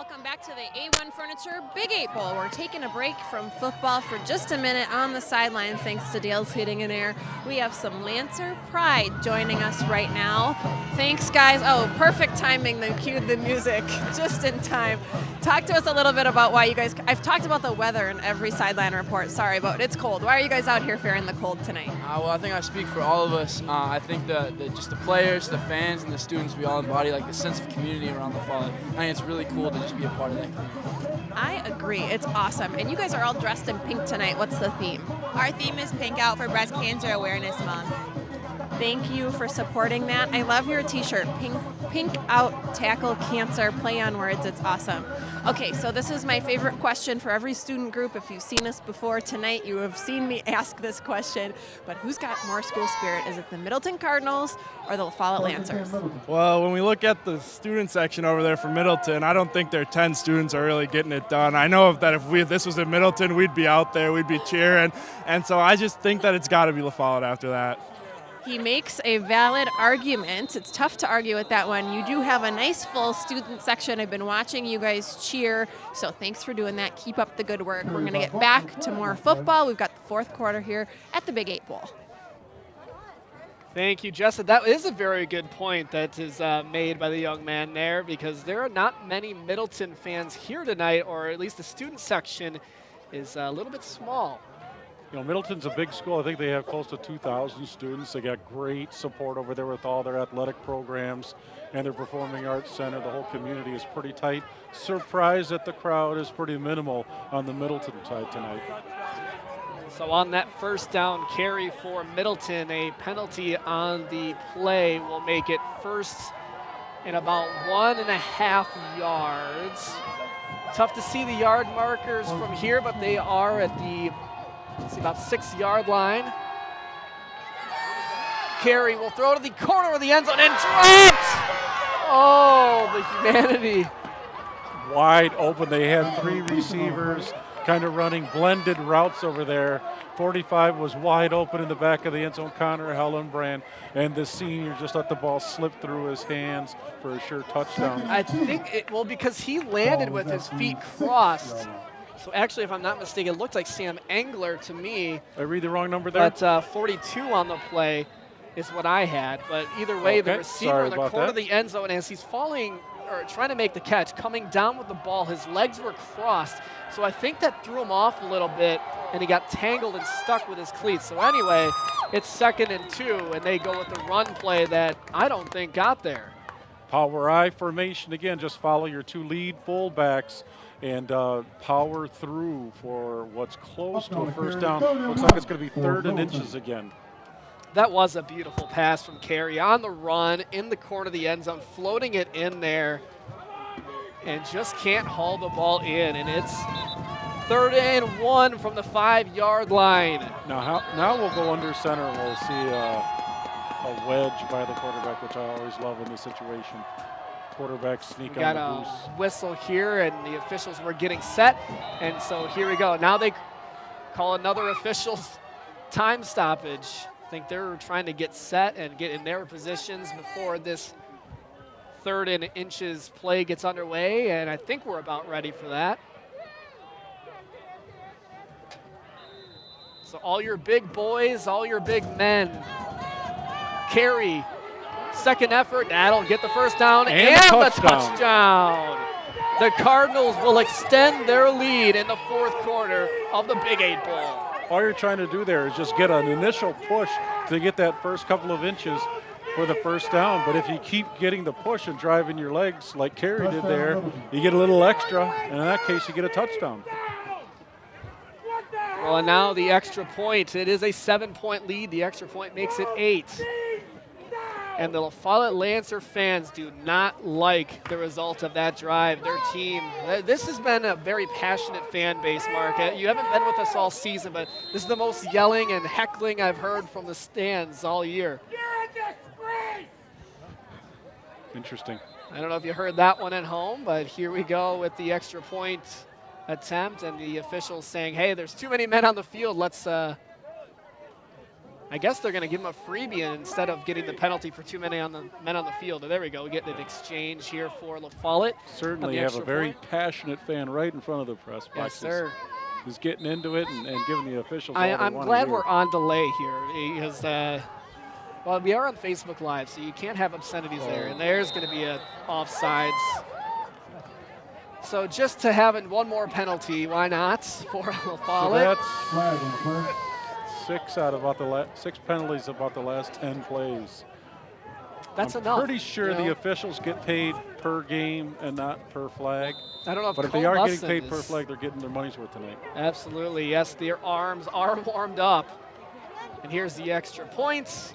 Welcome back to the A1 Furniture Big 8 Bowl. We're taking a break from football for just a minute on the sidelines thanks to Dale's Heating and Air. We have some Lancer Pride joining us right now. Thanks, guys. Oh, perfect timing. They cued the music just in time. Talk to us a little bit about why you guys, I've talked about the weather in every sideline report. Sorry, but it's cold. Why are you guys out here faring the cold tonight? Well, I think I speak for all of us. I think just the players, the fans, and the students, we all embody like the sense of community around the Follette. I think it's really cool to just be a part of that community. I agree. It's awesome. And you guys are all dressed in pink tonight. What's the theme? Our theme is Pink Out for Breast Cancer Awareness Month. Thank you for supporting that. I love your t-shirt, Pink Out, Tackle Cancer, play on words. It's awesome. Okay, so this is my favorite question for every student group. If you've seen us before tonight, you have seen me ask this question, but who's got more school spirit? Is it the Middleton Cardinals or the Follette Lancers? Well, when we look at the student section over there for Middleton, I don't think their 10 students are really getting it done. I know that if this was in Middleton, we'd be out there, we'd be cheering, and so I just think that it's got to be La Follette after that. He makes a valid argument. It's tough to argue with that one. You do have a nice full student section. I've been watching you guys cheer, so thanks for doing that. Keep up the good work. We're going to get back to more football. We've got the fourth quarter here at the Big 8 Bowl. Thank you, Jessa. That is a very good point that is made by the young man there, because there are not many Middleton fans here tonight, or at least the student section is a little bit small. You know, Middleton's a big school. I think they have close to 2,000 students. They got great support over there with all their athletic programs and their performing arts center. The whole community is pretty tight. Surprised that the crowd is pretty minimal on the Middleton side tonight. So on that first down carry for Middleton, a penalty on the play will make it first and about 1.5 yards. Tough to see the yard markers from here, but they are at the about 6-yard line. Carey will throw to the corner of the end zone and dropped! Oh, the humanity. Wide open. They had 3 receivers kind of running blended routes over there. 45 was wide open in the back of the end zone, Connor Hellenbrand, and the senior just let the ball slip through his hands for a sure touchdown. I think, because he landed with his feet crossed. So actually, if I'm not mistaken, it looked like Sam Engler to me. I read the wrong number there? But 42 on the play is what I had. But either way, the receiver in the corner of the end zone, as he's falling or trying to make the catch, coming down with the ball, his legs were crossed. So I think that threw him off a little bit, and he got tangled and stuck with his cleats. So anyway, it's 2nd and 2, and they go with the run play that I don't think got there. Power I formation again. Just follow your 2 lead fullbacks and power through for what's close to a first down. Looks like it's going to be 3rd and inches again. That was a beautiful pass from Carey on the run in the corner of the end zone, floating it in there, and just can't haul the ball in. And it's 3rd and 1 from the 5-yard line. Now we'll go under center, and we'll see a wedge by the quarterback, which I always love in this situation. Quarterback sneak on the goose. Got a whistle here, and the officials were getting set. And so here we go. Now they call another official's time stoppage. I think they're trying to get set and get in their positions before this 3rd and inches play gets underway, and I think we're about ready for that. So all your big boys, all your big men. Carey, 2nd effort, that'll get the first down and the touchdown. The Cardinals will extend their lead in the 4th quarter of the Big 8 Bowl. All you're trying to do there is just get an initial push to get that first couple of inches for the first down. But if you keep getting the push and driving your legs like Carey did there, you get a little extra, and in that case, you get a touchdown. Well, and now the extra point. It is a 7-point lead. The extra point makes it 8. And the Follette Lancer fans do not like the result of that drive. Their team, this has been a very passionate fan base, Mark. You haven't been with us all season, but this is the most yelling and heckling I've heard from the stands all year. Interesting. I don't know if you heard that one at home, but here we go with the extra point attempt, and the officials saying, hey, there's too many men on the field. Let's I guess they're going to give him a freebie instead of getting the penalty for too many men on the field. There we go. We get an exchange here for La Follette. Certainly have a very passionate fan right in front of the press box. Yes, sir. Who's getting into it and giving the officials all I'm they want glad to we're on delay here because, well, we are on Facebook Live, so you can't have obscenities there. And there's going to be a offsides. So just to have one more penalty, why not, for La Follette? So that's 6 penalties about the last 10 plays. That's I'm enough. Pretty sure the officials get paid per game and not per flag. I don't know if but if Cole they are getting Bussin paid per flag, they're getting their money's worth tonight. Absolutely, yes. Their arms are warmed up. And here's the extra points.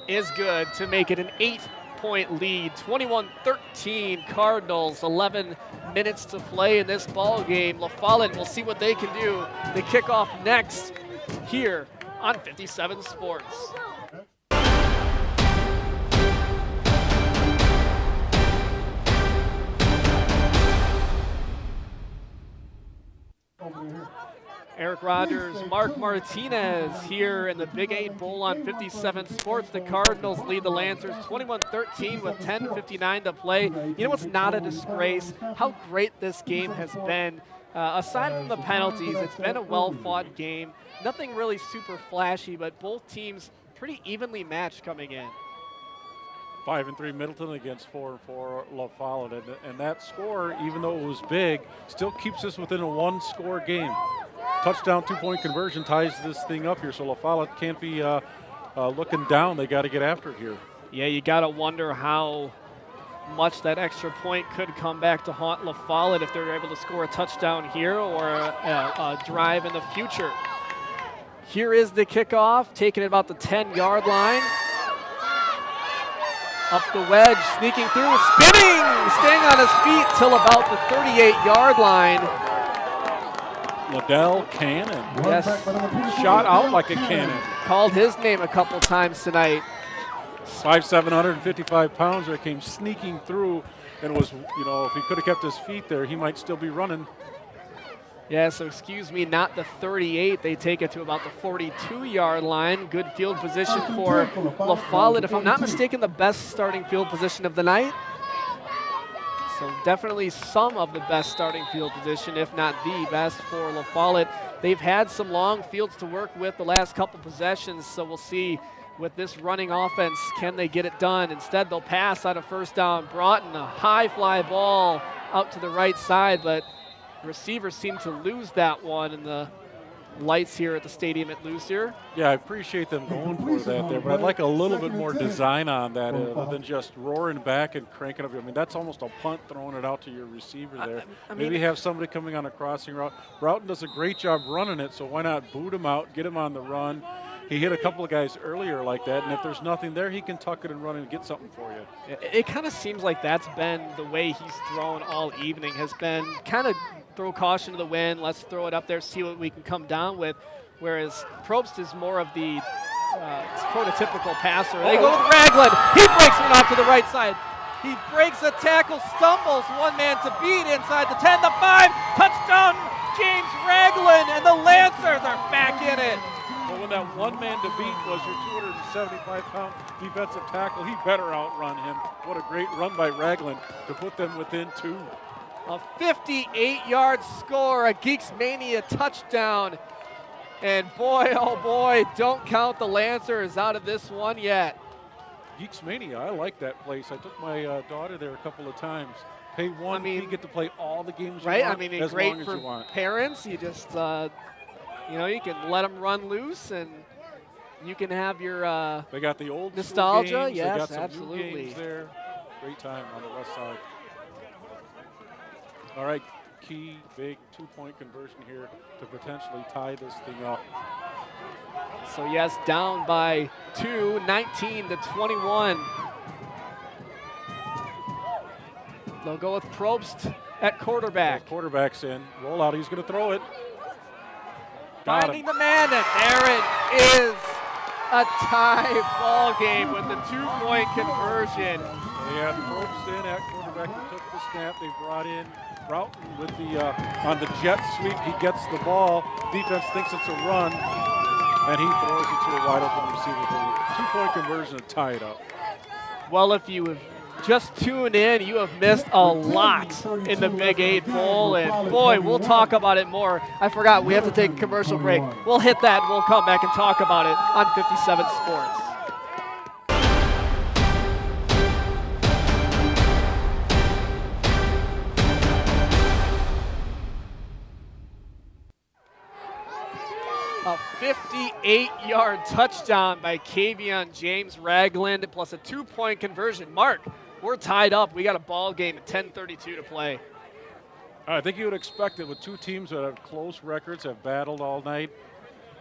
Is good to make it an 8-point lead. 21-13 Cardinals. 11 minutes to play in this ball game. La Follette, we'll see what they can do. They kick off next here on 57 Sports. Eric Rogers, Mark Martinez here in the Big 8 Bowl on 57 Sports. The Cardinals lead the Lancers 21-13 with 10:59 to play. You know what's not a disgrace? How great this game has been. Aside from the penalties, it's been a well-fought game. Nothing really super flashy, but both teams pretty evenly matched coming in. 5-3 Middleton against 4-4 La Follette, and that score, even though it was big, still keeps us within a 1-score game. Touchdown, 2-point conversion ties this thing up here, so La Follette can't be looking down. They got to get after it here. Yeah, you got to wonder how much that extra point could come back to haunt La Follette if they're able to score a touchdown here or a drive in the future. Here is the kickoff, taking it about the 10-yard line. Up the wedge, sneaking through, spinning, staying on his feet till about the 38-yard line. Liddell Cannon. Yes. Shot out like a cannon. Called his name a couple times tonight. 5'7", 155 pounds there, came sneaking through and was, you know, if he could have kept his feet there, he might still be running. Yeah, so excuse me, not the 38. They take it to about the 42-yard line. Good field position for La Follette. If I'm not mistaken, the best starting field position of the night. So definitely some of the best starting field position, if not the best for La Follette. They've had some long fields to work with the last couple possessions, so we'll see with this running offense, can they get it done? Instead, they'll pass out of first down. Broughton, a high fly ball out to the right side, but receivers seem to lose that one in the lights here at the stadium at Lucier. Yeah, I appreciate them going for that there, but I'd like a little bit more design on that other than just roaring back and cranking up. I mean, that's almost a punt throwing it out to your receiver there. Maybe have somebody coming on a crossing route. Broughton does a great job running it, so why not boot him out, get him on the run. He hit a couple of guys earlier like that, and if there's nothing there, he can tuck it and run and get something for you. It kind of seems like that's been the way he's thrown all evening, has been kind of throw caution to the wind, let's throw it up there, see what we can come down with, whereas Probst is more of the prototypical passer. They go with Ragland. He breaks one off to the right side. He breaks a tackle, stumbles, one man to beat inside the 10, the 5, touchdown, James Ragland, and the Lancers are back in it. Well, when that one man to beat was your 275-pound defensive tackle, he better outrun him. What a great run by Ragland to put them within 2. A 58-yard score, a Geeks Mania touchdown. And boy, oh boy, don't count the Lancers out of this one yet. Geeks Mania, I like that place. I took my daughter there a couple of times. Pay one fee, get to play all the games you right? want, I mean, as great long as for you want. parents. You just, you know, you can let them run loose and you can have your they got the old nostalgia. Games. Yes, they got some absolutely. New games there. Great time on the west side. All right, key big 2-point conversion here to potentially tie this thing up. So yes, down by 2, 19-21. They'll go with Probst at quarterback. Quarterback's in. Roll out. He's going to throw it. Got Finding the man, and there it is. A tie ball game with the 2-point conversion. They had Probst in at quarterback. He took the snap. They brought in Broughton with the on the jet sweep. He gets the ball. Defense thinks it's a run. and he throws it to a wide open receiver for a 2-point conversion to tie it up. Well, if you have just tuned in, you have missed a lot in the Big 8 Bowl, and boy, we'll talk about it more. I forgot, we have to take a commercial break. We'll hit that, and we'll come back and talk about it on 57 Sports. A 58-yard touchdown by Kavion James Ragland, plus a 2-point conversion. Mark, we're tied up. We got a ball game at 10:32 to play. I think you would expect it with two teams that have close records, have battled all night.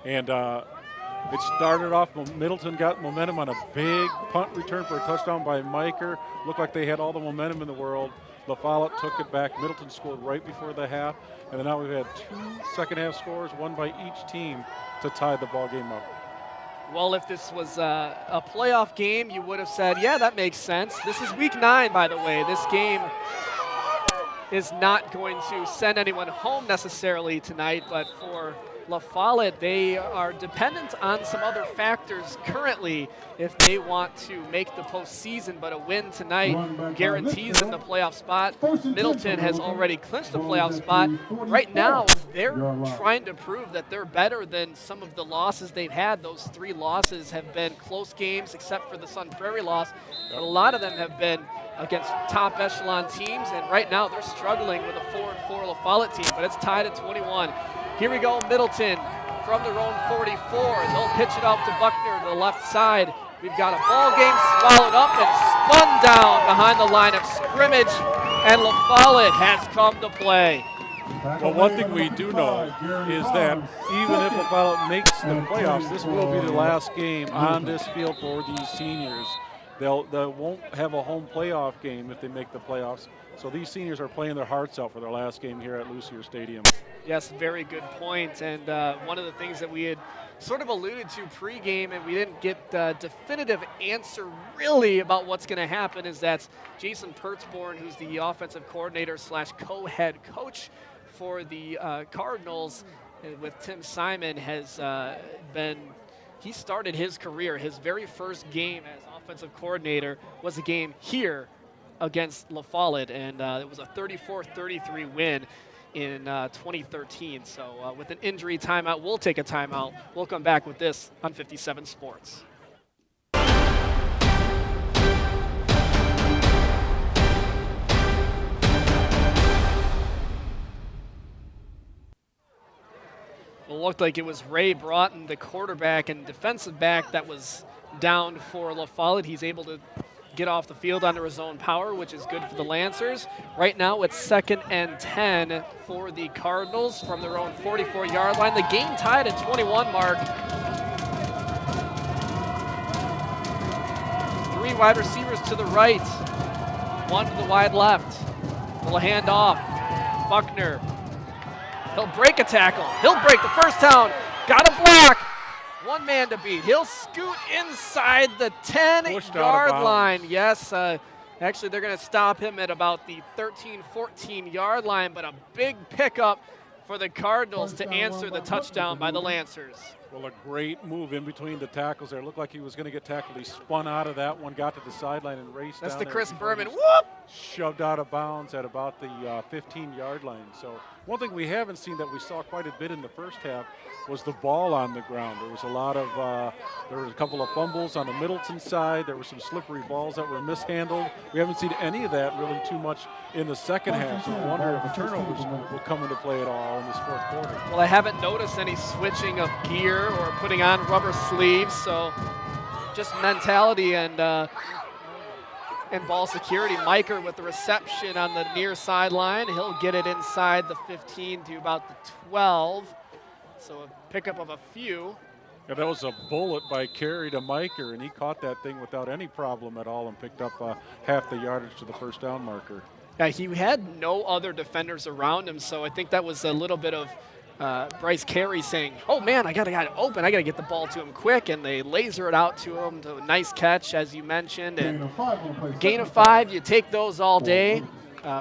And it started off, Middleton got momentum on a big punt return for a touchdown by Miker. Looked like they had all the momentum in the world. La Follette took it back. Middleton scored right before the half. And then now we've had 2 second-half scores, one by each team, to tie the ball game up. Well, if this was a playoff game, you would have said, yeah, that makes sense. This is week 9, by the way. This game is not going to send anyone home necessarily tonight, but for La Follette, they are dependent on some other factors currently if they want to make the postseason, but a win tonight guarantees them the playoff spot. Middleton has already clinched the playoff spot. Right now, they're trying to prove that they're better than some of the losses they've had. Those 3 losses have been close games, except for the Sun Prairie loss, but a lot of them have been against top echelon teams, and right now they're struggling with a 4-4 La Follette team, but it's tied at 21. Here we go, Middleton from their own 44. They'll pitch it out to Buckner to the left side. We've got a ball game swallowed up and spun down behind the line of scrimmage, and La Follette has come to play. Well, one thing we do know is that even if La Follette makes the playoffs, this will be the last game on this field for these seniors. They won't have a home playoff game if they make the playoffs. So these seniors are playing their hearts out for their last game here at Lucier Stadium. Yes, very good point. And one of the things that we had sort of alluded to pregame, and we didn't get a definitive answer really about what's going to happen, is that Jason Pertzborn, who's the offensive coordinator / co-head coach for the Cardinals, with Tim Simon, has he started his career, his very first game as offensive coordinator was a game here against La Follette, and it was a 34-33 win in 2013. So with an injury timeout, we'll take a timeout. We'll come back with this on 57 Sports. It looked like it was Ray Broughton, the quarterback and defensive back, that was down for La Follette. He's able to get off the field under his own power, which is good for the Lancers. Right now it's 2nd and 10 for the Cardinals from their own 44-yard line. The game tied at 21, Mark. 3 wide receivers to the right, 1 to the wide left. Little handoff. Buckner. He'll break a tackle. He'll break the first down. Got a block. 1 man to beat. He'll scoot inside the 10-yard line. Yes, actually they're going to stop him at about the 13, 14-yard line, but a big pickup for the Cardinals to answer the touchdown by the Lancers. Well, a great move in between the tackles there. Looked like he was going to get tackled. He spun out of that one, got to the sideline and raced down. That's the there Chris before Berman. Whoop! Shoved out of bounds at about the 15-yard line. So one thing we haven't seen that we saw quite a bit in the first half was the ball on the ground. There was a lot of, there was a couple of fumbles on the Middleton side. There were some slippery balls that were mishandled. We haven't seen any of that really too much in the second half. So I wonder if the turnovers will come into play at all in this fourth quarter. Well, I haven't noticed any switching of gear or putting on rubber sleeves. So just mentality and ball security. Miker with the reception on the near sideline. He'll get it inside the 15 to about the 12. So a pickup of a few. Yeah, that was a bullet by Carey to Miker, and he caught that thing without any problem at all and picked up half the yardage to the first down marker. Yeah, he had no other defenders around him, so I think that was a little bit of Bryce Carey saying, oh man, I got open, I got to get the ball to him quick, and they laser it out to him. To a nice catch, as you mentioned, and gain of 5, you take those all day.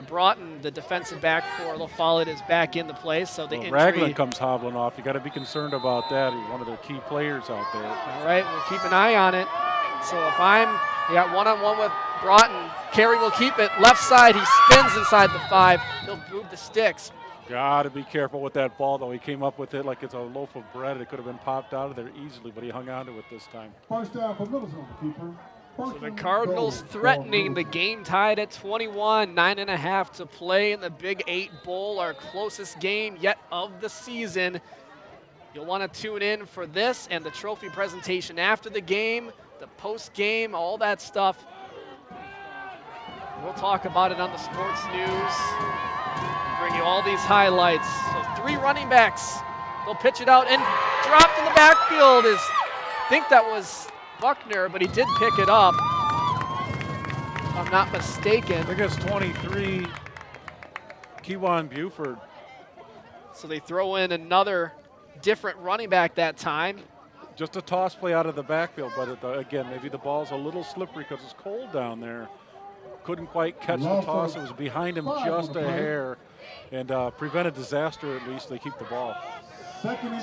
Broughton, the defensive back for La Follette, is back in the play. So the injury. Ragland comes hobbling off. You got to be concerned about that. He's one of their key players out there. All right, we'll keep an eye on it. So if you got one-on-one with Broughton, Carey will keep it. Left side, he spins inside the 5. He'll move the sticks. Got to be careful with that ball, though. He came up with it like it's a loaf of bread. It could have been popped out of there easily, but he hung on to it this time. First down for Middleton, keeper. So the Cardinals threatening the game, tied at 21, 9.5 to play in the Big 8 Bowl, our closest game yet of the season. You'll want to tune in for this and the trophy presentation after the game, the post-game, all that stuff. We'll talk about it on the sports news. Bring you all these highlights. So 3 running backs. They'll pitch it out and dropped in the backfield is, I think that was Buckner, but he did pick it up, if I'm not mistaken. I think it's 23, Kewan Buford. So they throw in another different running back that time. Just a toss play out of the backfield, but again, maybe the ball's a little slippery because it's cold down there. Couldn't quite catch the toss. It was behind him just a hair and prevented disaster at least. They keep the ball.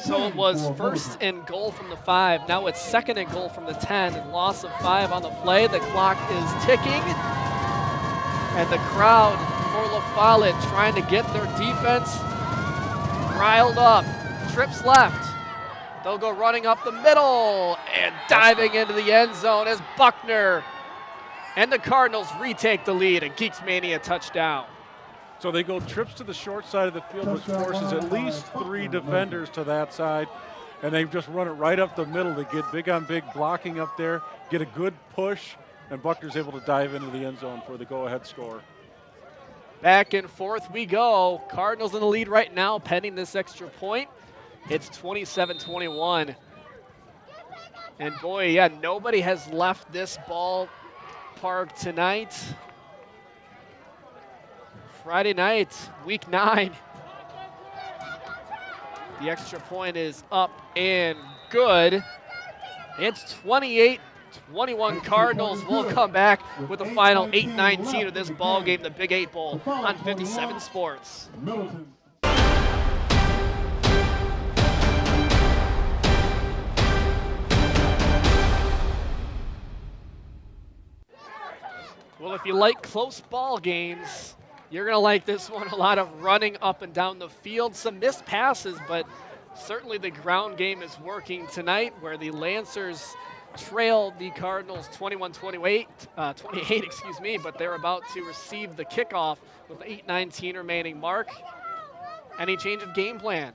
So it was first and goal from the 5. Now it's second and goal from the 10. And loss of 5 on the play. The clock is ticking. And the crowd for La Follette trying to get their defense riled up. Trips left. They'll go running up the middle and diving into the end zone as Buckner and the Cardinals retake the lead. A Geeks Mania touchdown. So they go trips to the short side of the field, which forces at least 3 defenders to that side, and they just run it right up the middle. They get big on big blocking up there, get a good push, and Buckner's able to dive into the end zone for the go-ahead score. Back and forth we go. Cardinals in the lead right now, pending this extra point. It's 27-21. And boy, yeah, nobody has left this ballpark tonight. Friday night, week 9. The extra point is up and good. It's 28-21 Cardinals. We'll come back with the final 8-19 of this ball game, the Big 8 Bowl on 57 Sports. Well, if you like close ball games, you're going to like this one. A lot of running up and down the field, some missed passes, but certainly the ground game is working tonight, where the Lancers trailed the Cardinals 28, but they're about to receive the kickoff with 8:19 remaining. Mark, any change of game plan?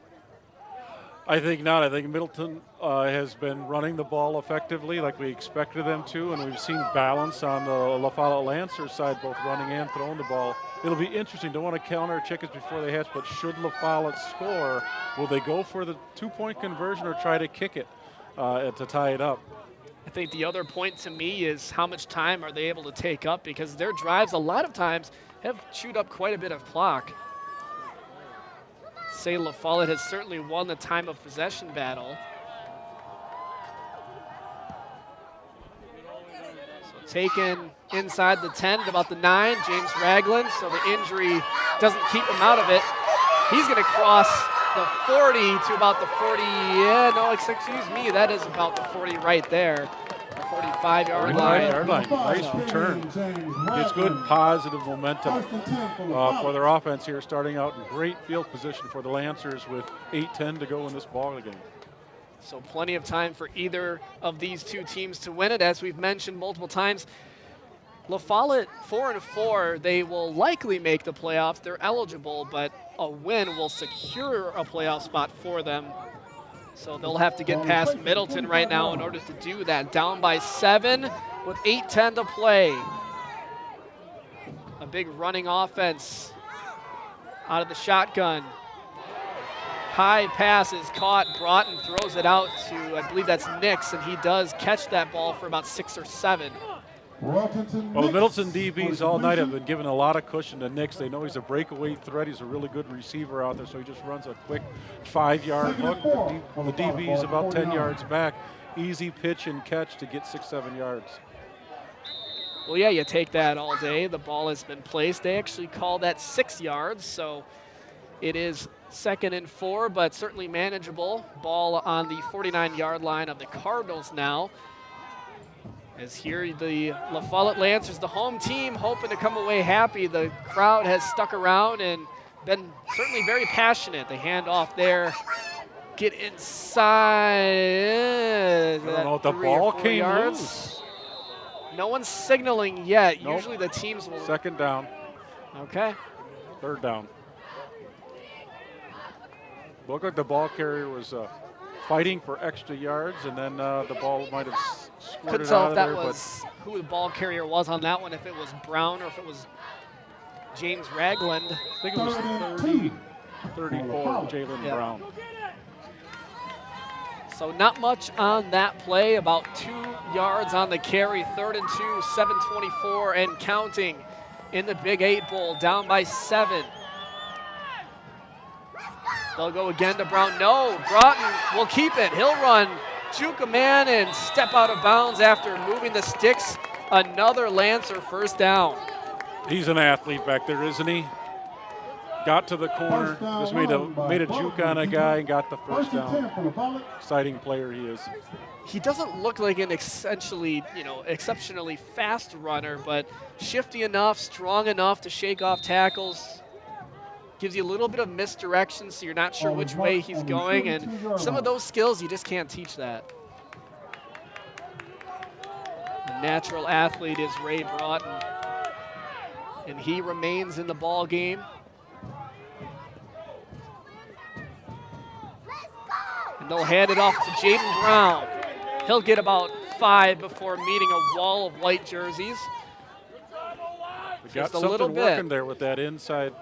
I think not. I think Middleton has been running the ball effectively like we expected them to, and we've seen balance on the La Follette Lancers side, both running and throwing the ball. It'll be interesting. Don't want to count our chickens before they hatch, but should La Follette score, will they go for the 2-point conversion or try to kick it to tie it up? I think the other point to me is how much time are they able to take up, because their drives a lot of times have chewed up quite a bit of clock. Say La Follette has certainly won the time of possession battle. So taken inside the 10 at about the 9, James Ragland. So the injury doesn't keep him out of it. He's going to cross the 40 to about the 40. Yeah, no, excuse me, that is about the 40 right there. The 45-yard line. Nice return. Gets good positive momentum for their offense here, starting out in great field position for the Lancers with 8:10 to go in this ball game. So plenty of time for either of these two teams to win it. As we've mentioned multiple times, La Follette 4-4, they will likely make the playoffs. They're eligible, but a win will secure a playoff spot for them. So they'll have to get past Middleton right now in order to do that. Down by 7 with 8:10 to play. A big running offense out of the shotgun. High pass is caught. Broughton throws it out to, I believe that's Nix, and he does catch that ball for about 6 or 7. Well, the Middleton DBs all night have been given a lot of cushion to Nix. They know he's a breakaway threat. He's a really good receiver out there, so he just runs a quick 5-yard hook. The DB's about 10 yards back. Easy pitch and catch to get 6-7 yards. Well, yeah, you take that all day. The ball has been placed. They actually call that 6 yards, so it is 2nd and 4, but certainly manageable. Ball on the 49-yard line of the Cardinals now. As here the La Follette Lancers, the home team, hoping to come away happy. The crowd has stuck around and been certainly very passionate. They hand off there, get inside. I don't know if the ball came yards. loose. No one's signaling yet. Nope. Usually the teams will. 2nd down. Okay. 3rd down. Looked like the ball carrier was fighting for extra yards, and then the ball might have squirted Couldn't tell out if of that there, was who the ball carrier was on that one, if it was Brown or if it was James Ragland. I think it was 34, Jalen Brown. So not much on that play, about 2 yards on the carry, 3rd and 2, 7:24 and counting in the Big 8 Bowl, down by 7. They'll go again to Brown. No, Broughton will keep it. He'll run, juke a man, and step out of bounds after moving the sticks. Another Lancer 1st down. He's an athlete back there, isn't he? Got to the corner, just made a juke on a guy and got the 1st down. Exciting player he is. He doesn't look like an exceptionally fast runner, but shifty enough, strong enough to shake off tackles. Gives you a little bit of misdirection, so you're not sure which way he's going, and some of those skills, you just can't teach that. The natural athlete is Ray Broughton, and he remains in the ball game. And they'll hand it off to Jaden Brown. He'll get about 5 before meeting a wall of white jerseys. We got something working there with that inside.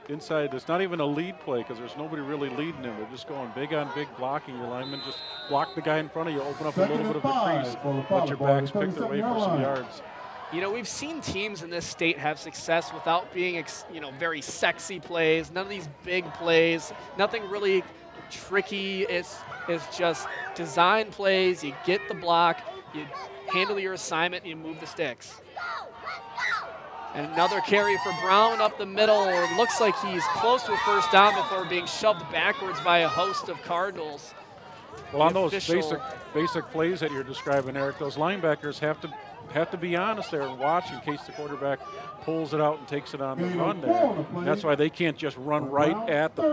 It's not even a lead play because there's nobody really leading him. They're just going big on big blocking. Your linemen just block the guy in front of you, open up a little bit of a crease, let your backs pick their way for some yards. You know, we've seen teams in this state have success without being, very sexy plays. None of these big plays, nothing really tricky. It's just design plays. You get the block, you handle your assignment, and you move the sticks. And another carry for Brown up the middle. It looks like he's close to a 1st down before being shoved backwards by a host of Cardinals. Well, on those basic plays that you're describing, Eric, those linebackers have to be honest there and watch in case the quarterback pulls it out and takes it on the run there. And that's why they can't just run right at the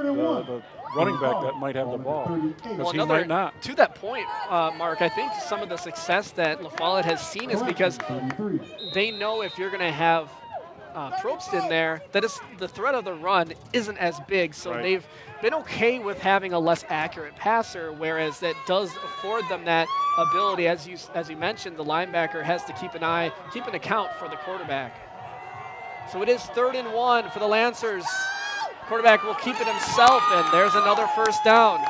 running back that might have the ball, because he might not. To that point, Mark, I think some of the success that La Follette has seen is because they know if you're going to have Probst in there, that the threat of the run isn't as big, so they've been okay with having a less accurate passer, whereas that does afford them that ability. As you mentioned, the linebacker has to keep an account for the quarterback. So it is 3rd and 1 for the Lancers. Quarterback will keep it himself, and there's another 1st down.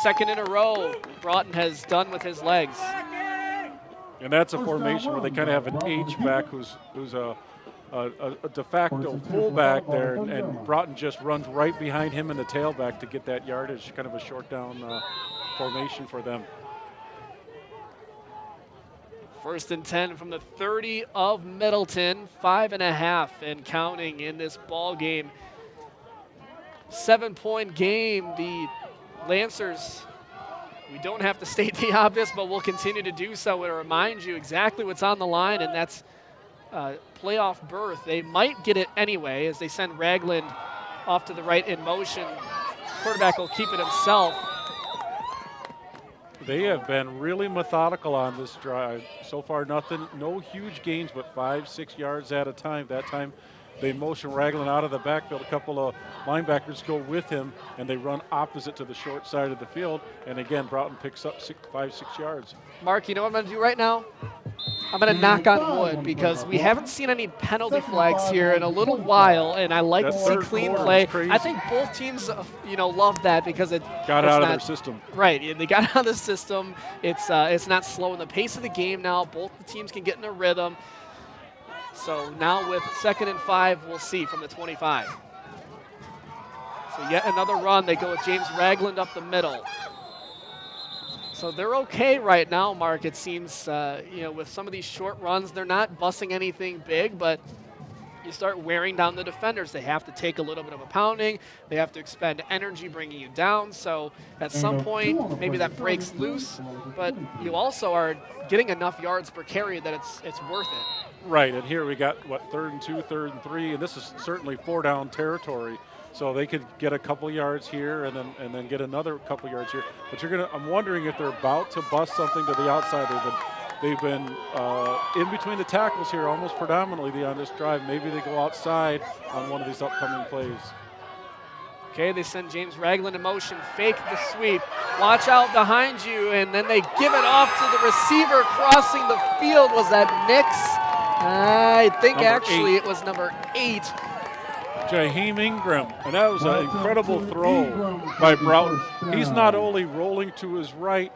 2nd in a row Broughton has done with his legs. And that's a formation where they kind of have an H-back who's a de facto fullback there, and Broughton just runs right behind him and the tailback to get that yardage, kind of a short down formation for them. 1st and 10 from the 30 of Middleton, 5.5 and counting in this ball game. 7-point game. The Lancers, we don't have to state the obvious, but we'll continue to do so and remind you exactly what's on the line, and that's playoff berth. They might get it anyway as they send Ragland off to the right in motion. Quarterback will keep it himself. They have been really methodical on this drive. So far, no huge gains, but 5-6 yards at a time. That time, they motion Ragland out of the backfield. A couple of linebackers go with him, and they run opposite to the short side of the field. And again, Broughton picks up 5-6 yards. Mark, you know what I'm going to do right now? I'm going to knock on wood because we haven't seen any penalty flags here in a little while, and I like to see clean play. I think both teams, love that because it got out of their system. Right, they got out of the system. It's not slowing the pace of the game now. Both the teams can get in a rhythm. So now with 2nd and 5, we'll see from the 25. So yet another run. They go with James Ragland up the middle. So they're okay right now, Mark. It seems, with some of these short runs, they're not busting anything big, but you start wearing down the defenders. They have to take a little bit of a pounding. They have to expend energy bringing you down. So at some point, maybe that breaks loose, but you also are getting enough yards per carry that it's worth it. Right, and here we got, 3rd and 2, 3rd and 3, and this is certainly 4-down territory. So they could get a couple yards here and then get another couple yards here. But I'm wondering if they're about to bust something to the outside. They've been in between the tackles here almost predominantly on this drive. Maybe they go outside on one of these upcoming plays. Okay, they send James Ragland in motion, fake the sweep. Watch out behind you, and then they give it off to the receiver crossing the field. Was that Nix? I think actually it was number 8. Jaheim Ingram, and that was an incredible throw by Broughton. He's not only rolling to his right,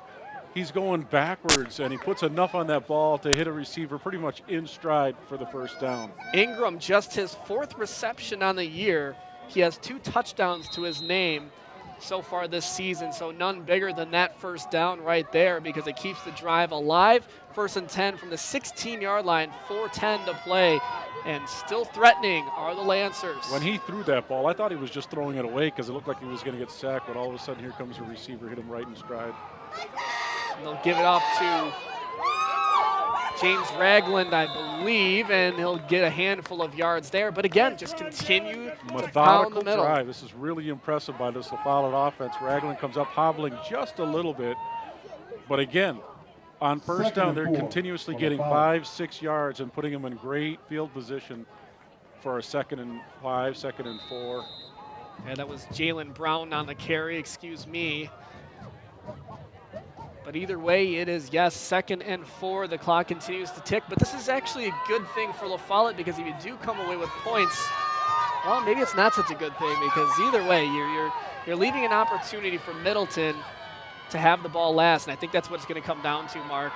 he's going backwards, and he puts enough on that ball to hit a receiver pretty much in stride for the first down. Ingram, just his 4th reception on the year. He has 2 touchdowns to his name so far this season, so none bigger than that first down right there because it keeps the drive alive. 1st and 10 from the 16-yard line, 4:10 to play, and still threatening are the Lancers. When he threw that ball, I thought he was just throwing it away because it looked like he was going to get sacked, but all of a sudden here comes a receiver, hit him right in stride. And they'll give it off to James Ragland, I believe, and he'll get a handful of yards there. But again, just continue to pound the middle. Drive. This is really impressive by this Follette offense. Ragland comes up hobbling just a little bit, but again, on first down, they're continuously getting 5-6 yards and putting them in great field position for a 2nd and 5, 2nd and 4. And that was Jalen Brown on the carry, excuse me. But either way, it is, yes, 2nd and 4. The clock continues to tick. But this is actually a good thing for Follette because if you do come away with points, well, maybe it's not such a good thing because either way, you're leaving an opportunity for Middleton to have the ball last, and I think that's what it's going to come down to, Mark.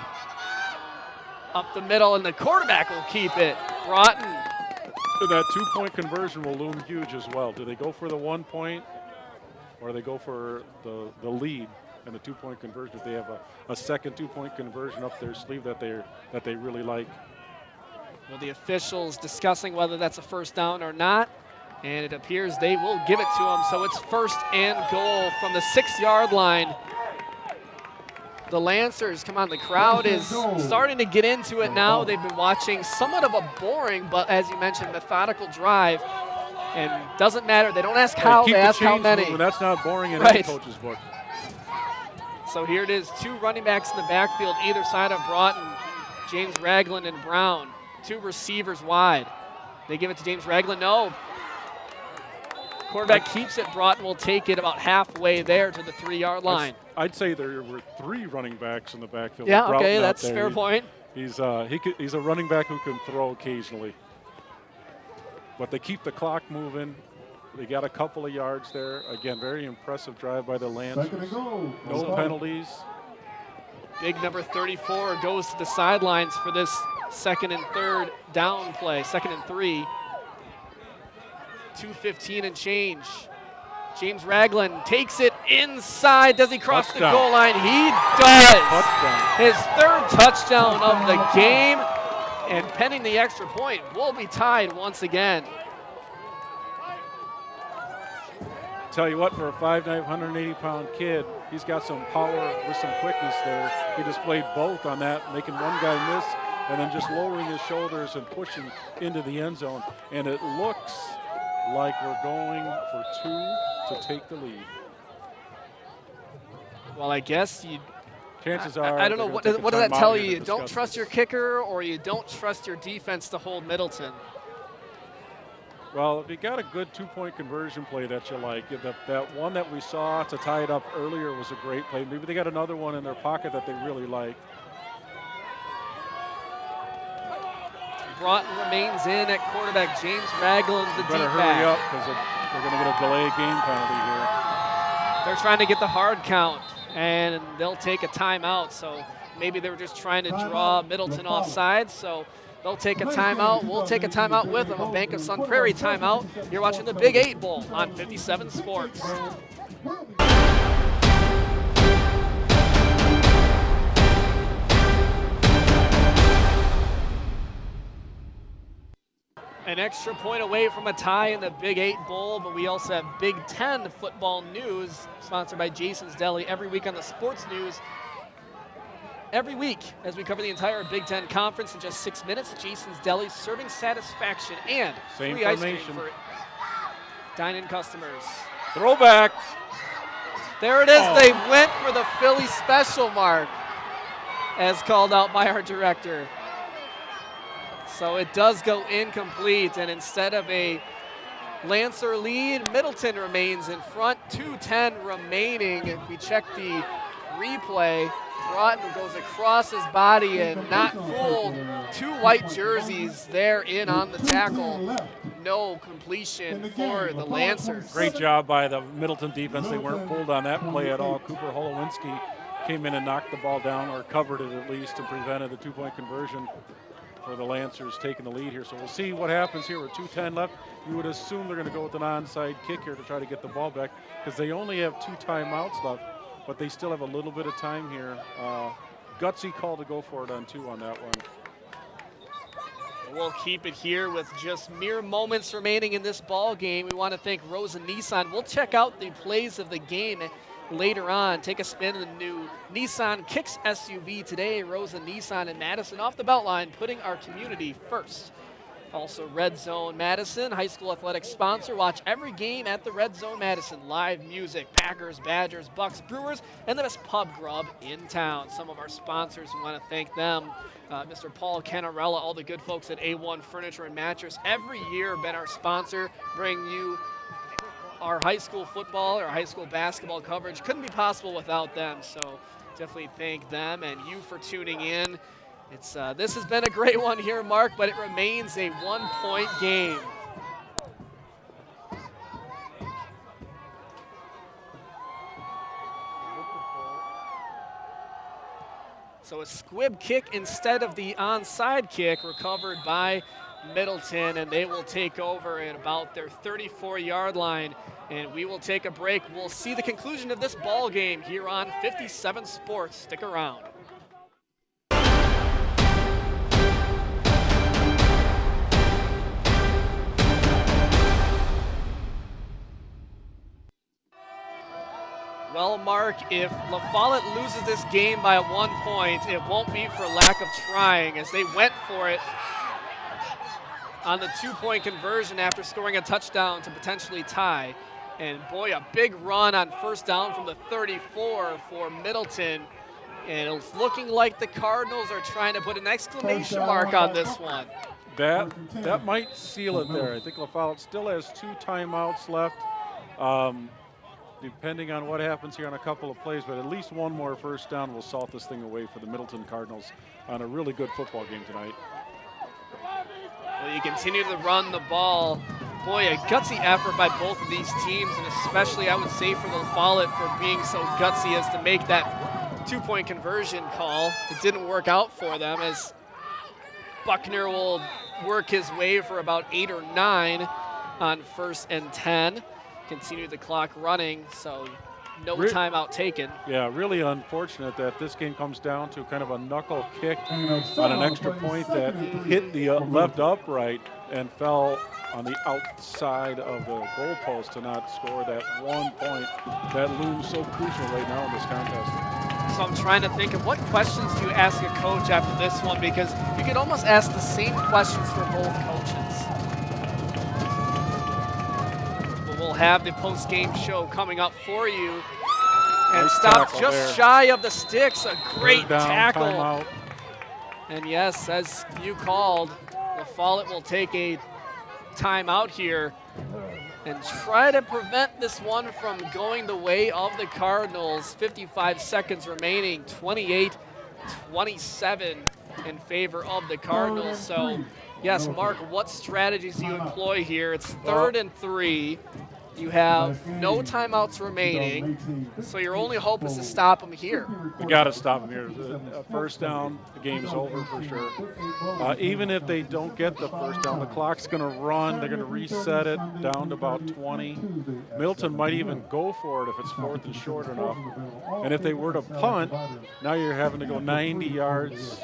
Up the middle, and the quarterback will keep it. Broughton. And that 2-point conversion will loom huge as well. Do they go for the 1 point, or do they go for the lead and the 2-point conversion if they have a second 2-point conversion up their sleeve that they really like? Well, the officials discussing whether that's a first down or not, and it appears they will give it to them. So it's 1st and goal from the 6-yard line. The Lancers, come on, the crowd is starting to get into it now. They've been watching somewhat of a boring, but as you mentioned, methodical drive. And doesn't matter, they don't ask how, they ask how many. Moving. That's not boring in any coach's book. So here it is, 2 running backs in the backfield, either side of Broughton, James Ragland and Brown. 2 receivers wide. They give it to James Ragland, no. Quarterback keeps it, Broughton will take it about halfway there to the 3-yard line. I'd say there were 3 running backs in the backfield. Yeah, okay, that's a fair point. He's a running back who can throw occasionally. But they keep the clock moving. They got a couple of yards there. Again, very impressive drive by the Lancers. No penalties. Big number 34 goes to the sidelines for this 2nd and 3rd down play, 2nd and 3. 2:15 and change. James Ragland takes it inside. Does he cross the goal line? He does. Touchdown. His 3rd touchdown of the game. And pending the extra point, will be tied once again. Tell you what, for a 5'9", 180-pound kid, he's got some power with some quickness there. He displayed both on that, making one guy miss and then just lowering his shoulders and pushing into the end zone. And it looks like we're going for 2 to take the lead. Well, I guess chances are. I don't know, what does that tell you? You don't trust your kicker or you don't trust your defense to hold Middleton? Well, if you got a good 2-point conversion play that you like, that one that we saw to tie it up earlier was a great play. Maybe they got another one in their pocket that they really like. Broughton remains in at quarterback. James Ragland, the deep back. Better hurry up because they're going to get a delay game penalty here. They're trying to get the hard count, and they'll take a timeout. So maybe they were just trying to draw Middleton offside. So they'll take a timeout. We'll take a timeout with them, a Bank of Sun Prairie timeout. You're watching the Big 8 Bowl on 57 Sports. An extra point away from a tie in the Big 8 Bowl, but we also have Big 10 football news, sponsored by Jason's Deli every week on the Sports News. Every week, as we cover the entire Big 10 conference in just 6 minutes, Jason's Deli serving satisfaction and Same free ice cream formation. for dine-in customers. Throwback. There it is. They went for the Philly special, Mark, as called out by our director. So it does go incomplete, and instead of a Lancer lead, Middleton remains in front, 2:10 remaining. If we check the replay, Broughton goes across his body and not fooled. 2 white jerseys there in on the tackle. No completion for the Lancers. Great job by the Middleton defense. They weren't pulled on that play at all. Cooper Holowinski came in and knocked the ball down, or covered it at least, and prevented the 2-point conversion for the Lancers taking the lead here. So we'll see what happens here with 2:10 left. You would assume they're going to go with an onside kick here to try to get the ball back, because they only have 2 timeouts left, but they still have a little bit of time here. Gutsy call to go for it on 2 on that one. We'll keep it here with just mere moments remaining in this ball game. We want to thank Rosa Nissan. We'll check out the plays of the game later on. Take a spin in the new Nissan Kicks SUV today. Rosa Nissan in Madison, off the Beltline, putting our community first. Also, Red Zone Madison, high school athletics sponsor. Watch every game at the Red Zone Madison. Live music, Packers, Badgers, Bucks, Brewers, and the best pub grub in town. Some of our sponsors, we want to thank them. Mr. Paul Canarella, all the good folks at A1 Furniture and Mattress. Every year been our sponsor, bring you our high school football or high school basketball coverage. Couldn't be possible without them, so definitely thank them and you for tuning in. This has been a great one here, Mark, but it remains a 1-point game. So a squib kick instead of the onside kick, recovered by Middleton, and they will take over at about their 34-yard line. And we will take a break. We'll see the conclusion of this ball game here on 57 Sports. Stick around. Well, Mark, if La Follette loses this game by 1 point, it won't be for lack of trying, as they went for it on the 2-point conversion after scoring a touchdown to potentially tie. And boy, a big run on first down from the 34 for Middleton. And it's looking like the Cardinals are trying to put an exclamation mark on this one. That might seal it there. I think La Follette still has 2 timeouts left. Depending on what happens here on a couple of plays, but at least one more first down will salt this thing away for the Middleton Cardinals on a really good football game tonight. Well, you continue to run the ball. Boy, a gutsy effort by both of these teams, and especially I would say for La Follette for being so gutsy as to make that 2-point conversion call. It didn't work out for them, as Buckner will work his way for about 8 or 9 on 1st and 10. Continue the clock running, so no timeout taken. Yeah, really unfortunate that this game comes down to kind of a knuckle kick on an extra point that hit the left upright and fell on the outside of the goalpost to not score that 1 point that looms so crucial right now in this contest. So I'm trying to think of what questions do you ask a coach after this one, because you could almost ask the same questions for both coaches. We'll have the post-game show coming up for you. And nice stopped just there. Shy of the sticks. A great tackle. Timeout. And yes, as you called, La Follette will take a timeout here and try to prevent this one from going the way of the Cardinals. 55 seconds remaining, 28-27 in favor of the Cardinals. So, yes, Mark, what strategies do you employ here? It's 3rd and 3. You have no timeouts remaining, so your only hope is to stop them here. You got to stop them here. First down, the game's over for sure. Even if they don't get the first down, the clock's going to run. They're going to reset it down to about 20. Middleton might even go for it if it's 4th and short enough. And if they were to punt, now you're having to go 90 yards,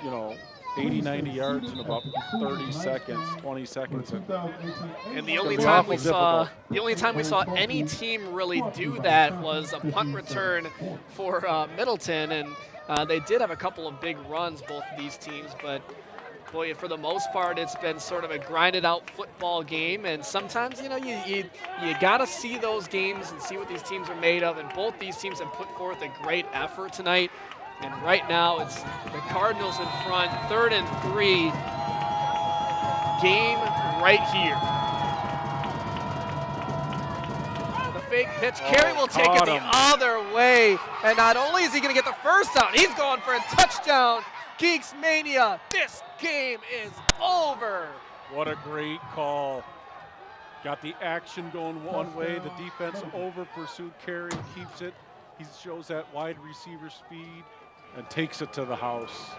80, 90 yards in about 30 seconds, 20 seconds. And the only time we saw any team really do that was a punt return for Middleton, and they did have a couple of big runs, both of these teams, but boy, for the most part, it's been sort of a grinded out football game, and sometimes, you got to see those games and see what these teams are made of, and both these teams have put forth a great effort tonight, and right now it's the Cardinals in front, 3rd and 3, game right here. The fake pitch, Carey will take it the other way, and not only is he going to get the first down, he's going for a touchdown. Geeks Mania, this game is over. What a great call. Got the action going one way. The defense over pursued Carey, keeps it. He shows that wide receiver speed and takes it to the house.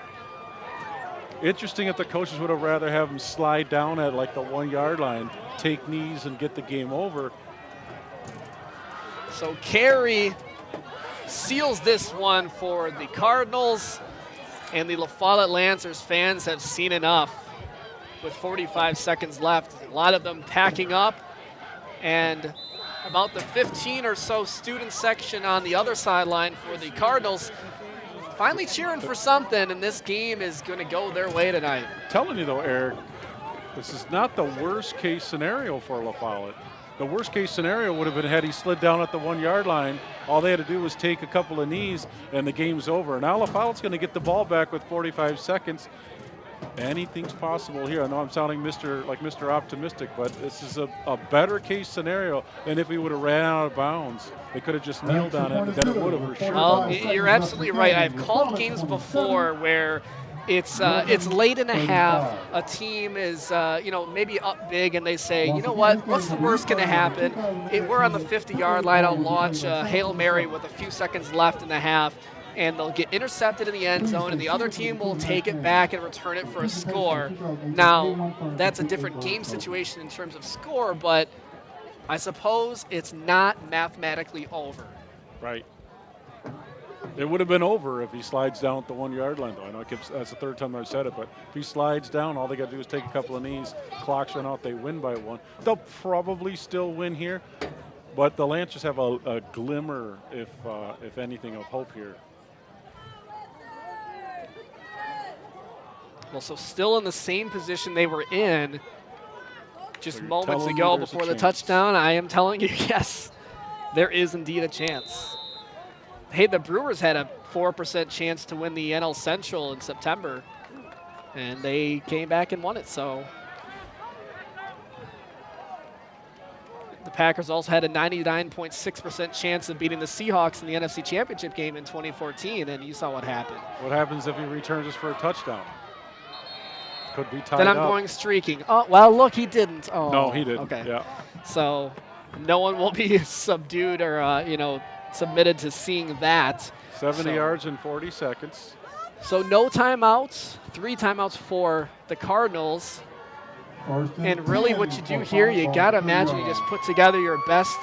Interesting if the coaches would have rather have him slide down at like the 1 yard line, take knees and get the game over. So Carey seals this one for the Cardinals. And the La Follette Lancers fans have seen enough with 45 seconds left. A lot of them packing up, and about the 15 or so student section on the other sideline for the Cardinals finally cheering for something, and this game is going to go their way tonight. I'm telling you though, Eric, this is not the worst case scenario for La Follette. The worst case scenario would have been had he slid down at the 1 yard line. All they had to do was take a couple of knees and the game's over. Now La Follette's going to get the ball back with 45 seconds. Anything's possible here. I know I'm sounding Mr. Optimistic, but this is a better case scenario than if he would have ran out of bounds. They could have just kneeled on it, then it would have for sure. Well, you're absolutely right. I've called games before where it's late in the half. A team is maybe up big, and they say, you know what's the worst going to happen? We're on the 50-yard line. I'll launch a Hail Mary with a few seconds left in the half, and they'll get intercepted in the end zone, and the other team will take it back and return it for a score. Now, that's a different game situation in terms of score, but I suppose it's not mathematically over. Right. It would have been over if he slides down at the 1 yard line, though. I know that's the third time I've said it, but if he slides down, all they got to do is take a couple of knees, clocks run out, they win by 1. They'll probably still win here, but the Lancers have a glimmer, if anything, of hope here. Well, so still in the same position they were in just So moments ago before the touchdown. I am telling you, yes, there is indeed a chance. Hey, the Brewers had a 4% chance to win the NL Central in September, and they came back and won it. So the Packers also had a 99.6% chance of beating the Seahawks in the NFC Championship game in 2014, and you saw what happened. What happens if he returns us for a touchdown? Could be tied Then I'm up. going streaking. Oh, well, look, he didn't. Oh, No, he didn't. Okay. Yeah. So no one will be subdued or, submitted to seeing that. 70 yards in 40 seconds. So no timeouts, 3 timeouts for the Cardinals. And really what you do here, you got to imagine you just put together your best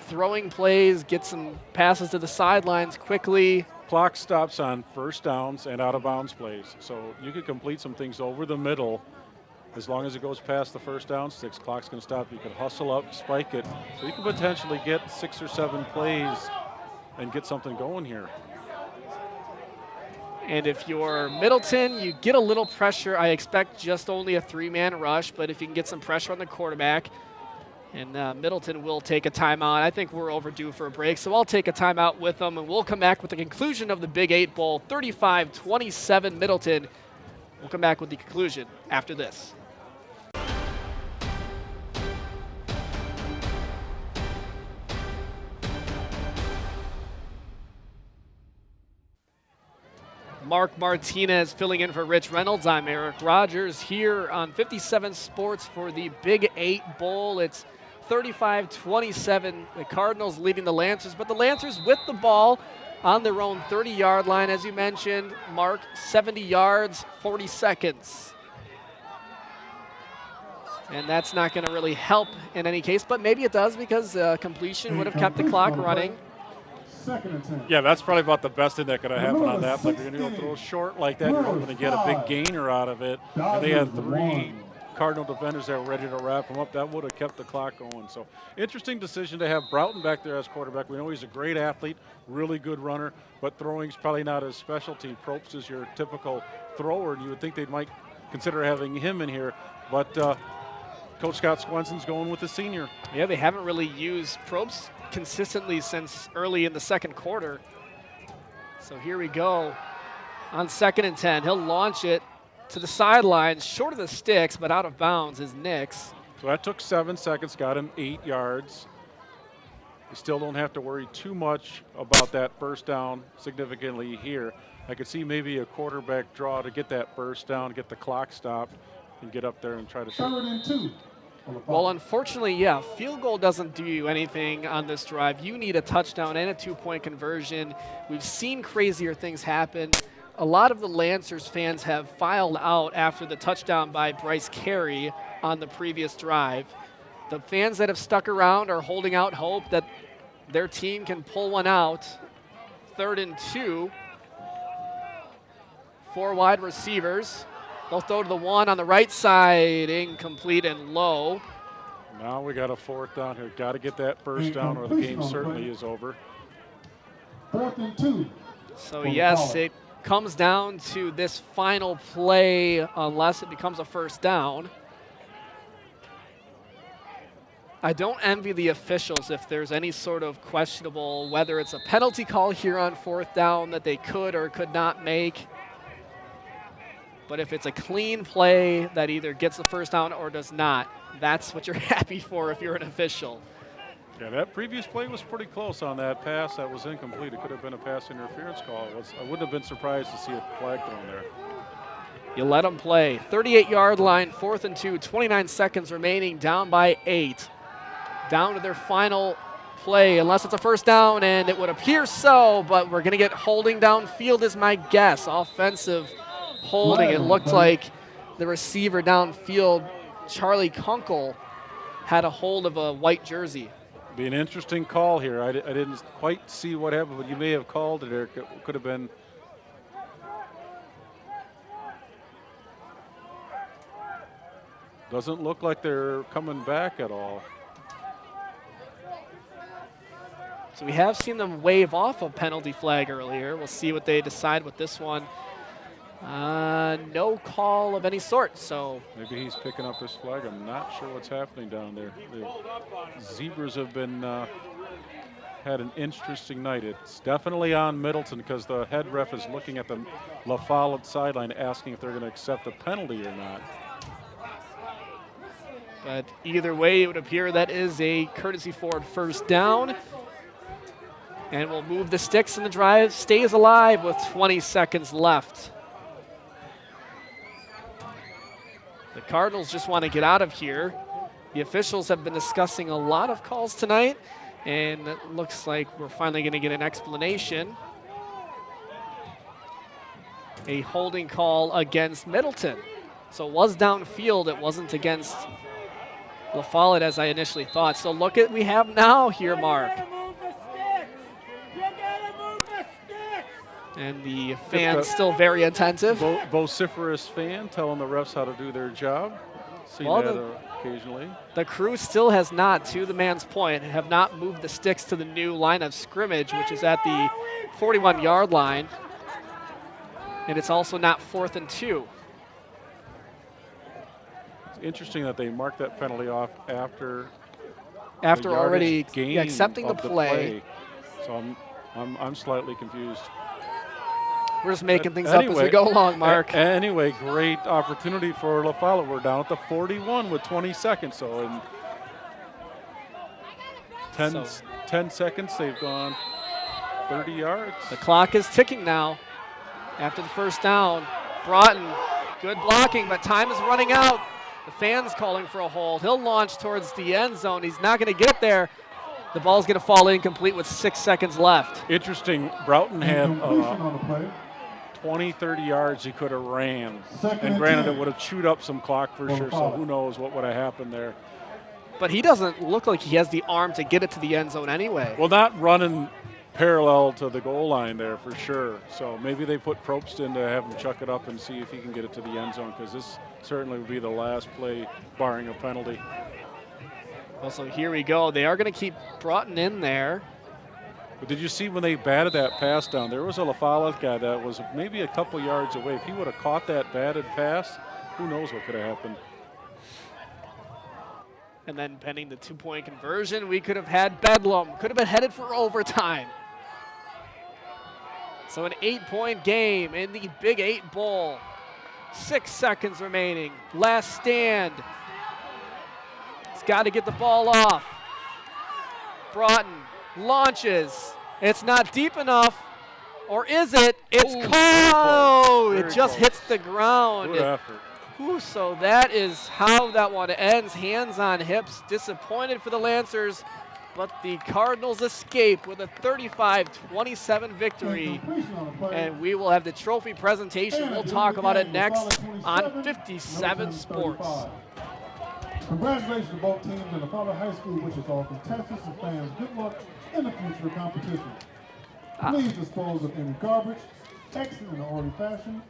throwing plays, get some passes to the sidelines quickly. Clock stops on first downs and out of bounds plays. So you could complete some things over the middle. As long as it goes past the first down, 6 clock's going to stop. You can hustle up, spike it. So you can potentially get 6 or 7 plays and get something going here. And if you're Middleton, you get a little pressure. I expect just only a 3-man rush, but if you can get some pressure on the quarterback, and Middleton will take a timeout. I think we're overdue for a break, so I'll take a timeout with them, and we'll come back with the conclusion of the Big 8 Bowl, 35-27 Middleton. We'll come back with the conclusion after this. Mark Martinez filling in for Rich Reynolds. I'm Eric Rogers here on 57 Sports for the Big 8 Bowl. It's 35-27, the Cardinals leading the Lancers, but the Lancers with the ball on their own 30-yard line, as you mentioned. Mark, 70 yards, 40 seconds. And that's not going to really help in any case, but maybe it does because completion would have kept the clock running. Second and 10. Yeah, that's probably about the best thing that could have happened on that. But you're going to go throw short like that, you're hoping to get a big gainer out of it. And they had 3 Cardinal defenders that were ready to wrap him up. That would have kept the clock going. So interesting decision to have Broughton back there as quarterback. We know he's a great athlete, really good runner, but throwing's probably not his specialty. Probst is your typical thrower, and you would think they might consider having him in here. But Coach Scott Swenson's going with the senior. Yeah, they haven't really used Probst consistently since early in the second quarter. So here we go on 2nd and 10. He'll launch it to the sidelines, short of the sticks, but out of bounds is Nix. So that took 7 seconds, got him 8 yards. You still don't have to worry too much about that first down significantly here. I could see maybe a quarterback draw to get that first down, get the clock stopped, and get up there and try to shoot. 3rd and 2. Well, unfortunately, yeah, field goal doesn't do you anything on this drive. You need a touchdown and a 2-point conversion. We've seen crazier things happen. A lot of the Lancers fans have filed out after the touchdown by Bryce Carey on the previous drive. The fans that have stuck around are holding out hope that their team can pull one out. 3rd and 2. 4 wide receivers. They'll throw to the 1 on the right side, incomplete and low. Now we got a 4th down here. Got to get that first down or the game certainly is over. 4th and 2. So yes, it comes down to this final play unless it becomes a first down. I don't envy the officials if there's any sort of questionable, whether it's a penalty call here on 4th down that they could or could not make. But if it's a clean play that either gets the first down or does not, that's what you're happy for if you're an official. Yeah, that previous play was pretty close on that pass. That was incomplete. It could have been a pass interference call. I wouldn't have been surprised to see a flag thrown there. You let them play. 38-yard line, 4th and 2, 29 seconds remaining, down by 8. Down to their final play, unless it's a first down, and it would appear so, but we're going to get holding downfield is my guess. Offensive holding. It looked like the receiver downfield, Charlie Kunkel, had a hold of a white jersey. Be an interesting call here. I didn't quite see what happened, but you may have called it, Eric. It could have been. Doesn't look like they're coming back at all. So we have seen them wave off a penalty flag earlier. We'll see what they decide with this one. No call of any sort, so. Maybe he's picking up his flag. I'm not sure what's happening down there. The Zebras have been had an interesting night. It's definitely on Middleton because the head ref is looking at the La Follette sideline asking if they're going to accept a penalty or not. But either way, it would appear that is a courtesy Ford first down. And we'll move the sticks, and the drive stays alive with 20 seconds left. The Cardinals just want to get out of here. The officials have been discussing a lot of calls tonight, and it looks like we're finally going to get an explanation. A holding call against Middleton. So it was downfield, it wasn't against La Follette as I initially thought. So look at we have now here, Mark. And the fans still very attentive. Vociferous fan telling the refs how to do their job. See well, that occasionally. The crew still has not, to the man's point, have not moved the sticks to the new line of scrimmage, which is at the 41-yard line. And it's also not 4th and 2. It's interesting that they marked that penalty off after already accepting the play. So I'm slightly confused. We're just making things up as we go along, Mark. Anyway, great opportunity for La Follette. We're down at the 41 with 20 seconds. So in 10 seconds, they've gone 30 yards. The clock is ticking now. After the first down, Broughton, good blocking, but time is running out. The fans calling for a hold. He'll launch towards the end zone. He's not going to get there. The ball's going to fall incomplete with 6 seconds left. Interesting, Broughton had 20, 30 yards he could have ran. And granted, it would have chewed up some clock for sure, so who knows what would have happened there. But he doesn't look like he has the arm to get it to the end zone anyway. Well, not running parallel to the goal line there for sure. So maybe they put Probst in to have him chuck it up and see if he can get it to the end zone, because this certainly would be the last play barring a penalty. Well, so here we go. They are going to keep Broughton in there. But did you see when they batted that pass down, there was a La Follette guy that was maybe a couple yards away. If he would have caught that batted pass, who knows what could have happened. And then pending the 2-point conversion, we could have had Bedlam. Could have been headed for overtime. So an 8-point game in the Big 8 Bowl. 6 seconds remaining. Last stand. He's got to get the ball off. Broughton launches. It's not deep enough. Or is it? It's caught. It just hits the ground. Good effort. So that is how that one ends. Hands on hips. Disappointed for the Lancers, but the Cardinals escape with a 35-27 victory. And we will have the trophy presentation. We'll talk about it next on 57 Sports. Congratulations to both teams and the Follette High School, which is all contestants and fans. Good luck in the future competition. Please dispose of any garbage, exit in an orderly fashion,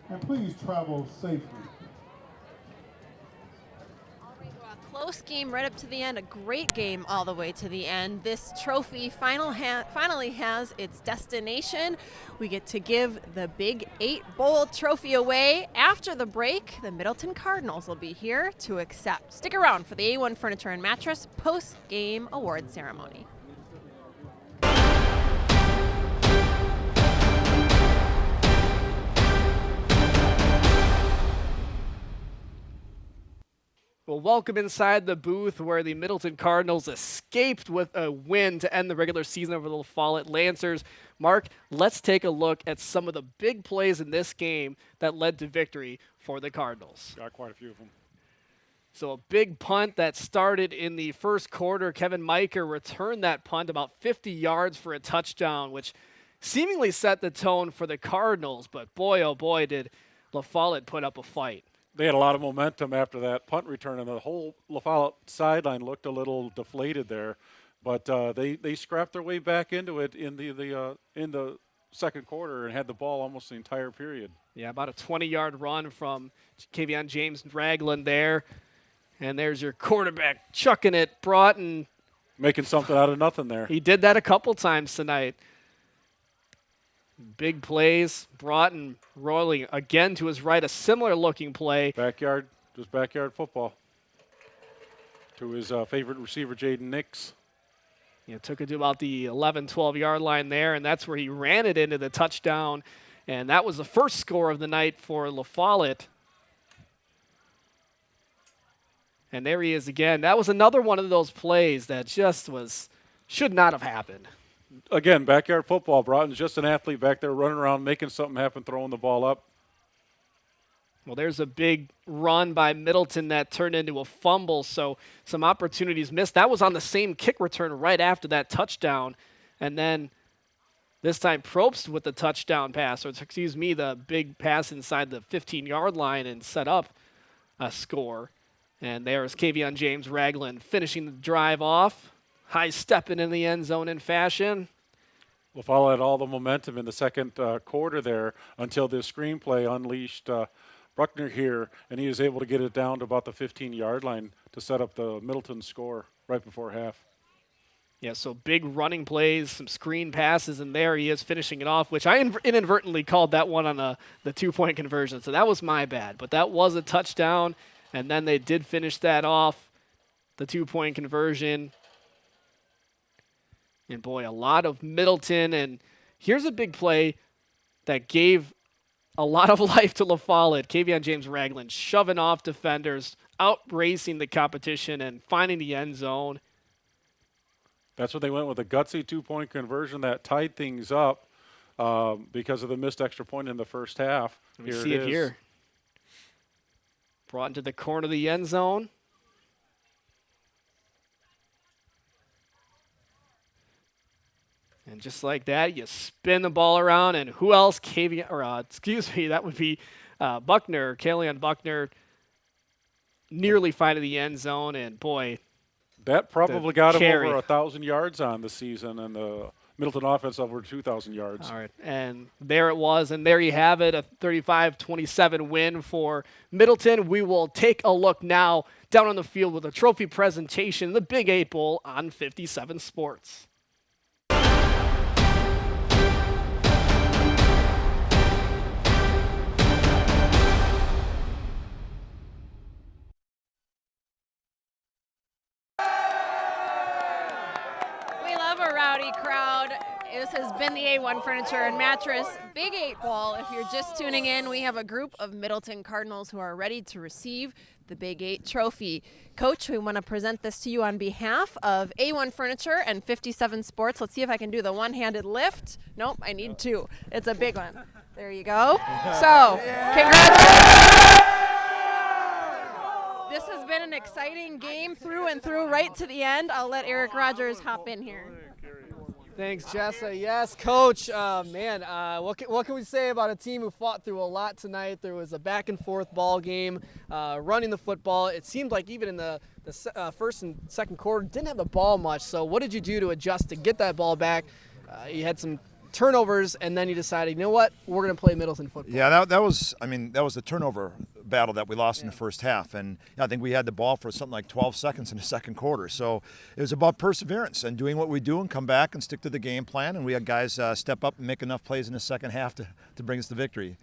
and please travel safely. Close game right up to the end, a great game all the way to the end. This trophy finally has its destination. We get to give the Big 8 Bowl trophy away. After the break, the Middleton Cardinals will be here to accept. Stick around for the A1 Furniture and Mattress post-game award ceremony. Well, welcome inside the booth where the Middleton Cardinals escaped with a win to end the regular season over the Follette Lancers. Mark, let's take a look at some of the big plays in this game that led to victory for the Cardinals. Got quite a few of them. So a big punt that started in the first quarter. Kevin Miker returned that punt about 50 yards for a touchdown, which seemingly set the tone for the Cardinals. But boy, oh boy, did La Follette put up a fight. They had a lot of momentum after that punt return, and the whole La Follette sideline looked a little deflated there. But they scrapped their way back into it in the second quarter and had the ball almost the entire period. Yeah, about a 20-yard run from Kavion James Ragland there. And there's your quarterback chucking it, Broughton. Making something out of nothing there. He did that a couple times tonight. Big plays. Broughton rolling again to his right, a similar looking play. Backyard football to his favorite receiver, Jaden Nix. Yeah, took it to about the 11, 12-yard line there, and that's where he ran it into the touchdown. And that was the first score of the night for La Follette. And there he is again. That was another one of those plays that just should not have happened. Again, backyard football. Broughton's just an athlete back there running around, making something happen, throwing the ball up. Well, there's a big run by Middleton that turned into a fumble, so some opportunities missed. That was on the same kick return right after that touchdown. And then this time Probst with the touchdown pass, or excuse me, the big pass inside the 15-yard line and set up a score. And there's Kavion James Ragland finishing the drive off. High stepping in the end zone in fashion. La Follette had all the momentum in the second quarter there until this screenplay unleashed Bruckner here, and he was able to get it down to about the 15-yard line to set up the Middleton score right before half. Yeah, so big running plays, some screen passes, and there he is finishing it off, which I inadvertently called that one on the 2-point conversion, so that was my bad. But that was a touchdown, and then they did finish that off, the 2-point conversion. And boy, a lot of Middleton. And here's a big play that gave a lot of life to La Follette. Kavion James Ragland shoving off defenders, out-racing the competition, and finding the end zone. That's what they went with, a gutsy 2-point conversion that tied things up because of the missed extra point in the first half. We see it here. Brought into the corner of the end zone. And just like that, you spin the ball around, and who else? That would be Buckner, Kalian Buckner, nearly finding the end zone, and boy. That probably got him over 1,000 yards on the season, and the Middleton offense over 2,000 yards. All right, and there it was, and there you have it, a 35-27 win for Middleton. We will take a look now down on the field with a trophy presentation, the Big 8 Bowl on 57 Sports. A rowdy crowd. This has been the A1 Furniture and Mattress Big 8 Bowl. If you're just tuning in, we have a group of Middleton Cardinals who are ready to receive the Big 8 trophy. Coach, we want to present this to you on behalf of A1 Furniture and 57 Sports. Let's see if I can do the one-handed lift. Nope, I need two. It's a big one. There you go. So, congratulations. This has been an exciting game through and through, right to the end. I'll let Eric Rogers hop in here. Thanks, Jessa. Yes, Coach. What can we say about a team who fought through a lot tonight? There was a back-and-forth ball game, running the football. It seemed like even in the first and second quarter, didn't have the ball much. So what did you do to adjust to get that ball back? You had some turnovers, and then you decided, you know what, we're going to play Middleton football. Yeah, that was the turnover battle that we lost in the first half, and I think we had the ball for something like 12 seconds in the second quarter. So it was about perseverance and doing what we do and come back and stick to the game plan, and we had guys step up and make enough plays in the second half to bring us the victory.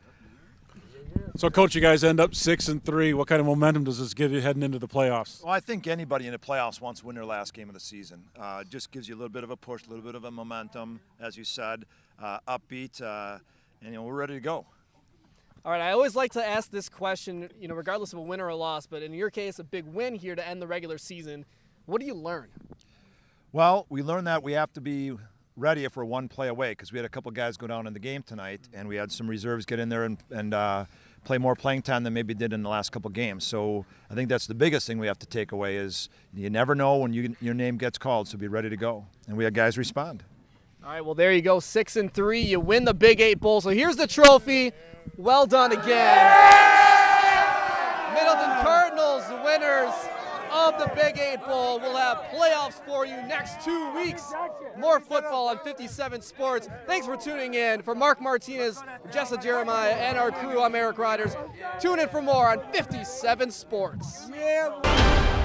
So, Coach, you guys end up 6-3. What kind of momentum does this give you heading into the playoffs? Well, I think anybody in the playoffs wants to win their last game of the season. It just gives you a little bit of a push, a little bit of a momentum, as you said, upbeat, and we're ready to go. All right, I always like to ask this question, regardless of a win or a loss, but in your case, a big win here to end the regular season. What do you learn? Well, we learned that we have to be ready if we're one play away, because we had a couple guys go down in the game tonight, and we had some reserves get in there and play more playing time than maybe did in the last couple games. So I think that's the biggest thing we have to take away is you never know when your name gets called, so be ready to go. And we had guys respond. All right, well, there you go, 6-3. You win the Big 8 Bowl. So here's the trophy. Well done again. Middleton Cardinals, the winners of the Big 8 Bowl. We'll have playoffs for you next 2 weeks. More football on 57 Sports. Thanks for tuning in. For Mark Martinez, Jessa Jeremiah, and our crew, I'm Eric Riders. Tune in for more on 57 Sports. Yeah.